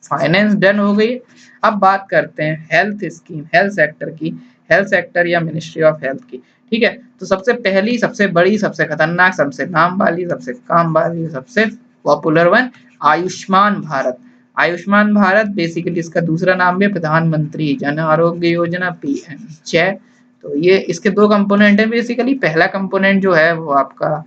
फाइनेंस डन हो गई। अब बात करते हैं हेल्थ स्कीम, हेल्थ सेक्टर की, हेल्थ सेक्टर या मिनिस्ट्री ऑफ हेल्थ की। ठीक है, तो सबसे पहली, सबसे बड़ी, सबसे खतरनाक, सबसे नाम वाली, सबसे काम वाली, सबसे popular one, Ayushman Bharat. Ayushman Bharat basically इसका दूसरा नाम भी प्रधानमंत्री जन आरोग्य योजना, पीएम जय। तो ये इसके दो कंपोनेंट है बेसिकली। पहला कंपोनेंट जो है वो आपका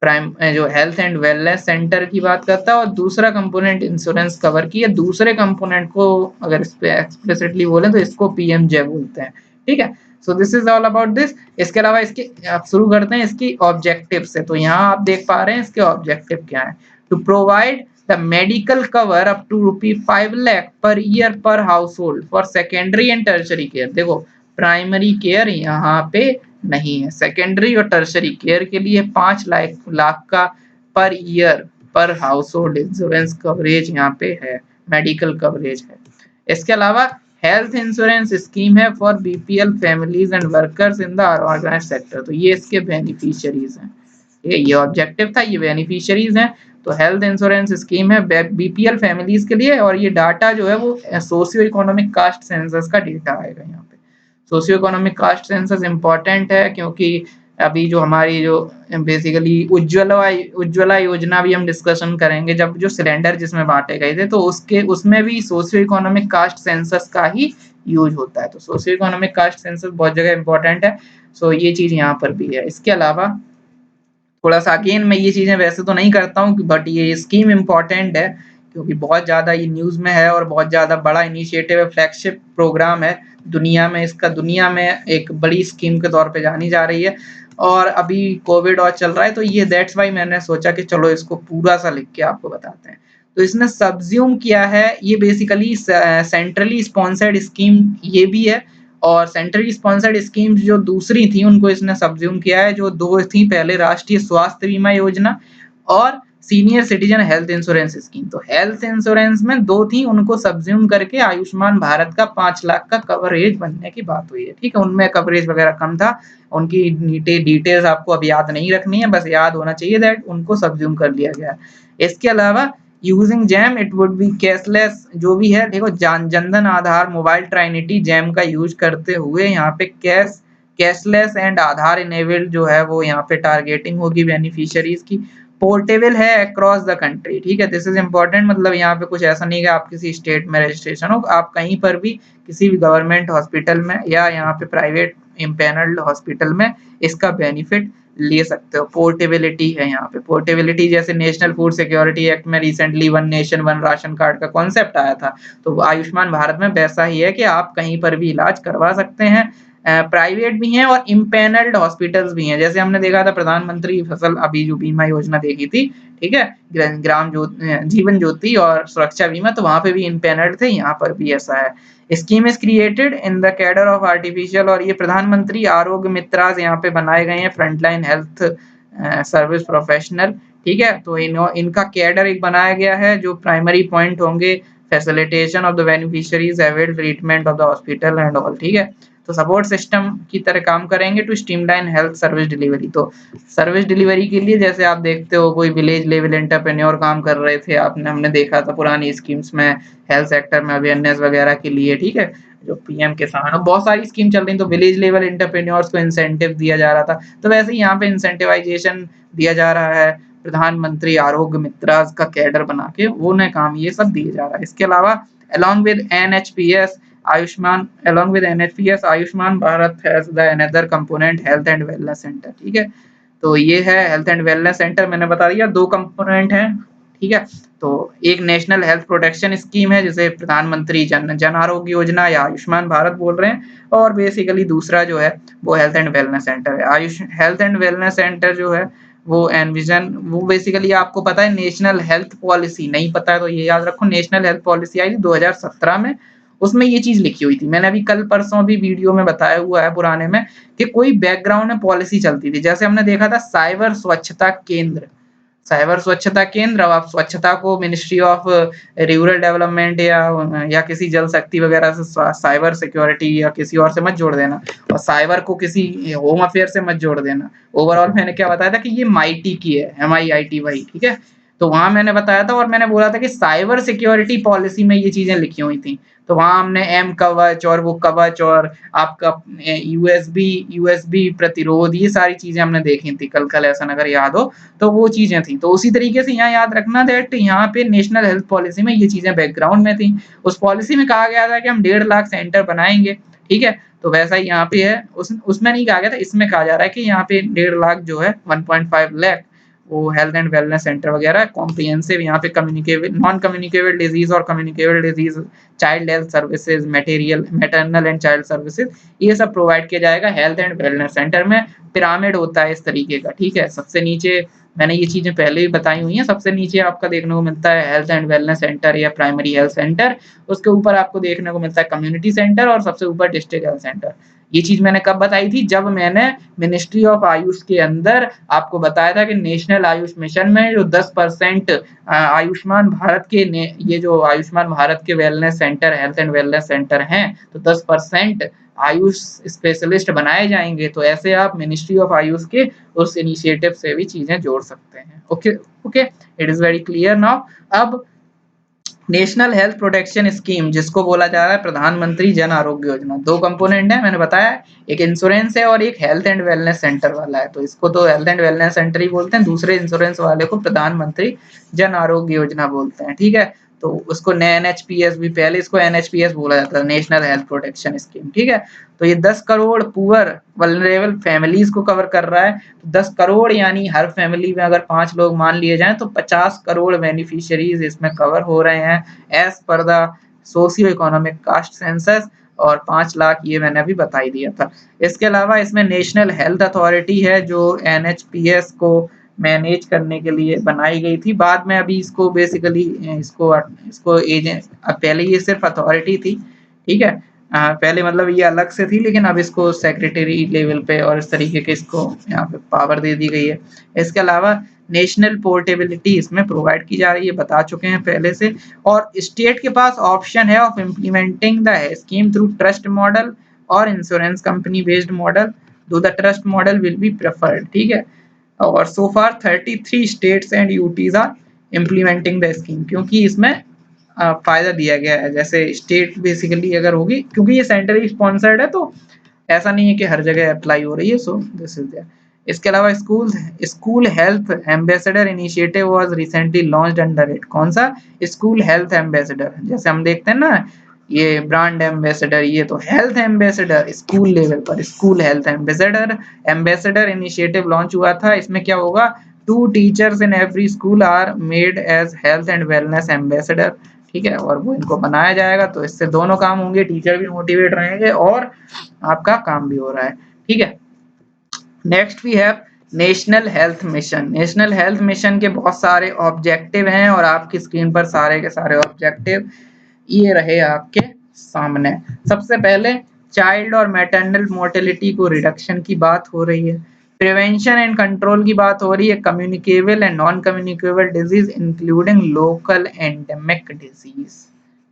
प्राइम जो हेल्थ एंड वेलनेस सेंटर की बात करता है, और दूसरा कंपोनेंट इंश्योरेंस कवर की है। दूसरे कंपोनेंट को अगर इस पे एक्सप्लिसिटली बोले तो इसको पीएमजे बोलते हैं। ठीक है, so this is all about this. इसके अलावा इसके आप शुरू करते हैं इसकी ऑब्जेक्टिव से। तो यहाँ आप देख पा रहे हैं इसके ऑब्जेक्टिव क्या है। To provide the medical cover up to ₹5 lakh per year per household for secondary and tertiary care. देखो, प्राइमरी केयर यहाँ पे नहीं है, सेकेंडरी और टर्शरी केयर के लिए 5 लाख का पर year per house hold insurance coverage यहाँ पे है, मेडिकल कवरेज है। इसके अलावा हेल्थ इंश्योरेंस स्कीम है for BPL families and workers in the organised sector. तो ये इसके बेनिफिशियरीज हैं, ये ऑब्जेक्टिव था, ये बेनिफिशियरीज हैं। तो हेल्थ इंश्योरेंस स्कीम है बीपीएल फैमिलीज के लिए, और ये डाटा जो है वो सोशियो इकोनॉमिक कास्ट सेंसस का डेटा आएगा यहाँ पे। Socio economic caste census important है क्योंकि अभी जो हमारी जो बेसिकली उज्ज्वला योजना भी हम डिस्कशन करेंगे, जब जो सिलेंडर जिसमें बांटे गए थे तो उसके उसमें भी सोशियो इकोनॉमिक कास्ट सेंसस का ही यूज होता है। तो सोशियो इकोनॉमिक कास्ट सेंसस बहुत जगह इंपॉर्टेंट है। सो ये चीज यहाँ पर भी है। इसके अलावा थोड़ा सा अगेन मैं ये चीजें वैसे तो नहीं करता हूँ, बट ये स्कीम इम्पोर्टेंट है क्योंकि बहुत ज्यादा ये न्यूज में है और बहुत ज्यादा बड़ा इनिशिएटिव है, फ्लैगशिप प्रोग्राम है दुनिया में। इसका दुनिया में एक बड़ी स्कीम के तौर पे जानी जा रही है, और अभी कोविड और चल रहा है तो ये दैट्स वाई मैंने सोचा कि चलो इसको पूरा सा लिख के आपको बताते हैं। तो इसने सब्ज्यूम किया है, ये बेसिकली सेंट्रली स्पॉन्सर्ड स्कीम ये भी है, और सेंट्रली स्पॉन्सर्ड स्कीम्स जो दूसरी थी उनको इसने सब्ज्यूम किया है। जो दो थी, पहले राष्ट्रीय स्वास्थ्य बीमा योजना और senior citizen health insurance scheme. तो हेल्थ इंश्योरेंस में दो थी, उनको सब्ज्यूम करके आयुष्मान भारत का 5 लाख का कवरेज बनने की बात हुई है। ठीक है, उनमें कवरेज वगैरह कम था, उनकी डिटेल्स आपको अब याद नहीं रखनी है, बस याद होना चाहिए दैट उनको सब्ज्यूम कर लिया गया। इसके अलावा using jam it would be cashless जो भी है। देखो, जनधन आधार मोबाइल ट्राइनिटी जैम का यूज करते हुए यहाँ पे कैशलेस एंड आधार इनेबल्ड जो है वो यहाँ पे टारगेटिंग होगी बेनिफिशियरीज की। पोर्टेबल है अक्रॉस द कंट्री। ठीक है, दिस इज इंपॉर्टेंट, मतलब यहाँ पे कुछ ऐसा नहीं है कि आप किसी स्टेट में रजिस्ट्रेशन हो, आप कहीं पर भी किसी भी गवर्नमेंट हॉस्पिटल में या यहाँ पे प्राइवेट इम्पैनल्ड हॉस्पिटल में इसका बेनिफिट ले सकते हो। पोर्टेबिलिटी है यहाँ पे, पोर्टेबिलिटी जैसे नेशनल फूड सिक्योरिटी एक्ट में recently one nation one ration card का कॉन्सेप्ट आया था, तो आयुष्मान भारत में वैसा ही है कि आप कहीं पर भी इलाज करवा सकते हैं प्राइवेट भी हैं और इम्पैनल्ड हॉस्पिटल्स भी हैं। जैसे हमने देखा था प्रधानमंत्री फसल अभी जो बीमा योजना देखी थी, ठीक है, जीवन ज्योति और सुरक्षा बीमा, तो वहां पे भी इम्पैनल्ड थे, यहाँ पर भी ऐसा है। Scheme is created in the cadre of artificial, और ये प्रधानमंत्री आरोग्य मित्रास यहाँ पे बनाए गए हैं, फ्रंटलाइन हेल्थ सर्विस प्रोफेशनल, ठीक है। तो इनका कैडर एक बनाया गया है, जो प्राइमरी पॉइंट होंगे facilitation of the beneficiaries avail treatment of the hospital and all, ठीक है। तो सपोर्ट सिस्टम की तरह काम करेंगे to streamline health service delivery. तो सर्विस डिलीवरी के लिए जैसे आप देखते हो कोई विलेज लेवल एंटरप्रेन्योर काम कर रहे थे, आपने हमने देखा था पुरानी स्कीम्स में, हेल्थ सेक्टर में अवेयरनेस वगैरह के लिए, ठीक है, जो पीएम किसान और बहुत सारी स्कीम चल रही, तो विलेज लेवल एंटरप्रेन्योर्स को इंसेंटिव दिया जा रहा था, तो वैसे ही यहाँ पे इंसेंटिवाइजेशन दिया जा रहा है, प्रधानमंत्री आरोग्य मित्रास का कैडर बना के वो न काम ये सब दिया जा रहा है। इसके अलावा along with NHPS Ayushman Bharat has the another component health and wellness centre, ठीक है। तो ये है हेल्थ एंड वेलनेस सेंटर, मैंने बता दिया 2 कंपोनेंट हैं, ठीक है। तो एक नेशनल हेल्थ प्रोटेक्शन स्कीम है जिसे प्रधानमंत्री जन आरोग्य योजना या आयुष्मान भारत बोल रहे हैं, और बेसिकली दूसरा जो है वो हेल्थ एंड वेलनेस सेंटर है। हेल्थ एंड वेलनेस सेंटर जो है वो बेसिकली आपको पता है नेशनल हेल्थ पॉलिसी, नहीं पता है तो ये याद रखो, नेशनल हेल्थ पॉलिसी आई थी 2017 में, उसमें ये चीज लिखी हुई थी। मैंने अभी कल परसों भी वीडियो में बताया हुआ है पुराने में, कि कोई बैकग्राउंड में पॉलिसी चलती थी। जैसे हमने देखा था साइबर स्वच्छता केंद्र, साइबर स्वच्छता केंद्र, अब आप स्वच्छता को मिनिस्ट्री ऑफ रूरल डेवलपमेंट या किसी जल शक्ति वगैरह से साइबर सिक्योरिटी या किसी और से मत जोड़ देना, और साइबर को किसी होम अफेयर से मत जोड़ देना। ओवरऑल मैंने क्या बताया था कि ये माईटी की है, MIITY, ठीक है। तो वहां मैंने बताया था और मैंने बोला था कि साइबर सिक्योरिटी पॉलिसी में ये चीजें लिखी हुई थी, तो वहां हमने एम कवच और वो कवच और आपका यूएसबी प्रतिरोध, ये सारी चीजें हमने देखी थी कल ऐसा अगर याद हो, तो वो चीजें थी। तो उसी तरीके से यहाँ याद रखना दैट यहाँ पे नेशनल हेल्थ पॉलिसी में ये चीजें बैकग्राउंड में थी। उस पॉलिसी में कहा गया था कि हम 1.5 लाख सेंटर बनाएंगे, ठीक है। तो वैसा ही यहाँ पे है, उसमें नहीं कहा गया था, इसमें कहा जा रहा है कि यहाँ पे 1.5 लाख जो है 1.5 लाख वो हेल्थ एंड वेलनेस सेंटर वगैरह कॉम्प्रिहेंसिव, यहाँ पे कम्युनिकेबल नॉन कम्युनिकेबल डिजीज और communicable disease, child health services, maternal and child services, ये सब प्रोवाइड किया जाएगा हेल्थ एंड वेलनेस सेंटर में। पिरामिड होता है इस तरीके का, ठीक है। सबसे नीचे मैंने ये चीजें पहले भी बताई हुई हैं, सबसे नीचे आपका देखने को मिलता है हेल्थ एंड वेलनेस सेंटर या प्राइमरी हेल्थ सेंटर, उसके ऊपर आपको देखने को मिलता है कम्युनिटी सेंटर, और सबसे ऊपर डिस्ट्रिक्ट हेल्थ सेंटर। ये चीज मैंने कब बताई थी, जब मैंने मिनिस्ट्री ऑफ आयुष के अंदर आपको बताया था कि नेशनल आयुष मिशन में जो 10% आयुष्मान भारत के ये जो आयुष्मान भारत के wellness centre, health and wellness centre हैं, तो 10% आयुष स्पेशलिस्ट बनाए जाएंगे। तो ऐसे आप मिनिस्ट्री ऑफ आयुष के उस इनिशिएटिव से भी चीजें जोड़ सकते हैं। Okay okay, it is very clear now. अब नेशनल हेल्थ प्रोटेक्शन स्कीम, जिसको बोला जा रहा है प्रधानमंत्री जन आरोग्य योजना, 2 कंपोनेंट है मैंने बताया, एक इंश्योरेंस है और एक हेल्थ एंड वेलनेस सेंटर वाला है। तो इसको तो हेल्थ एंड वेलनेस सेंटर ही बोलते हैं, दूसरे इंश्योरेंस वाले को प्रधानमंत्री जन आरोग्य योजना बोलते हैं, ठीक है। तो उसको NHPS भी, पहले इसको NHPS बोला जाता है, नेशनल हेल्थ प्रोटेक्शन स्कीम, ठीक है। तो ये 10 करोड़ पुअर वल्नरेबल फैमिलीज को कवर कर रहा है। 10 करोड़ यानी हर फैमिली में अगर 5 लोग मान लिए जाएं तो 50 करोड़ बेनिफिशियरीज इसमें कवर हो रहे हैं as per the socio economic caste census, और 5 लाख ये मैंने अभी बता ही दिया था। इसके अलावा इसमें नेशनल हेल्थ अथॉरिटी है जो NHPS को मैनेज करने के लिए बनाई गई थी, बाद में अभी इसको बेसिकली इसको एजेंट, पहले ये सिर्फ अथॉरिटी थी, ठीक है। पहले मतलब ये अलग से थी, लेकिन अब इसको सेक्रेटरी लेवल पे और इस तरीके के इसको यहाँ पे पावर दे दी गई है। इसके अलावा नेशनल पोर्टेबिलिटी इसमें प्रोवाइड की जा रही है, बता चुके हैं पहले से। और स्टेट के पास ऑप्शन है of implementing the scheme through trust model और insurance company based model, though the trust model will be preferred, ठीक है। और so far 33 states and UTs are implementing the scheme, क्योंकि इसमें फायदा दिया गया है। जैसे स्टेट बेसिकली अगर होगी, क्योंकि ये सेंट्रली स्पॉन्सर्ड है, तो ऐसा नहीं है कि हर जगह अप्लाई हो रही है, सो दिस इज देयर। इसके अलावा school health ambassador initiative was recently launched under it. कौन सा? School health ambassador. जैसे हम देखते हैं ना ये ब्रांड एम्बेसडर, ये तो हेल्थ एम्बेसडर स्कूल लेवल पर, school health ambassador initiative launch हुआ था। इसमें क्या होगा, 2 teachers in every school are made as health and wellness ambassador, ठीक है, और वो इनको बनाया जाएगा, तो इससे दोनों काम होंगे, टीचर भी मोटिवेट रहेंगे और आपका काम भी हो रहा है। ठीक है, next we have national health mission. National health mission के बहुत सारे ऑब्जेक्टिव हैं और आपकी स्क्रीन पर सारे के सारे ऑब्जेक्टिव ये रहे आपके सामने। सबसे पहले चाइल्ड और मैटरनल मोर्टेलिटी को रिडक्शन की बात हो रही है, प्रिवेंशन एंड कंट्रोल की बात हो रही है, communicable and non communicable disease including local endemic disease.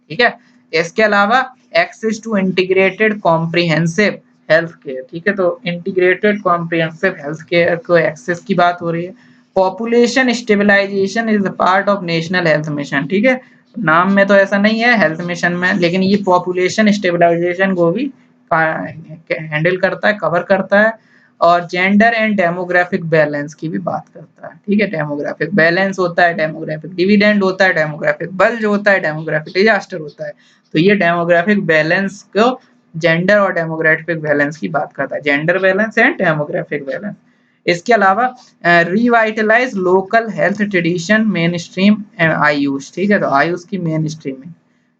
ठीक है, इसके अलावा access to integrated comprehensive health care. ठीक है, तो इंटीग्रेटेड कॉम्प्रिहेंसिव हेल्थ केयर को एक्सेस की बात हो रही है। Population stabilisation is the part of national health mission. ठीक है, नाम में तो ऐसा नहीं है हेल्थ मिशन में, लेकिन ये पॉपुलेशन स्टेबलाइजेशन को भी हैंडल करता है, कवर करता है, और जेंडर एंड डेमोग्राफिक बैलेंस की भी बात करता है। ठीक है, डेमोग्राफिक बैलेंस होता है, डेमोग्राफिक डिविडेंड होता है, डेमोग्राफिक बल्ज होता है, डेमोग्राफिक डिजास्टर होता है। तो ये डेमोग्राफिक बैलेंस को जेंडर और डेमोग्राफिक बैलेंस की बात करता है, gender balance and demographic balance. इसके अलावा revitalise local health tradition main stream and Ayush. ठीक है, तो आयुष की मेन स्ट्रीमिंग।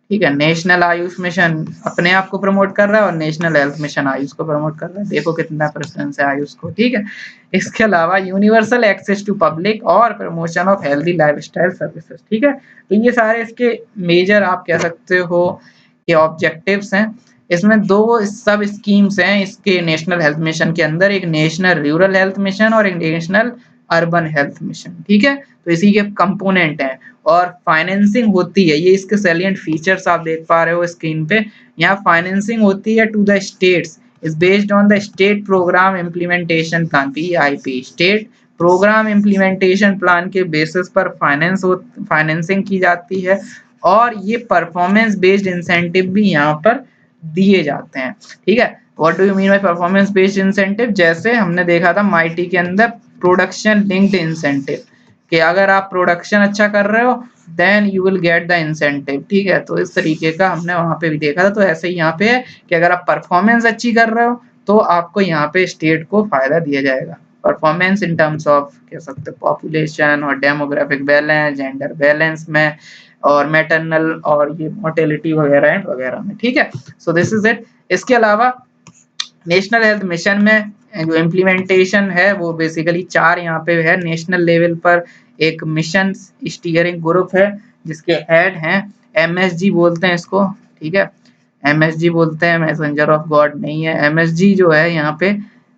ठीक है, नेशनल आयुष मिशन अपने आप को प्रमोट कर रहा है और नेशनल हेल्थ मिशन आयुष को प्रमोट कर रहा है। देखो कितना प्रेफरेंस है आयुष को। ठीक है, इसके अलावा यूनिवर्सल एक्सेस टू पब्लिक और promotion of healthy lifestyle services. ठीक है, तो ये सारे इसके मेजर आप कह सकते हो कि ऑब्जेक्टिव्स हैं। इसमें दो सब स्कीम्स हैं इसके नेशनल हेल्थ मिशन के अंदर, एक नेशनल रूरल हेल्थ मिशन और एक नेशनल अर्बन हेल्थ मिशन। ठीक है, तो इसी के कंपोनेंट हैं और फाइनेंसिंग होती है, ये इसके सैलिएंट फीचर्स आप देख पा रहे हो स्क्रीन पे। यहाँ फाइनेंसिंग होती है to the states is based on the state programme implementation plan, PIP, state programme implementation plan के बेसिस पर फाइनेंसिंग की जाती है और ये परफॉर्मेंस बेस्ड इंसेंटिव भी यहाँ पर दिए जाते हैं। ठीक है, what do you mean by performance based incentive? जैसे हमने देखा था माइटी के अंदर प्रोडक्शन लिंक्ड इंसेंटिव, कि अगर आप प्रोडक्शन अच्छा कर रहे हो then you will get the incentive. ठीक है, तो इस तरीके का हमने वहां पे भी देखा था। तो ऐसे ही यहाँ पे है कि अगर आप परफॉर्मेंस अच्छी कर रहे हो तो आपको यहाँ पे स्टेट को फायदा दिया जाएगा। परफॉर्मेंस इन टर्म्स ऑफ कह सकते हो पॉपुलेशन और डेमोग्राफिक बैलेंस, जेंडर बैलेंस में, और मैटरनल और ये मोर्टेलिटी वगैरह एंड वगैरह में। ठीक है, सो दिस इज इट। इसके अलावा नेशनल हेल्थ मिशन में जो इम्प्लीमेंटेशन है वो बेसिकली 4 यहाँ पे है नेशनल लेवल पर। एक मिशन स्टीयरिंग ग्रुप है जिसके हेड हैं MSG बोलते हैं इसको। ठीक है, MSG बोलते हैं, मैसेंजर ऑफ गॉड नहीं है। MSG जो है यहाँ पे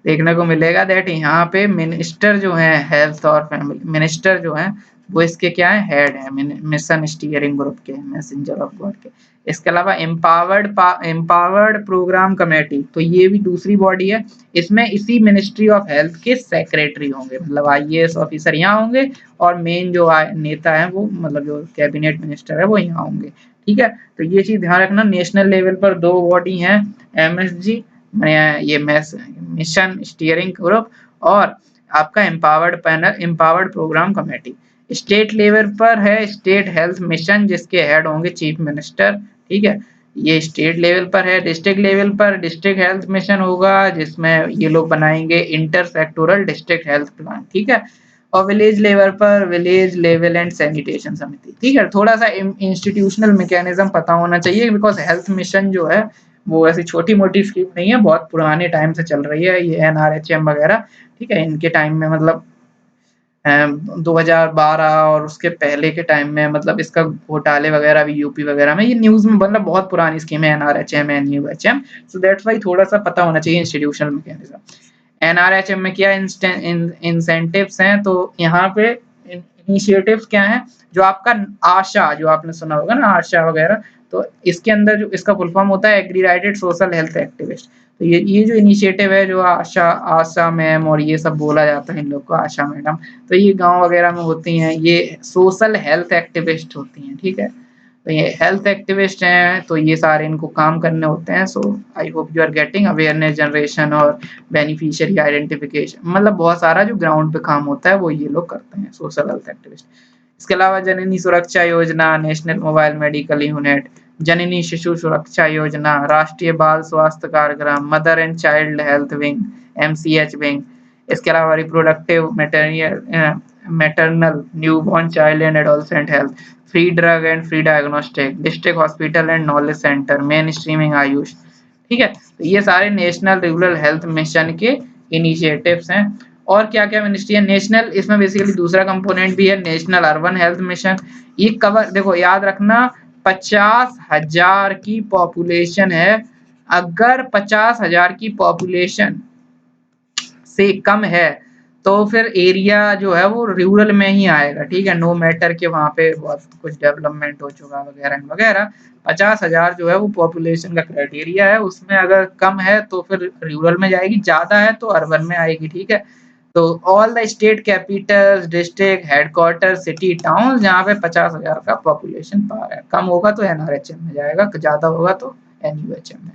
देखने को मिलेगा दैट यहाँ पे मिनिस्टर जो है हेल्थ और फैमिली मिनिस्टर जो है वो इसके क्या है, हेड है मिशन स्टीयरिंग ग्रुप के, मैसेंजर ऑफ गॉड के। इसके अलावा एम्पावर्ड प्रोग्राम कमेटी, तो ये भी दूसरी बॉडी है। इसमें इसी मिनिस्ट्री ऑफ हेल्थ के सेक्रेटरी होंगे, मतलब IAS ऑफिसर यहाँ होंगे और मेन जो नेता है वो मतलब जो कैबिनेट मिनिस्टर है वो यहाँ होंगे। ठीक है, तो ये चीज ध्यान रखना। नेशनल लेवल पर 2 बॉडी हैं, MSG ये मिशन स्टीयरिंग ग्रुप और आपका empowered programme committee. State level पर है स्टेट हेल्थ मिशन जिसके हेड होंगे चीफ मिनिस्टर। ठीक है, ये स्टेट लेवल पर है। डिस्ट्रिक्ट लेवल पर डिस्ट्रिक्ट हेल्थ मिशन होगा जिसमें ये लोग बनाएंगे inter sectoral district health plan. ठीक है, और विलेज लेवल पर विलेज लेवल एंड सैनिटेशन समिति। ठीक है, थोड़ा सा इंस्टीट्यूशनल मैकेनिज्म पता होना चाहिए बिकॉज हेल्थ मिशन जो है वो ऐसी छोटी मोटी स्कीम नहीं है, बहुत पुराने टाइम से चल रही है ये NRHM वगैरह। ठीक है, इनके टाइम में मतलब 2012 और उसके पहले के टाइम में मतलब इसका घोटाले वगैरह भी यूपी वगैरह में ये न्यूज में मतलब बहुत पुरानी स्कीम है NRHM NUHM। So that's why थोड़ा सा पता होना चाहिए इंस्टीट्यूशनल मैकेनिज्म। NRHM में क्या इंसेंटिव्स हैं, तो यहाँ पे इनिशिएटिव्स क्या हैं, जो आपका आशा जो आपने सुना होगा ना आशा वगैरह, तो इसके अंदर जो इसका फुल फॉर्म होता है एग्रीडाइटेड सोशल हेल्थ एक्टिविस्ट। तो ये जो इनिशिएटिव है जो आशा आशा मैम और ये सब बोला जाता है इन लोग को आशा मैडम, तो ये गांव वगैरह में होती हैं, ये सोशल हेल्थ एक्टिविस्ट होती हैं। ठीक है, तो ये हेल्थ एक्टिविस्ट हैं, तो ये सारे इनको काम करने होते हैं। So I hope you are getting awareness generation और बेनिफिशियरी आइडेंटिफिकेशन, मतलब बहुत सारा जो ग्राउंड पे काम होता है वो ये लोग करते हैं सोशल हेल्थ एक्टिविस्ट। इसके अलावा जननी सुरक्षा योजना, नेशनल मोबाइल मेडिकल यूनिट, जननी शिशु सुरक्षा योजना, राष्ट्रीय बाल स्वास्थ्य कार्यक्रम, mother and child health wing MCH wing. इसके अलावा reproductive maternal, newborn child and adolescent health, free drug and free diagnostic, district hospital and knowledge centre, main streaming Ayush. ठीक है, तो ये सारे नेशनल रूरल हेल्थ मिशन के इनिशिएटिव्स हैं। और क्या क्या मिनिस्ट्री है नेशनल, इसमें बेसिकली दूसरा कंपोनेंट भी है नेशनल अर्बन हेल्थ मिशन। ये कवर देखो याद रखना 50,000 की पॉपुलेशन है, अगर 50,000 की पॉपुलेशन से कम है तो फिर एरिया जो है वो रूरल में ही आएगा। ठीक है, नो मैटर कि वहाँ पे बहुत कुछ डेवलपमेंट हो चुका वगैरह वगैरह, 50,000 जो है वो पॉपुलेशन का क्राइटेरिया है, उसमें अगर कम है तो फिर रूरल में जाएगी, ज्यादा है तो अर्बन में आएगी। ठीक है, तो all the state Capitals, district headquarter, city town जहाँ पे 50,000 का पॉपुलेशन पार है, कम होगा तो एनआरएचएम में जाएगा, ज्यादा होगा तो एनयूएचएम में।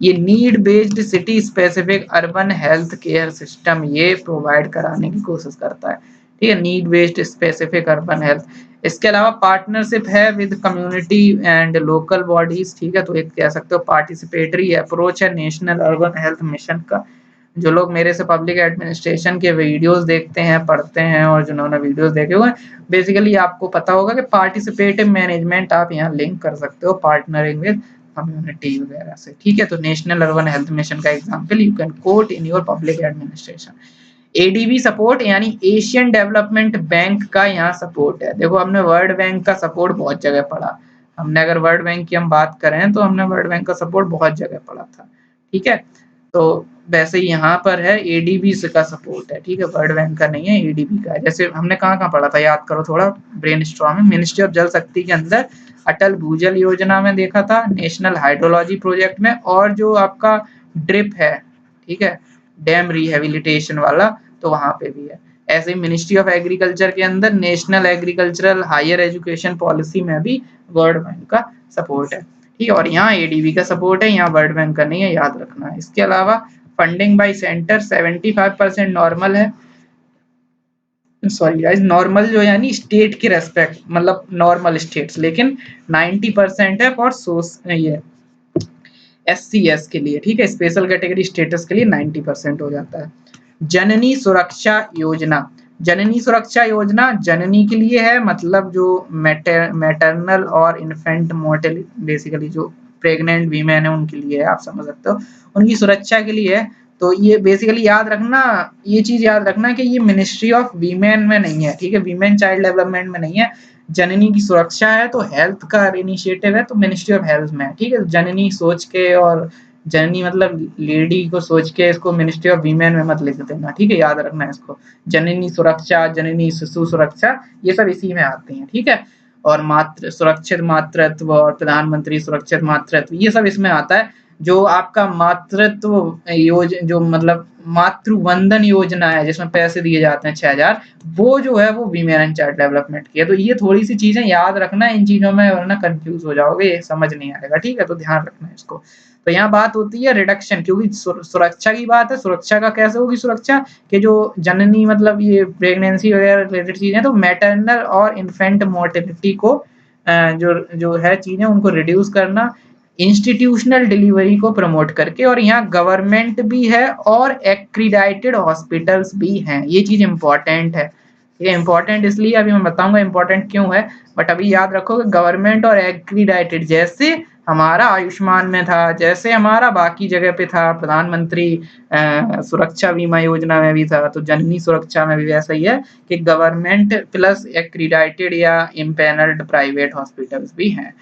ये need based city specific urban health care system ये प्रोवाइड कराने की कोशिश करता है। ठीक है, need based specific urban health. इसके अलावा पार्टनरशिप है with community and local bodies. ठीक है, तो एक कह सकते हो पार्टिसिपेटरी अप्रोच है नेशनल अर्बन हेल्थ मिशन का। जो लोग मेरे से पब्लिक एडमिनिस्ट्रेशन के वीडियोस देखते हैं, पढ़ते हैं, और जिन्होंने वीडियोस देखे हुए हैं, बेसिकली आपको पता होगा कि पार्टिसिपेटिव मैनेजमेंट आप यहाँ लिंक कर सकते हो पार्टनरिंग विद कम्युनिटी वगैरह से। ठीक है, तो नेशनल अर्बन हेल्थ मिशन का example you can coat in your public administration. ADB support यानी एशियन डेवलपमेंट बैंक का यहाँ सपोर्ट है। देखो हमने वर्ल्ड बैंक का सपोर्ट बहुत जगह पढ़ा, हमने अगर वर्ल्ड बैंक की हम बात करें तो हमने वर्ल्ड बैंक का सपोर्ट बहुत जगह पढ़ा था। ठीक है, तो वैसे यहाँ पर है एडीबी का सपोर्ट है। ठीक है, वर्ल्ड बैंक का नहीं है, एडीबी का है। जैसे हमने कहाँ कहाँ पढ़ा था, याद करो थोड़ा ब्रेनस्टॉर्मिंग, मिनिस्ट्री ऑफ जल शक्ति के अंदर अटल भूजल योजना में देखा था, नेशनल हाइड्रोलॉजी प्रोजेक्ट में, और जो आपका ड्रिप है, ठीक है, डैम रिहेबिलिटेशन वाला, तो वहां पे भी है। ऐसे ही मिनिस्ट्री ऑफ एग्रीकल्चर के अंदर national agricultural higher education policy में भी वर्ल्ड बैंक का सपोर्ट है। ठीक है, और यहाँ एडीबी का सपोर्ट है, यहाँ वर्ल्ड बैंक का नहीं है, याद रखना है। इसके अलावा फंडिंग बाय सेंटर 75% नॉर्मल है, सॉरी गाइस, नॉर्मल जो यानी स्टेट के रेस्पेक्ट, मतलब नॉर्मल स्टेट्स, लेकिन 90% है फॉर ये एससीएस के लिए। ठीक है, स्पेशल कैटेगरी स्टेटस के लिए 90% हो जाता है। जननी सुरक्षा योजना, जननी सुरक्षा योजना जननी के लिए है, मतलब जो मैटरनल और इन्फेंट मोर्टेलिटी, बेसिकली जो प्रेग्नेंट वीमेन है उनके लिए है, आप समझ सकते हो, उनकी सुरक्षा के लिए है। तो ये बेसिकली याद रखना, ये चीज याद रखना कि ये मिनिस्ट्री ऑफ वीमेन में नहीं है। ठीक है, वीमेन चाइल्ड डेवलपमेंट में नहीं है, जननी की सुरक्षा है, तो हेल्थ का इनिशिएटिव है तो मिनिस्ट्री ऑफ हेल्थ में है। ठीक है, जननी सोच के, और जननी मतलब लेडी को सोच के इसको मिनिस्ट्री ऑफ वीमेन में मत लिख देना। ठीक है, याद रखना है इसको, जननी सुरक्षा, जननी शिशु सुरक्षा, ये सब इसी में आती हैं। ठीक है, और मातृ सुरक्षित मातृत्व और प्रधानमंत्री सुरक्षित मातृत्व, ये सब इसमें आता है। जो आपका मातृत्व जो मतलब मातृवंदन योजना है जिसमें पैसे दिए जाते हैं 6,000, वो जो है वो वीमेन एंड चाइल्ड डेवलपमेंट की है। तो ये थोड़ी सी चीजें याद रखना, इन चीजों में वरना कंफ्यूज हो जाओगे, समझ नहीं आएगा। ठीक है, तो ध्यान रखना है इसको। तो यहाँ बात होती है रिडक्शन, क्योंकि सुरक्षा की बात है, सुरक्षा का कैसे होगी सुरक्षा, कि जो जननी मतलब ये प्रेगनेंसी वगैरह रिलेटेड चीजें, तो मैटरनल और इन्फेंट मोर्टेलिटी को जो जो है चीजें उनको रिड्यूस करना, इंस्टीट्यूशनल डिलीवरी को प्रमोट करके, और यहाँ गवर्नमेंट भी है और एक्रीडाइटेड हॉस्पिटल्स भी हैं। ये चीज इंपॉर्टेंट है, ये इंपॉर्टेंट इसलिए, अभी मैं बताऊंगा इंपॉर्टेंट क्यों है, बट अभी याद रखो कि गवर्नमेंट और एक्रीडाइटेड, जैसे हमारा आयुष्मान में था, जैसे हमारा बाकी जगह पे था, प्रधानमंत्री सुरक्षा बीमा योजना में भी था, तो जननी सुरक्षा में भी वैसा ही है कि गवर्नमेंट प्लस एक्रीडाइटेड या इम्पैनल्ड प्राइवेट हॉस्पिटल्स भी हैं।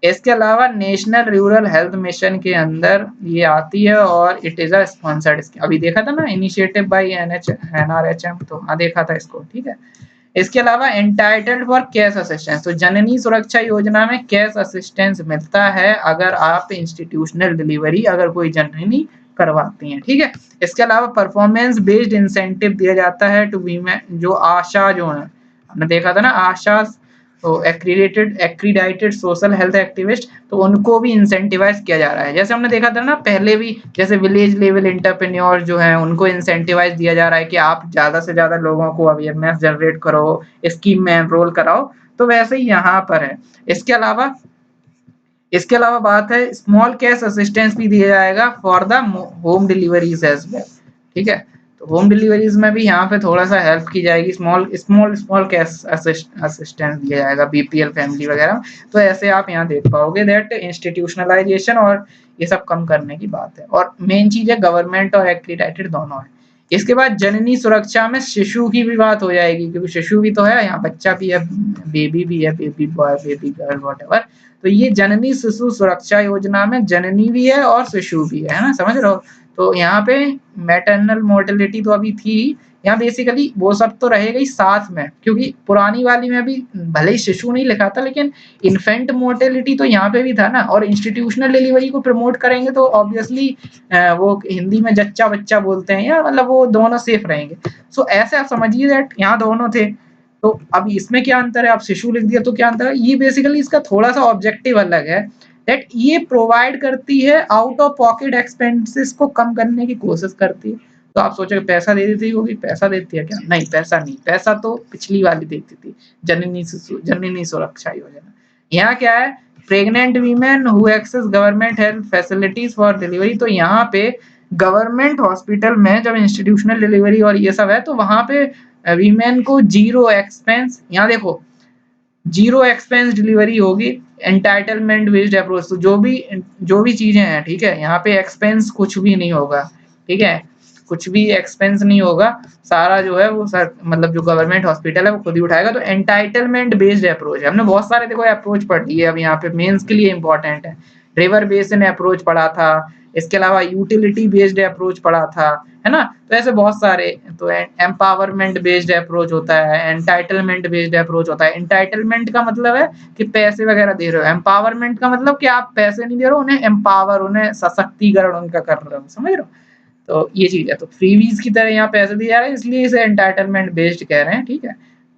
इसके अलावा नेशनल रूरल हेल्थ मिशन के अंदर ये आती है, और इट इज अ स्पॉन्सर्ड, अभी देखा था ना इनिशिएटिव बाय एनआरएचएम, तो हाँ देखा था इसको। ठीक है, इसके अलावा एंटाइटल्ड फॉर कैश असिस्टेंस, तो जननी सुरक्षा योजना में कैश असिस्टेंस मिलता है अगर आप इंस्टीट्यूशनल डिलीवरी, अगर कोई जननी करवाती हैं। ठीक है, इसके अलावा परफॉर्मेंस बेस्ड इंसेंटिव दिया जाता है टू वीमेन, जो आशा जो है, हमने देखा था ना आशा, तो एक्रीडाइटेड सोशल हेल्थ एक्टिविस्ट, तो उनको भी इंसेंटिवाइज किया जा रहा है। जैसे हमने देखा था ना पहले भी, जैसे विलेज लेवल एंटरप्रेन्योर जो हैं उनको इंसेंटिवाइज दिया जा रहा है कि आप ज्यादा से ज्यादा लोगों को अवेयरनेस जनरेट करो, स्कीम में एनरोल कराओ, तो वैसे ही यहाँ पर है। इसके अलावा बात है स्मॉल कैश असिस्टेंस भी दिया जाएगा for the home deliveries as well. ठीक है, तो होम डिलीवरीज में भी यहाँ पे थोड़ा सा हेल्प की जाएगी, स्मॉल कैश असिस्टेंस दिया जाएगा बीपीएल फैमिली वगैरह। तो ऐसे आप यहाँ देख पाओगे दैट इंस्टीट्यूशनलाइजेशन और ये सब कम करने की बात है। और मेन चीज है गवर्नमेंट और एक्रीडेटेड दोनों है। इसके बाद जननी सुरक्षा में शिशु की भी बात हो जाएगी, क्योंकि शिशु भी तो है, यहाँ बच्चा भी है, बेबी भी है, baby boy baby girl whatever. तो ये जननी शिशु सुरक्षा योजना में जननी भी है और शिशु भी है ना, समझ रहे हो। तो यहाँ पे मैटरनल मोर्टेलिटी तो अभी थी, यहाँ बेसिकली वो सब तो रहेगा ही साथ में, क्योंकि पुरानी वाली में भी भले ही शिशु नहीं लिखा था लेकिन इन्फेंट मोर्टेलिटी तो यहाँ पे भी था ना। और इंस्टीट्यूशनल डिलीवरी को प्रमोट करेंगे तो ऑब्वियसली वो हिंदी में जच्चा बच्चा बोलते हैं, या मतलब वो दोनों सेफ रहेंगे। सो ऐसे आप समझिए दैट यहाँ दोनों थे। तो अब इसमें क्या अंतर है, आप शिशु लिख दिया तो क्या अंतर है, ये बेसिकली इसका थोड़ा सा ऑब्जेक्टिव अलग है दैट ये प्रोवाइड करती है आउट ऑफ पॉकेट एक्सपेंसेस को कम करने की कोशिश करती है। तो आप सोचोगे पैसा दे देती होगी, पैसा देती है क्या, नहीं पैसा नहीं, पैसा तो पिछली वाली देती थी, जननी सुरक्षा योजना। यहाँ क्या है, pregnant women who access government health facilities for delivery. तो यहाँ पे गवर्नमेंट हॉस्पिटल में जब इंस्टीट्यूशनल डिलीवरी और ये सब है तो वहां पे वीमेन को जीरो एक्सपेंस, यहाँ देखो जीरो एक्सपेंस डिलीवरी होगी, एंटाइटलमेंट बेस्ड अप्रोच। तो जो भी चीजें हैं, ठीक है, यहाँ पे एक्सपेंस कुछ भी नहीं होगा, ठीक है, कुछ भी एक्सपेंस नहीं होगा, सारा जो है वो सर मतलब जो गवर्नमेंट हॉस्पिटल है वो खुद ही उठाएगा। तो एंटाइटलमेंट बेस्ड अप्रोच है, हमने बहुत सारे देखो अप्रोच पढ़ लिए, अब यहाँ पे मेंस के लिए इंपॉर्टेंट है। रिवर बेसिन अप्रोच पढ़ा था, इसके अलावा यूटिलिटी बेस्ड अप्रोच पढ़ा था, है ना। तो ऐसे बहुत सारे, तो एम्पावरमेंट बेस्ड अप्रोच होता है, एंटाइटलमेंट बेस्ड अप्रोच होता है। एंटाइटलमेंट का मतलब है कि पैसे वगैरह दे रहे हो, एम्पावरमेंट का मतलब कि आप पैसे नहीं दे रहे हो, उन्हें एम्पावर, उन्हें सशक्तिकरण उनका कर रहे हो, समझ रहे हो। तो ये चीज है, तो फ्रीवीज की तरह यहाँ पैसे दिए जा रहे हैं, इसलिए इसे एंटाइटलमेंट बेस्ड कह रहे हैं, ठीक है।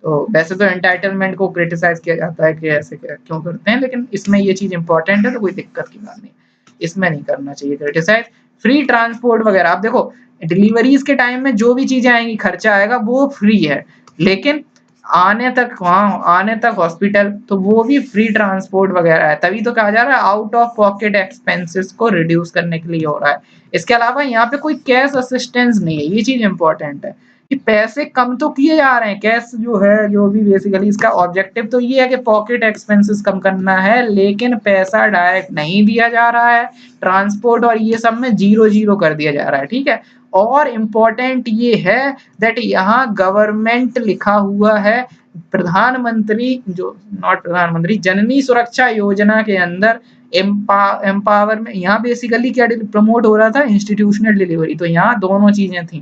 तो वैसे तो एंटाइटलमेंट को क्रिटिसाइज किया जाता है कि ऐसे क्यों करते हैं, लेकिन इसमें ये चीज इंपॉर्टेंट है तो कोई दिक्कत की बात नहीं, इसमें नहीं करना चाहिए क्रिटिसाइज। फ्री ट्रांसपोर्ट वगैरह, आप देखो डिलीवरीज के टाइम में जो भी चीजें आएंगी, खर्चा आएगा, वो फ्री है, लेकिन आने तक, वहां आने तक हॉस्पिटल, तो वो भी फ्री ट्रांसपोर्ट वगैरह है। तभी तो कहा जा रहा है आउट ऑफ पॉकेट एक्सपेंसेस को रिड्यूस करने के लिए हो रहा है। इसके अलावा यहाँ पे कोई कैश असिस्टेंस नहीं है, ये चीज इंपॉर्टेंट है कि पैसे कम तो किए जा रहे हैं, कैश जो है, जो भी बेसिकली इसका ऑब्जेक्टिव तो ये है कि पॉकेट एक्सपेंसेस कम करना है, लेकिन पैसा डायरेक्ट नहीं दिया जा रहा है, ट्रांसपोर्ट और ये सब में जीरो जीरो कर दिया जा रहा है, ठीक है। और इम्पोर्टेंट ये है दैट यहाँ गवर्नमेंट लिखा हुआ है, प्रधानमंत्री जो नॉट प्रधानमंत्री, जननी सुरक्षा योजना के अंदर एम्पावर में यहाँ बेसिकली क्या प्रमोट हो रहा था, इंस्टीट्यूशनल डिलीवरी। तो यहाँ दोनों चीजें थी,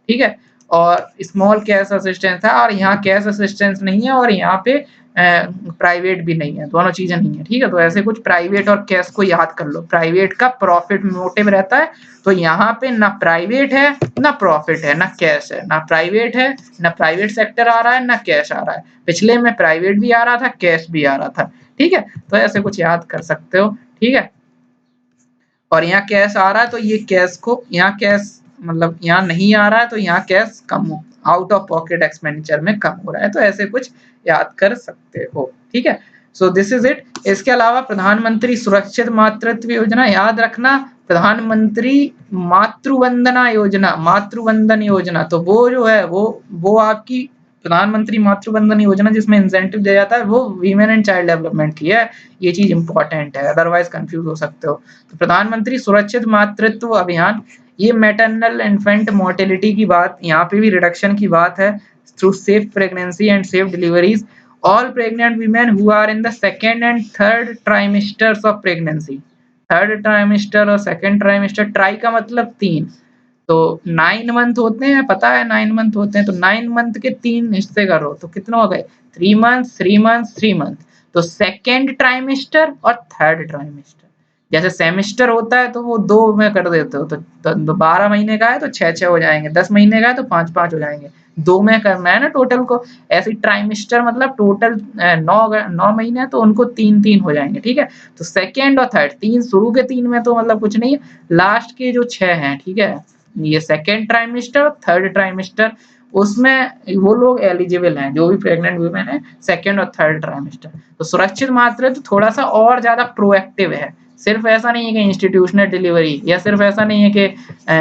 ठीक है। और स्मॉल कैश असिस्टेंस था, और यहाँ कैश असिस्टेंस नहीं है, और यहाँ पे प्राइवेट भी नहीं है, दोनों चीजें नहीं है, ठीक है। तो ऐसे कुछ प्राइवेट और कैश को याद कर लो, प्राइवेट का प्रॉफिट मोटिव रहता है, तो यहाँ पे ना प्राइवेट है ना प्रॉफिट है ना कैश है, ना प्राइवेट है ना प्राइवेट सेक्टर आ रहा है ना कैश आ रहा है। पिछले में प्राइवेट भी आ रहा था, कैश भी आ रहा था, ठीक है। तो ऐसे कुछ याद कर सकते हो, ठीक है। और यहाँ कैश आ रहा है, तो ये कैश को, यहाँ कैश मतलब यहाँ नहीं आ रहा है, तो यहाँ कैश कम हो, आउट ऑफ पॉकेट एक्सपेंडिचर में कम हो रहा है। तो ऐसे कुछ याद कर सकते हो, ठीक है। So this is it. इसके अलावा प्रधानमंत्री सुरक्षित मातृत्व योजना याद रखना, प्रधानमंत्री मातृवंदना योजना, मातृवंदन योजना, तो वो जो है वो आपकी प्रधानमंत्री मातृवंदन योजना जिसमें इंसेंटिव दिया जाता है, वो वीमेन एंड चाइल्ड डेवलपमेंट की है। ये चीज इंपॉर्टेंट है, अदरवाइज कंफ्यूज हो सकते हो। तो प्रधानमंत्री सुरक्षित मातृत्व अभियान, ये मैटरनल इन्फेंट मोर्टेलिटी की बात, यहाँ पे भी रिडक्शन की बात है through safe pregnancy and safe deliveries. All pregnant women who are in the second and third trimesters of pregnancy, third trimester और सेकेंड ट्राइमेस्टर, ट्राई का मतलब 3, तो 9 मंथ होते हैं, पता है 9 मंथ होते हैं, तो 9 मंथ के 3 हिस्से करो तो कितना हो गए, 3 मंथ 3 मंथ 3 मंथ। तो सेकेंड ट्राइमेस्टर और थर्ड ट्राइमेस्टर, जैसे सेमेस्टर होता है तो वो 2 में कर देते हो, तो 12 महीने का है तो 6 हो जाएंगे, 10 महीने का है तो 5 हो जाएंगे, 2 में करना है ना टोटल को। ऐसे ट्राइमेस्टर मतलब टोटल 9 महीने तो उनको 3 हो जाएंगे, ठीक है। तो सेकेंड और थर्ड, 3 शुरू के 3 में तो मतलब कुछ नहीं है, लास्ट के जो 6 हैं, ठीक है, ये सेकेंड ट्राइमेस्टर थर्ड ट्राइमेस्टर, उसमें वो लोग एलिजिबल हैं जो भी प्रेग्नेंट वुमेन है सेकेंड और थर्ड ट्राइमेस्टर। तो सुरक्षित मातृत्व थोड़ा सा और ज्यादा प्रोएक्टिव है, सिर्फ ऐसा नहीं है कि इंस्टीट्यूशनल डिलीवरी, या सिर्फ ऐसा नहीं है कि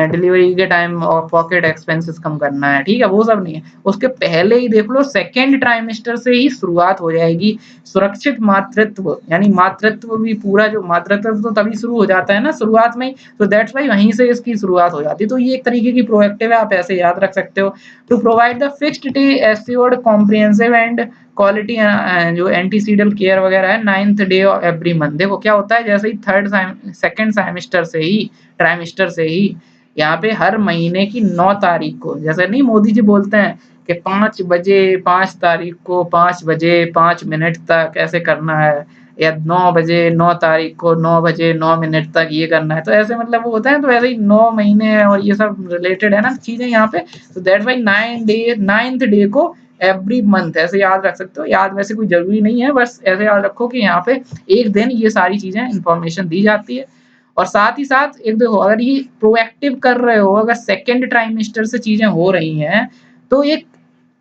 डिलीवरी के टाइम और पॉकेट एक्सपेंसेस कम करना है, ठीक है, वो सब नहीं है। उसके पहले ही देख लो सेकेंड ट्राइमेस्टर से ही शुरुआत हो जाएगी सुरक्षित मातृत्व, यानी मातृत्व भी पूरा, जो मातृत्व तो तभी शुरू हो जाता है ना शुरुआत में ही, तो दैट्स वाई वहीं से इसकी शुरुआत हो जाती है। तो ये एक तरीके की प्रोएक्टिव है, आप ऐसे याद रख सकते हो। To provide the fixed day assured comprehensive and quality जो एंटीसीडल केयर वगैरह है 9th day of every month. देखो क्या होता है, जैसे ही सेकंड सेमेस्टर से ही, ट्राइमेस्टर से ही यहाँ पे हर महीने की 9 तारीख को, जैसे नहीं मोदी जी बोलते हैं कि 5 बजे 5 तारीख को 5 बजे 5 मिनट तक ऐसे करना है, या 9 बजे 9 तारीख को 9 बजे 9 मिनट तक ये करना है, तो ऐसे मतलब वो होता है। तो ऐसे ही 9 महीने और ये सब रिलेटेड है ना चीजें यहाँ पे, तो दैट्स वाई 9th डे को एवरी मंथ ऐसे याद रख सकते हो। याद वैसे कोई जरूरी नहीं है, बस ऐसे याद रखो कि यहाँ पे एक दिन ये सारी चीजें इंफॉर्मेशन दी जाती है। और साथ ही साथ एक देखो, अगर ये प्रोएक्टिव कर रहे हो, अगर सेकेंड ट्राइमेस्टर से चीजें हो रही हैं, तो एक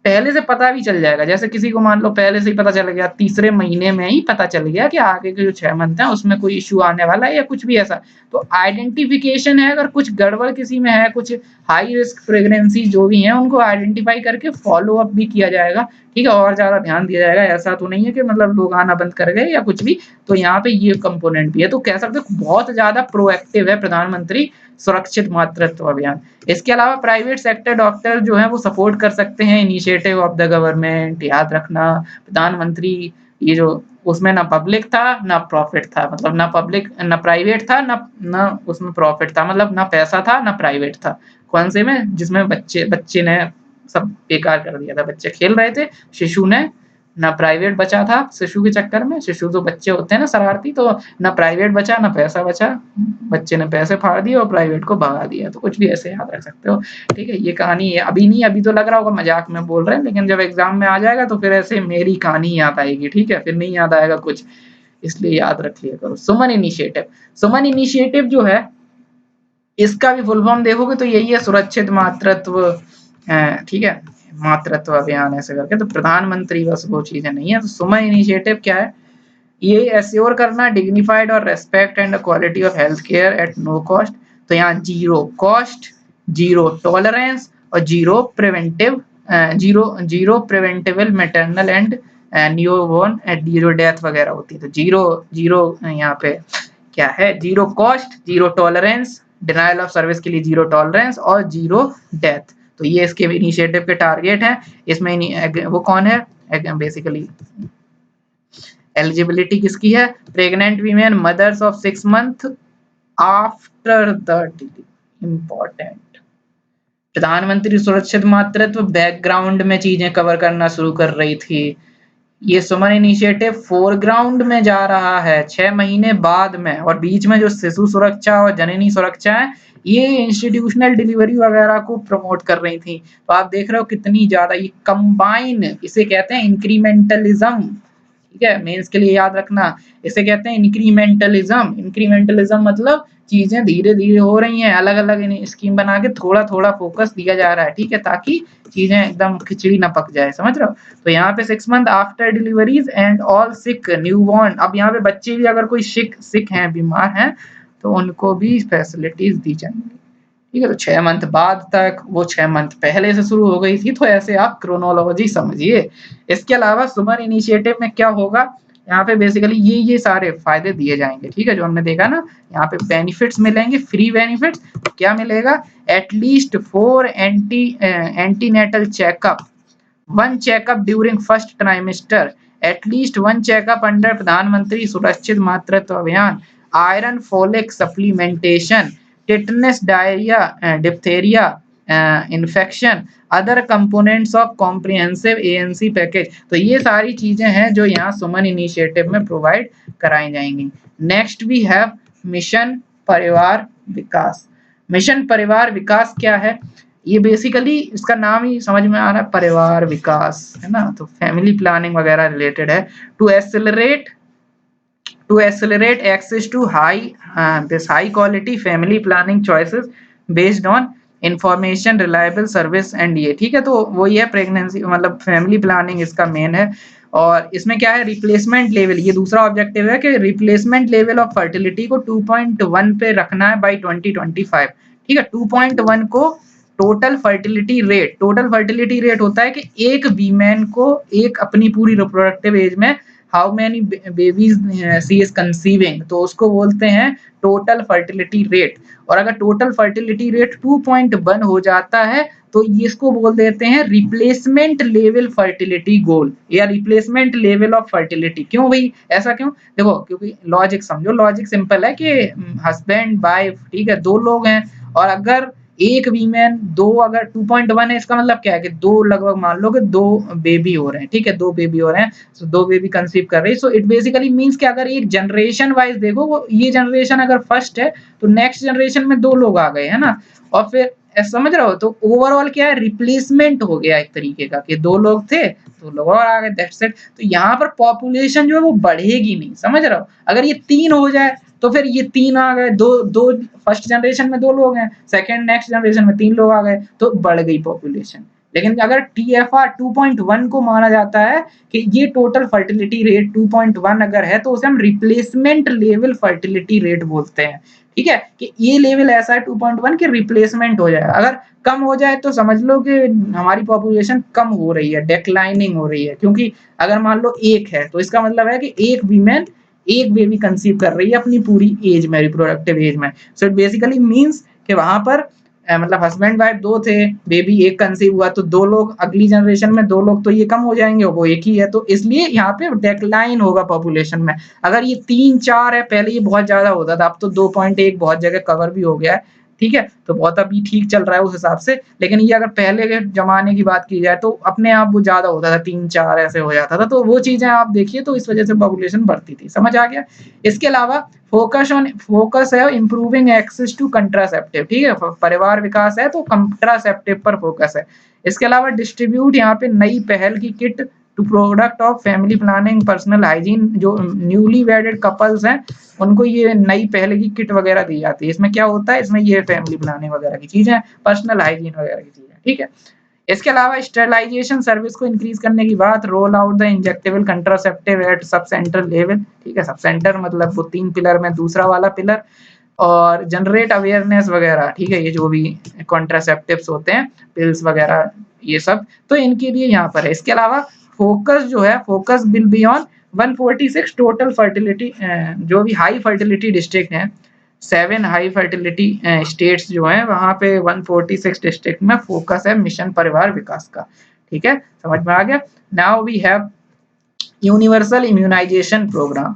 पहले से पता भी चल जाएगा। जैसे किसी को मान लो पहले से ही पता चल गया, तीसरे महीने में ही पता चल गया कि आगे के जो 6 मंथ है उसमें कोई इश्यू आने वाला है या कुछ भी ऐसा, तो आइडेंटिफिकेशन है। अगर कुछ गड़बड़ किसी में है, कुछ हाई रिस्क प्रेगनेंसी जो भी है, उनको आइडेंटिफाई करके फॉलो अप भी किया जाएगा, ठीक है, और ज्यादा ध्यान दिया जाएगा। ऐसा तो नहीं है कि मतलब लोग आना बंद कर गए या कुछ भी, तो यहाँ पे ये कंपोनेंट भी है। तो कह सकते हो बहुत ज्यादा प्रोएक्टिव है प्रधानमंत्री सुरक्षित मातृत्व अभियान। इसके अलावा प्राइवेट सेक्टर डॉक्टर जो है वो सपोर्ट कर सकते हैं इनिशिएटिव ऑफ द गवर्नमेंट। याद रखना प्रधानमंत्री ये जो, उसमें ना पब्लिक था ना प्रॉफिट था, मतलब ना पब्लिक ना प्राइवेट था, ना उसमें प्रॉफिट था, मतलब ना पैसा था ना प्राइवेट था। कौन से में, जिसमें बच्चे ने सब बेकार कर दिया था, बच्चे खेल रहे थे, शिशु ने ना प्राइवेट बचा था, शिशु के चक्कर में, शिशु तो बच्चे होते हैं ना शरारती, तो ना प्राइवेट बचा ना पैसा बचा, बच्चे ने पैसे फाड़ दिए और प्राइवेट को भगा दिया। तो कुछ भी ऐसे याद रख सकते हो, ठीक है। ये कहानी है, अभी नहीं, अभी तो लग रहा होगा मजाक में बोल रहे हैं, लेकिन जब एग्जाम में आ जाएगा तो फिर ऐसे मेरी कहानी याद आएगी, ठीक है, फिर नहीं याद आएगा कुछ, इसलिए याद रख लिया करो। सुमन इनिशिएटिव, सुमन इनिशिएटिव जो है इसका भी फुल फॉर्म देखोगे तो यही है, सुरक्षित मातृत्व, ठीक है, मातृत्व अभियान ऐसे करके। तो प्रधानमंत्री बस वो चीजें नहीं है। तो सुमन इनिशिएटिव क्या है, ये एश्योर करना डिग्निफाइड और respect and quality of health care at no cost. तो यहाँ जीरो कॉस्ट, जीरो टॉलरेंस और zero preventive, zero preventable maternal and newborn at zero death वगैरह होती है। तो जीरो जीरो यहाँ पे क्या है, zero cost, zero tolerance, denial of service के लिए जीरो टॉलरेंस और जीरो डेथ। तो ये इसके इनिशिएटिव के टारगेट हैं। इसमें वो कौन है, बेसिकली एलिजिबिलिटी किसकी है, pregnant women, mothers of 6 month after the delivery. Important, प्रधानमंत्री सुरक्षित मातृत्व बैकग्राउंड में चीजें कवर करना शुरू कर रही थी। ये सुमन इनिशिएटिव फोरग्राउंड में जा रहा है 6 महीने बाद में, और बीच में जो शिशु सुरक्षा और जननी सुरक्षा है, ये इंस्टीट्यूशनल डिलीवरी वगैरह को प्रमोट कर रही थी। तो आप देख रहे हो कितनी ज्यादा ये कंबाइन, इसे कहते हैं इंक्रीमेंटलिज्म, ठीक है, मेंस के लिए याद रखना, इसे कहते हैं इंक्रीमेंटलिज्म। इंक्रीमेंटलिज्म मतलब चीजें धीरे धीरे हो रही हैं, अलग अलग स्कीम बना के थोड़ा थोड़ा फोकस दिया जा रहा है, ठीक है, ताकि चीजें एकदम खिचड़ी ना पक जाए, समझ रहे हो। तो यहाँ पे 6 month after deliveries and all sick newborn, अब यहाँ पे बच्चे भी अगर कोई सिक हैं, बीमार हैं, तो उनको भी फैसिलिटीज दी जाएंगी, ठीक है। तो 6 मंथ बाद तक, वो 6 मंथ पहले से शुरू हो गई थी, तो ऐसे आप क्रोनोलॉजी समझिए। इसके अलावा सुमन इनिशिएटिव में क्या होगा, यहाँ पे बेसिकली ये सारे फायदे दिए जाएंगे, ठीक है, जो हमने देखा ना, यहाँ पे बेनिफिट्स मिलेंगे, फ्री बेनिफिट्स। क्या मिलेगा, at least 4 antenatal checkup, 1 checkup during first trimester, at least 1 checkup under प्रधानमंत्री सुरक्षित मातृत्व अभियान, iron folic supplementation, tetanus diarrhoea, diphtheria infection, other components of comprehensive ANC package. तो ये सारी चीजें हैं जो यहाँ सुमन इनिशिएटिव में प्रोवाइड कराई जाएंगी। नेक्स्ट वी हैव मिशन परिवार विकास। मिशन परिवार विकास क्या है, ये बेसिकली इसका नाम ही समझ में आ रहा है, परिवार विकास, है ना, तो फैमिली प्लानिंग वगैरह रिलेटेड है। To accelerate access to high quality family planning choices based on information reliable service and ये, ठीक है। तो वो ये प्रेगनेंसी मतलब फैमिली प्लानिंग इसका मेन है। और इसमें क्या है, रिप्लेसमेंट लेवल, ये दूसरा ऑब्जेक्टिव है कि रिप्लेसमेंट लेवल ऑफ फर्टिलिटी को 2.1 पे रखना है बाय 2025। ठीक है, 2.1 को टोटल फर्टिलिटी रेट होता है कि एक वीमेन को एक अपनी पूरी रिप्रोडक्टिव एज में how many babies she is conceiving, तो उसको बोलते हैं टोटल फर्टिलिटी रेट। और अगर टोटल फर्टिलिटी रेट 2.1 हो जाता है तो इसको बोल देते हैं रिप्लेसमेंट लेवल फर्टिलिटी गोल या रिप्लेसमेंट लेवल ऑफ फर्टिलिटी। क्यों भाई, ऐसा क्यों? देखो, क्योंकि लॉजिक समझो, लॉजिक सिंपल है कि हस्बैंड वाइफ, ठीक है, दो लोग हैं, और अगर एक वीमेन दो, अगर 2.1 है, इसका मतलब क्या है कि दो, लगभग मान लो कि दो बेबी हो रहे हैं, ठीक है, दो बेबी हो रहे हैं, तो दो बेबी कंसीव कर रही है। सो इट बेसिकली मींस कि अगर एक जनरेशन वाइज देखो, वो ये जनरेशन अगर फर्स्ट है तो नेक्स्ट जनरेशन में दो लोग आ गए, है ना, और फिर समझ रहे हो, तो ओवरऑल क्या है, रिप्लेसमेंट हो गया एक तरीके का, कि दो लोग थे, दो लोग और आ गए, दैट्स इट। तो यहाँ पर पॉपुलेशन जो है वो बढ़ेगी नहीं, समझ रहे हो। अगर ये 3 हो जाए तो फिर ये 3 आ गए, दो दो फर्स्ट जनरेशन में दो लोग हैं, सेकंड नेक्स्ट जनरेशन में 3 लोग आ गए, तो बढ़ गई पॉपुलेशन। लेकिन अगर TFR 2.1 को माना जाता है कि ये टोटल फर्टिलिटी रेट 2.1 अगर है, तो उसे हम रिप्लेसमेंट लेवल फर्टिलिटी रेट बोलते हैं। ठीक है, कि ये लेवल ऐसा है 2.1 कि रिप्लेसमेंट हो जाए। अगर कम हो जाए तो समझ लो कि हमारी पॉपुलेशन कम हो रही है, डिक्लाइनिंग हो रही है, क्योंकि अगर मान लो एक है तो इसका मतलब है कि एक वीमेन एक बेबी कंसीव कर रही है अपनी पूरी एज में, रिप्रोडक्टिव एज में। सो इट बेसिकली मींस कि वहां पर मतलब हस्बैंड वाइफ दो थे, बेबी एक कंसीव हुआ, तो दो लोग अगली जनरेशन में, दो लोग तो ये कम हो जाएंगे, वो एक ही है, तो इसलिए यहाँ पे डिक्लाइन होगा पॉपुलेशन में। अगर ये 3-4 है, पहले ये बहुत ज्यादा होता था, अब तो 2.1 बहुत जगह कवर भी हो गया है, ठीक है, तो बहुत अभी ठीक चल रहा है उस हिसाब से। लेकिन ये अगर पहले के जमाने की बात की जाए तो अपने आप वो ज्यादा होता था, 3-4 ऐसे हो जाता था, तो वो चीजें आप देखिए, तो इस वजह से पॉपुलेशन बढ़ती थी। समझ आ गया? इसके अलावा फोकस है इम्प्रूविंग एक्सेस टू कंट्रासेप्टिव, ठीक है, परिवार विकास है तो कंट्रासेप्टिव पर फोकस है। इसके अलावा डिस्ट्रीब्यूट यहाँ पे नई पहल की kit to product of family planning personal hygiene, जो न्यूली वेडेड कपल्स हैं उनको ये नई पहल की किट वगैरह दी जाती है। इसमें क्या होता है, इसमें ये फैमिली प्लानिंग वगैरह की चीजें, पर्सनल हाइजीन वगैरह की चीजें, ठीक है। इसके अलावा स्टेरिलाइजेशन सर्विस को इंक्रीज करने की बात, roll out the injectable contraceptive at sub centre level, ठीक है, सब सेंटर मतलब वो 3 पिलर में दूसरा वाला पिलर, और जनरेट अवेयरनेस वगैरह, ठीक है, ये जो भी कॉन्ट्रासेप्टिव्स होते हैं, पिल्स वगैरह, ये सब तो इनके लिए यहाँ पर है। इसके अलावा फोकस जो है, focus will be on 146 total fertility, जो भी हाई फर्टिलिटी डिस्ट्रिक्ट हैं, 7 हाई फर्टिलिटी स्टेट्स जो हैं, वहां पे 146 डिस्ट्रिक्ट में फोकस है मिशन परिवार विकास का। ठीक है, समझ में आ गया। Now we have universal immunisation programme.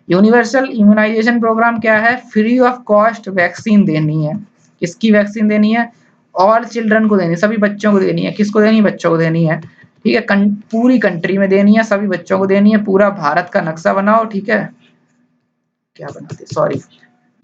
Universal immunisation programme क्या है? फ्री ऑफ कॉस्ट वैक्सीन देनी है। किसकी वैक्सीन देनी है? ऑल चिल्ड्रन को देनी है, सभी बच्चों को देनी है। किसको देनी है? बच्चों को देनी है, ठीक है, पूरी कंट्री में देनी है, सभी बच्चों को देनी है। पूरा भारत का नक्शा बनाओ, ठीक है, क्या बनाते, सॉरी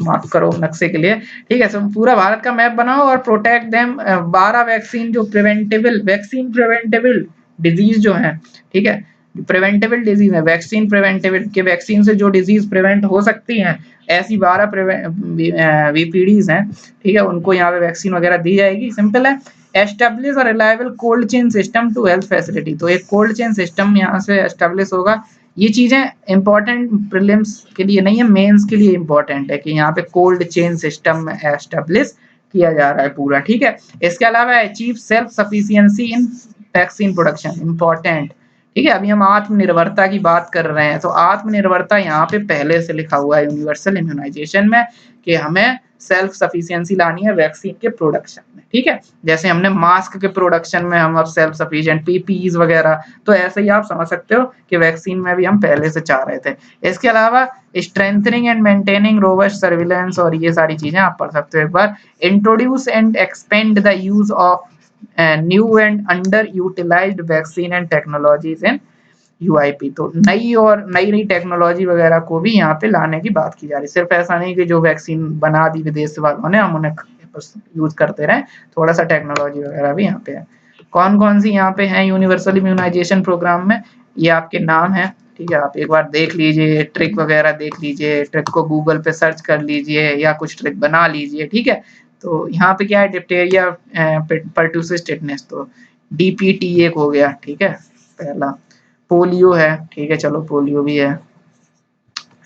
माफ करो नक्शे के लिए, ठीक है, सब पूरा भारत का मैप बनाओ और प्रोटेक्ट देम 12 वैक्सीन, जो प्रिवेंटेबल डिजीज जो है, ठीक है, प्रिवेंटेबल डिजीज है, वैक्सीन प्रिवेंटेबल के वैक्सीन से जो डिजीज प्रिवेंट हो सकती हैं, ऐसी 12 वीपीडीज हैं, ठीक है, उनको यहाँ पे वैक्सीन वगैरह दी जाएगी। सिंपल है। Establish a reliable cold chain system to health facility, तो एक कोल्ड चेन सिस्टम यहाँ से एस्टेब्लिश होगा। ये चीजें इंपॉर्टेंट प्रीलिम्स के लिए नहीं है, मेंस के लिए इंपॉर्टेंट है कि यहाँ पे कोल्ड चेन सिस्टम एस्टेब्लिश किया जा रहा है पूरा, ठीक है। इसके अलावा अचीव सेल्फ सफिशिएंसी इन वैक्सीन प्रोडक्शन, इंपॉर्टेंट, ठीक है। अभी हम आत्मनिर्भरता की बात कर रहे हैं, तो आत्मनिर्भरता यहाँ पे पहले से लिखा हुआ है यूनिवर्सल इम्यूनाइजेशन में कि हमें सेल्फ सफिशिएंसी लानी है वैक्सीन के प्रोडक्शन में, ठीक है। जैसे हमने मास्क के प्रोडक्शन में हम अब सेल्फ सफिशिएंट, पीपीईज वगैरह, तो ऐसे ही आप समझ सकते हो कि वैक्सीन में भी हम पहले से चाह रहे थे। इसके अलावा strengthening and maintaining robust surveillance, और ये सारी चीजें आप पढ़ सकते हो एक बार। Introduce and expand the use of new and under utilised vaccine and technologies in UIP, तो नई टेक्नोलॉजी वगैरह को भी यहाँ पे लाने की बात की जा रही है। सिर्फ ऐसा नहीं कि जो वैक्सीन बना दी विदेश वालों ने, हम उन्हें यूज करते रहे, थोड़ा सा टेक्नोलॉजी वगैरह भी यहाँ पे है। कौन कौन सी यहाँ पे है यूनिवर्सल इम्यूनाइजेशन प्रोग्राम में, ये आपके नाम है, ठीक है, आप एक बार देख लीजिए, ट्रिक वगैरह देख लीजिए, ट्रिक को गूगल पे सर्च कर लीजिए या कुछ ट्रिक बना लीजिए, ठीक है। तो यहाँ पे क्या है, डिप्टेरिया पर्टूसिस टिटनेस, तो DPT एक हो गया, ठीक है, पहला। पोलियो है, ठीक है, चलो पोलियो भी है।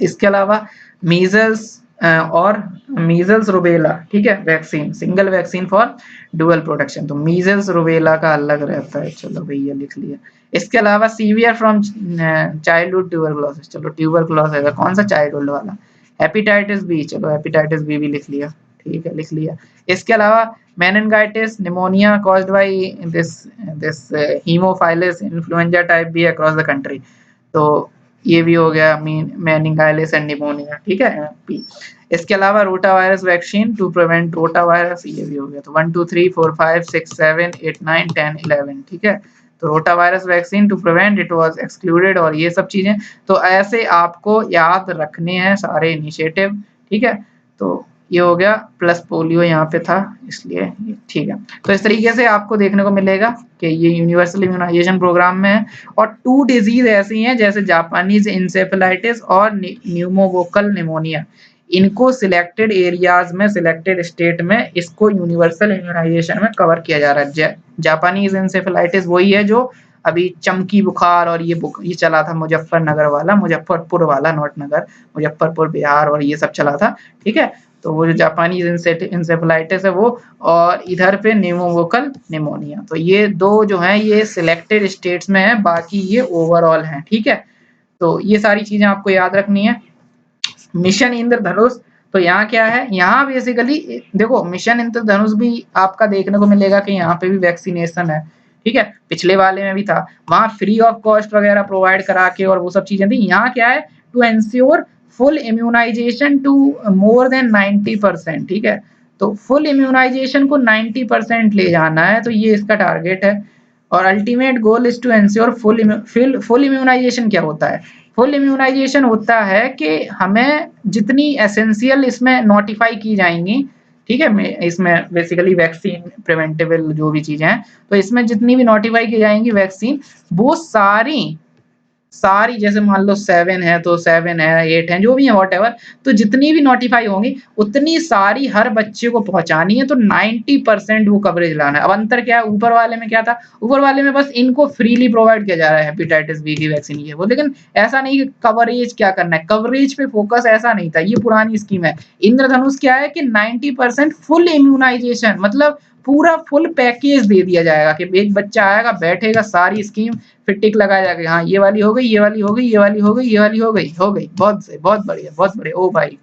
इसके अलावा मीजल्स और मीजल्स रूबेला, ठीक है, vaccine, single vaccine for dual protection, तो मीजल्स रूबेला का अलग रहता है, चलो भैया लिख लिया। इसके अलावा सीवियर फ्रॉम चाइल्डहुड ट्यूबरकुलोसिस, चलो ट्यूबरकुलोसिस है कौन सा, चाइल्डहुड वाला। हेपेटाइटिस बी, चलो हेपेटाइटिस बी भी लिख लिया, ठीक है, लिख लिया। इसके अलावा meningitis pneumonia caused by this this haemophilus influenza type भी अक्रॉस द कंट्री, तो ये भी हो गया मेनिंगाइटिस एंड निमोनिया, ठीक है, पी। इसके अलावा rota virus vaccine to prevent rota virus, ये भी हो गया। तो 1 2 3 4 5 6 7 8 9 10 11, ठीक है। तो rota virus vaccine to prevent it was excluded, और ये सब चीजें तो ऐसे आपको याद रखने हैं सारे इनिशिएटिव, ठीक है। तो ये हो गया, प्लस पोलियो यहाँ पे था इसलिए, ठीक है। तो इस तरीके से आपको देखने को मिलेगा कि ये यूनिवर्सल इम्यूनाइजेशन प्रोग्राम में है। और 2 डिजीज ऐसी हैं जैसे जापानीज इंसेफेलाइटिस और न्यूमोवोकल निमोनिया, इनको सिलेक्टेड एरियाज में, सिलेक्टेड स्टेट में इसको यूनिवर्सल इम्यूनाइजेशन में कवर किया जा रहा है। जापानीज इंसेफेलाइटिस वही है जो अभी चमकी बुखार और ये चला था मुजफ्फरनगर वाला, मुजफ्फरपुर वाला, नॉट नगर, मुजफ्फरपुर बिहार, और ये सब चला था, ठीक है। तो वो जो जापानीज इंसेफेलाइटिस है वो, और इधर पे न्यूमोवोकल निमोनिया, तो ये दो जो है ये सिलेक्टेड स्टेट्स में है, बाकी ये ओवरऑल है, ठीक है। तो ये सारी चीजें आपको याद रखनी है। मिशन इंद्रधनुष, तो यहाँ क्या है, यहाँ बेसिकली देखो मिशन इंद्रधनुष भी आपका देखने को मिलेगा कि यहाँ पे भी वैक्सीनेशन है, ठीक है। पिछले वाले में भी था, वहां फ्री ऑफ कॉस्ट वगैरह प्रोवाइड करा के और वो सब चीजें थी। यहाँ क्या है, to ensure full immunisation to more than 90%, ठीक है। तो फुल इम्यूनाइजेशन को 90% ले जाना है, तो ये इसका टारगेट है। और ultimate goal is to ensure full immunisation क्या होता है, फुल इम्यूनाइजेशन होता है कि हमें जितनी एसेंशियल इसमें नोटिफाई की जाएंगी, ठीक है, इसमें बेसिकली वैक्सीन प्रिवेंटेबल जो भी चीजें हैं, तो इसमें जितनी भी नोटिफाई की जाएंगी वैक्सीन, वो सारी सारी, जैसे मान लो 7 है तो 7 है, 8 है, जो भी है वॉट, तो जितनी भी नोटिफाई होंगी उतनी सारी हर बच्चे को पहुंचानी है, तो 90% वो कवरेज लाना है। अब अंतर क्या है, ऊपर वाले में क्या था, ऊपर वाले में बस इनको फ्रीली प्रोवाइड किया जा रहा है हेपेटाइटिस बी की वैक्सीन, ये वो, लेकिन ऐसा नहीं कि कवरेज क्या करना है, कवरेज पे फोकस ऐसा नहीं था, ये पुरानी स्कीम है। इंद्रधनुष क्या है कि 90% फुल इम्यूनाइजेशन, मतलब पूरा फुल पैकेज दे दिया जाएगा कि एक बच्चा आएगा, बैठेगा, सारी स्कीम फिर टिक लगाया जाएगा, हाँ ये वाली हो गई, ये वाली हो गई, ये वाली हो गई, ये वाली हो गई, बहुत सही, बहुत बढ़िया, बहुत बढ़िया, ओ भाई।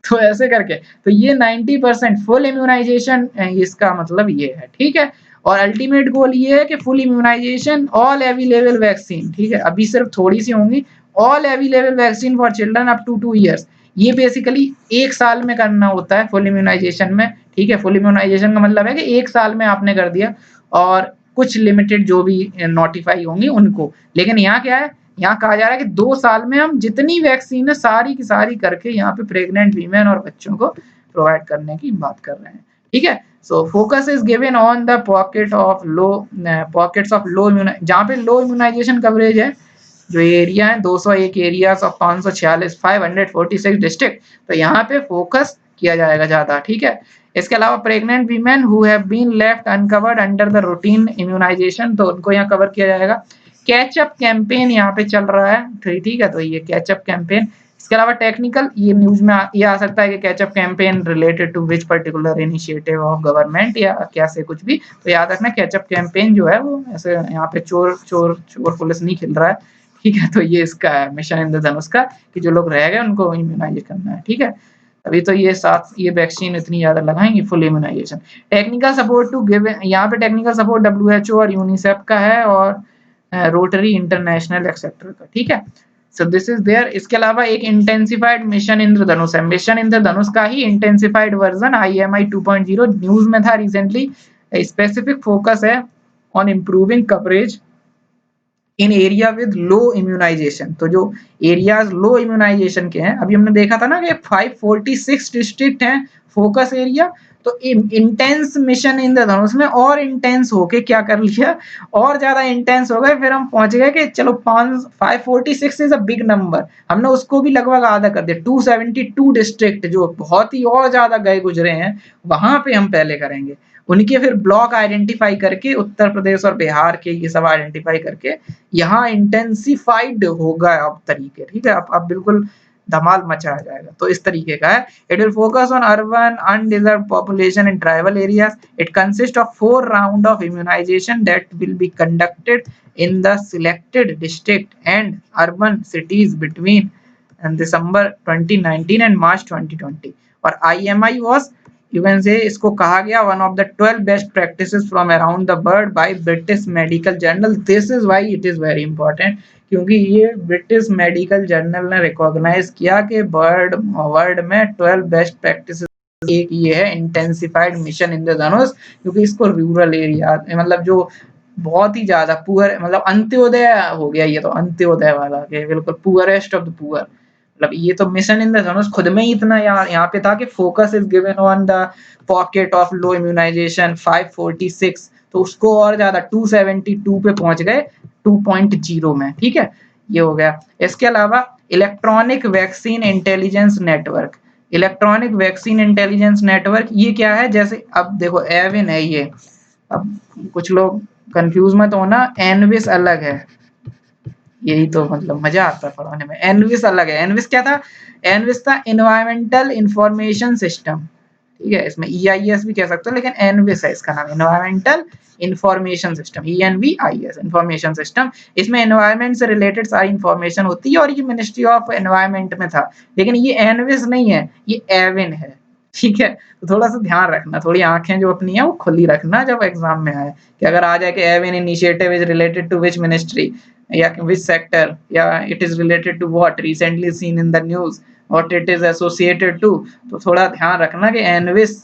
तो ऐसे करके, तो ये 90% फुल इम्यूनाइजेशन, इसका मतलब ये है, ठीक है। और अल्टीमेट गोल ये है कि full immunisation all available vaccine, ठीक है, अभी सिर्फ थोड़ी सी होंगी, all available vaccine for children up to 2 years, ये बेसिकली 1 साल में करना होता है फुल इम्यूनाइजेशन में, ठीक है। फुल इम्यूनाइजेशन का मतलब है कि 1 साल में आपने कर दिया, और कुछ लिमिटेड जो भी नोटिफाई होंगी उनको, लेकिन यहाँ क्या है, यहाँ कहा जा रहा है कि 2 साल में हम जितनी वैक्सीन है सारी की सारी करके यहाँ पे प्रेग्नेंट वीमेन और बच्चों को प्रोवाइड करने की बात कर रहे हैं, ठीक है। So focus is given on the pockets of low, जहाँ पे लो इम्यूनाइजेशन कवरेज है, जो एरिया है 201 एरियाज ऑफ 546 546 डिस्ट्रिक्ट, तो यहाँ पे फोकस किया जाएगा ज्यादा, ठीक है। इसके अलावा pregnant women who have been left uncovered under the routine immunisation, तो उनको यहाँ कवर किया जाएगा। कैचअप कैंपेन यहाँ पे चल रहा है, ठीक है, तो ये कैचअप कैंपेन। इसके अलावा टेक्निकल, ये न्यूज में ये आ सकता है कि catch up campaign related to which particular initiative of government या क्या से कुछ भी, तो याद रखना कैचअप कैंपेन जो है वो ऐसे यहाँ पे चोर चोर चोर पुलिस नहीं खेल रहा है, ठीक है। तो ये इसका है मिशन इंद्रधनुष का, कि जो लोग रह गए उनको इम्यूनाइज करना है, ठीक है। अभी तो ये वैक्सीन इतनी ज्यादा लगाएंगे full immunisation. Technical support to give, यहाँ पे टेक्निकल सपोर्ट WHO और यूनिसेफ का है, और रोटरी इंटरनेशनल एक्सेट्रा का, ठीक है। So this is there. इसके अलावा एक इंटेंसिफाइड मिशन इंद्रधनुष है, मिशन इंद्रधनुष का ही इंटेंसिफाइड वर्जन IMI 2.0 न्यूज में था रिसेंटली। स्पेसिफिक फोकस है on improving coverage in area with low immunisation, तो जो एरियाज लो इम्यूनाइजेशन के हैं, अभी हमने देखा था ना कि 546 डिस्ट्रिक्ट हैं फोकस एरिया, तो इंटेंस मिशन इंद्रधनुष में और इंटेंस होके क्या कर लिया, और ज्यादा इंटेंस हो गए, फिर हम पहुंच गए कि चलो 546 इज अ बिग नंबर, हमने उसको भी लगभग आधा कर दिया, 272 डिस्ट्रिक्ट जो बहुत ही और ज्यादा गए गुजरे हैं, वहां पे हम पहले करेंगे, उनके फिर ब्लॉक आइडेंटिफाई करके उत्तर प्रदेश और बिहार के ये सब आइडेंटिफाई करके यहाँ इंटेंसिफाइड होगा अब तरीके, ठीक है। अब बिल्कुल धमाल मचाया जाएगा। तो इस तरीके का है। It will focus on urban underserved population in tribal areas. It consist of 4 round of immunisation that will be conducted in the selected district and urban cities between December 2019 and March 2020 और IMI was you can say इसको कहा गया one of the 12 best practices from around the world by British Medical Journal। This is why it is very important क्योंकि ये British medical journal ने recognise किया कि world में 12 बेस्ट प्रैक्टिसेस एक ये है इंटेंसिफाइड मिशन इंद्रधनुष, क्योंकि इसको रूरल एरिया मतलब जो बहुत ही ज्यादा पुअर मतलब अंत्योदय हो गया, ये तो अंत्योदय वाला कि बिल्कुल पुअरेस्ट ऑफ द पुअर, मतलब ये तो मिशन इंद्रधनुष खुद में ही इतना यहाँ पे था कि focus is given on the pocket of low immunisation 546, तो उसको और ज्यादा 272 पे पहुंच गए 2.0 में, ठीक है। ये हो गया। इसके अलावा electronic vaccine intelligence network, electronic vaccine intelligence network ये क्या है, जैसे अब देखो एविन है ये, अब कुछ लोग कंफ्यूज मत होना, एनविस अलग है, यही तो मतलब मजा आता है पढ़ाने में। एनविस अलग है। एनविस क्या था? एनविस था एनवायरमेंटल इंफॉर्मेशन सिस्टम, ठीक है। इसमें EIS भी कह सकते हो लेकिन एनविस है इसका नाम, environmental information system, ENVIS information system. इसमें एनवायरमेंट से रिलेटेड सारी इंफॉर्मेशन होती है और ये मिनिस्ट्री ऑफ एनवायरमेंट में था, लेकिन ये एनविस नहीं है, ये एविन है, ठीक है। तो थोड़ा सा ध्यान रखना, थोड़ी आंखें जो अपनी है वो खुली रखना जब एग्जाम में आए, कि अगर आ जाए कि eVIN initiative is related to which ministry या विच सेक्टर या it is related to what recently seen in the news what it is associated to, तो थोड़ा ध्यान रखना कि एनविस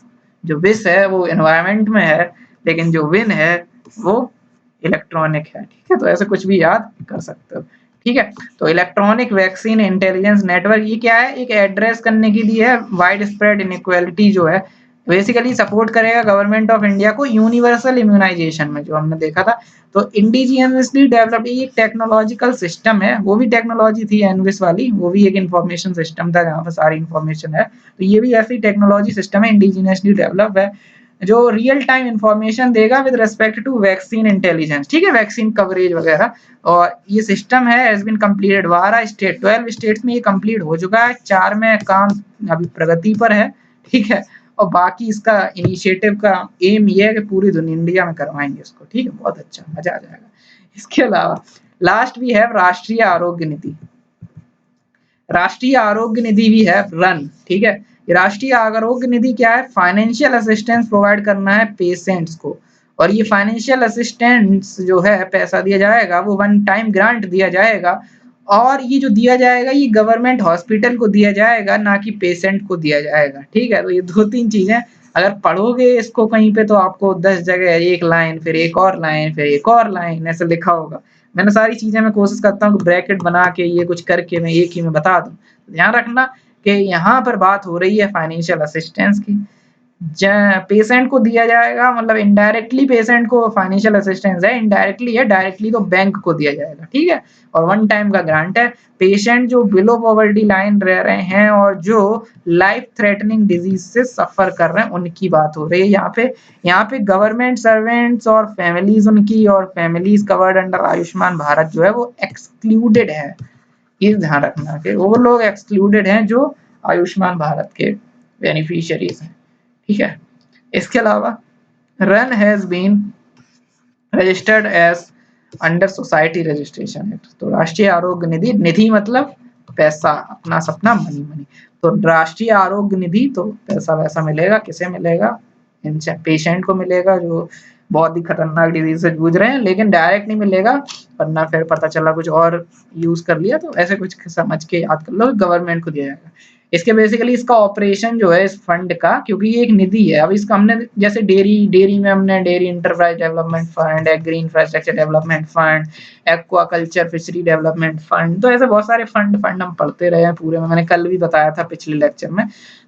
जो विस है वो एनवायरमेंट में है, लेकिन जो विन है वो इलेक्ट्रॉनिक है, ठीक है। तो ऐसे कुछ भी याद कर सकते हो, ठीक है। तो इलेक्ट्रॉनिक वैक्सीन इंटेलिजेंस नेटवर्क ये क्या है, एक एड्रेस करने के लिए है वाइड स्प्रेड इनइक्वालिटी जो है, बेसिकली सपोर्ट करेगा गवर्नमेंट ऑफ इंडिया को यूनिवर्सल इम्यूनाइजेशन में, जो हमने देखा था। तो इंडिजिनियसली डेवलप्ड ये एक टेक्नोलॉजिकल सिस्टम है, वो भी टेक्नोलॉजी थी एनविस वाली, वो भी एक इंफॉर्मेशन सिस्टम था जहाँ पर सारी इंफॉर्मेशन है। तो ये भी ऐसी टेक्नोलॉजी सिस्टम है, इंडिजिनियसली डेवलप है, जो रियल टाइम इंफॉर्मेशन देगा with respect to vaccine intelligence, ठीक है, वैक्सीन कवरेज वगैरह। और ये सिस्टम है has been completed 12 state 12 states में ये कंप्लीट हो चुका है, 4 में काम अभी प्रगति पर है, ठीक है। और बाकी इसका इनिशिएटिव का एम ये है कि पूरी दुनिया इंडिया में करवाएंगे इसको, ठीक है। बहुत अच्छा, मजा आ जाएगा। इसके अलावा लास्ट भी है राष्ट्रीय आरोग्य निधि, राष्ट्रीय आरोग्य निधि भी है रन, ठीक है। राष्ट्रीय आरोग्य निधि क्या है, फाइनेंशियल असिस्टेंस प्रोवाइड करना है पेशेंट्स को, और ये फाइनेंशियल असिस्टेंस जो है पैसा दिया जाएगा वो वन टाइम ग्रांट दिया जाएगा, और ये जो दिया जाएगा ये गवर्नमेंट हॉस्पिटल को दिया जाएगा, ना कि पेशेंट को दिया जाएगा, ठीक है। तो ये 2-3 चीजें अगर पढ़ोगे इसको कहीं पे तो आपको 10 जगह एक लाइन फिर एक और लाइन फिर एक और लाइन ऐसे लिखा होगा। मैंने सारी चीजें मैं कोशिश करता हूँ कि ब्रैकेट बना के ये कुछ करके मैं एक ही में बता दूं। ध्यान रखना कि यहाँ पर बात हो रही है फाइनेंशियल असिस्टेंस की, पेशेंट को दिया जाएगा, मतलब इनडायरेक्टली पेशेंट को फाइनेंशियल असिस्टेंस है, इनडायरेक्टली है, डायरेक्टली तो बैंक को दिया जाएगा, ठीक है। और वन टाइम का ग्रांट है। पेशेंट जो बिलो पॉवर्टी लाइन रह रहे हैं और जो लाइफ थ्रेटनिंग डिजीज से सफर कर रहे हैं उनकी बात हो रही है यहाँ पे गवर्नमेंट सर्वेंट्स और फैमिलीज उनकी, और families covered under Ayushman Bharat जो है वो एक्सक्लूडेड है। ये ध्यान रखना कि वो लोग एक्सक्लूडेड हैं जो आयुष्मान भारत के बेनिफिशियरीज हैं, ठीक है। इसके अलावा RAN has been registered as under society registration act. तो राष्ट्रीय आरोग्य निधि, निधि मतलब पैसा, अपना सपना मनी मनी, तो राष्ट्रीय आरोग्य निधि तो पैसा वैसा मिलेगा, किसे मिलेगा, पेशेंट को मिलेगा जो बहुत ही खतरनाक डिजीज से जूझ रहे हैं, लेकिन डायरेक्ट नहीं मिलेगा, वरना फिर पता चला कुछ और यूज कर लिया, तो ऐसे कुछ समझ के याद कर लो, गवर्नमेंट को दिया जाएगा। इसके बेसिकली इसका ऑपरेशन जो है इस फंड का, क्योंकि ये एक निधि है, अब इसका हमने जैसे डेयरी में हमने dairy enterprise development fund, agri infrastructure development fund, aquaculture fishery development fund, तो ऐसे बहुत सारे फंड हम पढ़ते रहे हैं पूरे में, मैंने कल भी बताया था पिछले लेक्चर में।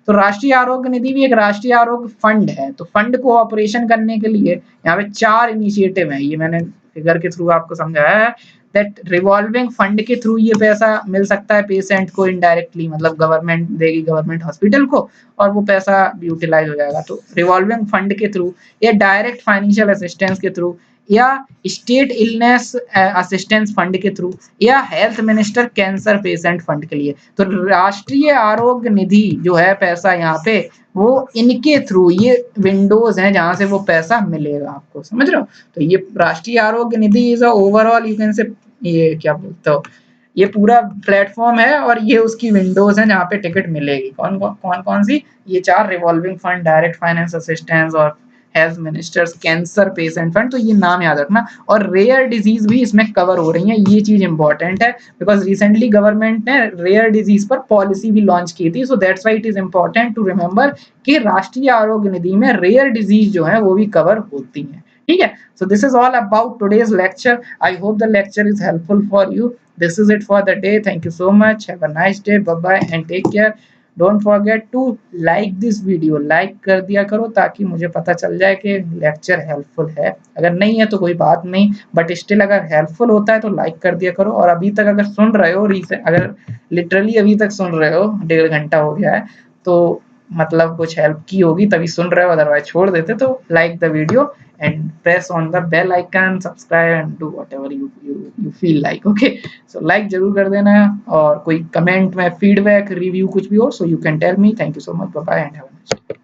तो राष्ट्रीय आरोग्य निधि भी एक राष्ट्रीय आरोग्य फंड है। तो फंड को ऑपरेशन करने के लिए यहाँ पे 4 इनिशिएटिव है, ये मैंने फिगर के थ्रू आपको समझाया है दैट रिवॉल्विंग फंड के थ्रू ये पैसा मिल सकता है पेशेंट को इनडायरेक्टली, मतलब गवर्नमेंट देगी गवर्नमेंट हॉस्पिटल को और वो पैसा यूटिलाइज हो जाएगा। तो रिवॉल्विंग फंड के थ्रू या डायरेक्ट फाइनेंशियल असिस्टेंस के थ्रू या स्टेट इलनेस असिस्टेंस फंड के थ्रू या health minister cancer patient fund के लिए। तो राष्ट्रीय आरोग्य निधि जो है पैसा यहाँ पे वो इनके थ्रू, ये विंडोज हैं जहां से वो पैसा मिलेगा आपको, समझ रहे हो। तो ये Rashtriya Arogya Nidhi is overall you can say, ये क्या बोलते हो, ये पूरा प्लेटफॉर्म है और ये उसकी विंडोज है जहाँ पे टिकट मिलेगी। कौन सी, ये 4 revolving fund, direct finance assistance और health ministers cancer patient fund. तो ये नाम याद रखना। और रेयर डिजीज भी इसमें कवर हो रही है, ये चीज इंपॉर्टेंट है बिकॉज रिसेंटली गवर्नमेंट ने रेयर डिजीज पर पॉलिसी भी लॉन्च की थी। So that's why it is important to remember कि राष्ट्रीय आरोग्य निधि में रेयर डिजीज जो है वो भी कवर होती है। ठीक है, so this is all about today's lecture. I hope the lecture is helpful for you. This is it for the day. Thank you so much. Have a nice day. Bye bye and take care. Don't forget to like this video. Like कर दिया करो ताकि मुझे पता चल जाए कि lecture helpful है। अगर नहीं है तो कोई बात नहीं, बट स्टिल अगर हेल्पफुल होता है तो लाइक कर दिया करो। और अभी तक अगर सुन रहे हो, अगर लिटरली अभी तक सुन रहे हो, 1.5 घंटा हो गया है, तो मतलब कुछ हेल्प की होगी तभी सुन रहे हो, अदरवाइज छोड़ देते। तो like the video and press on the bell icon, subscribe and do whatever you feel like. Okay, so like जरूर कर देना, और कोई कमेंट में फीडबैक रिव्यू कुछ भी हो, so you can tell me. Thank you so much. Bye bye and have a nice day.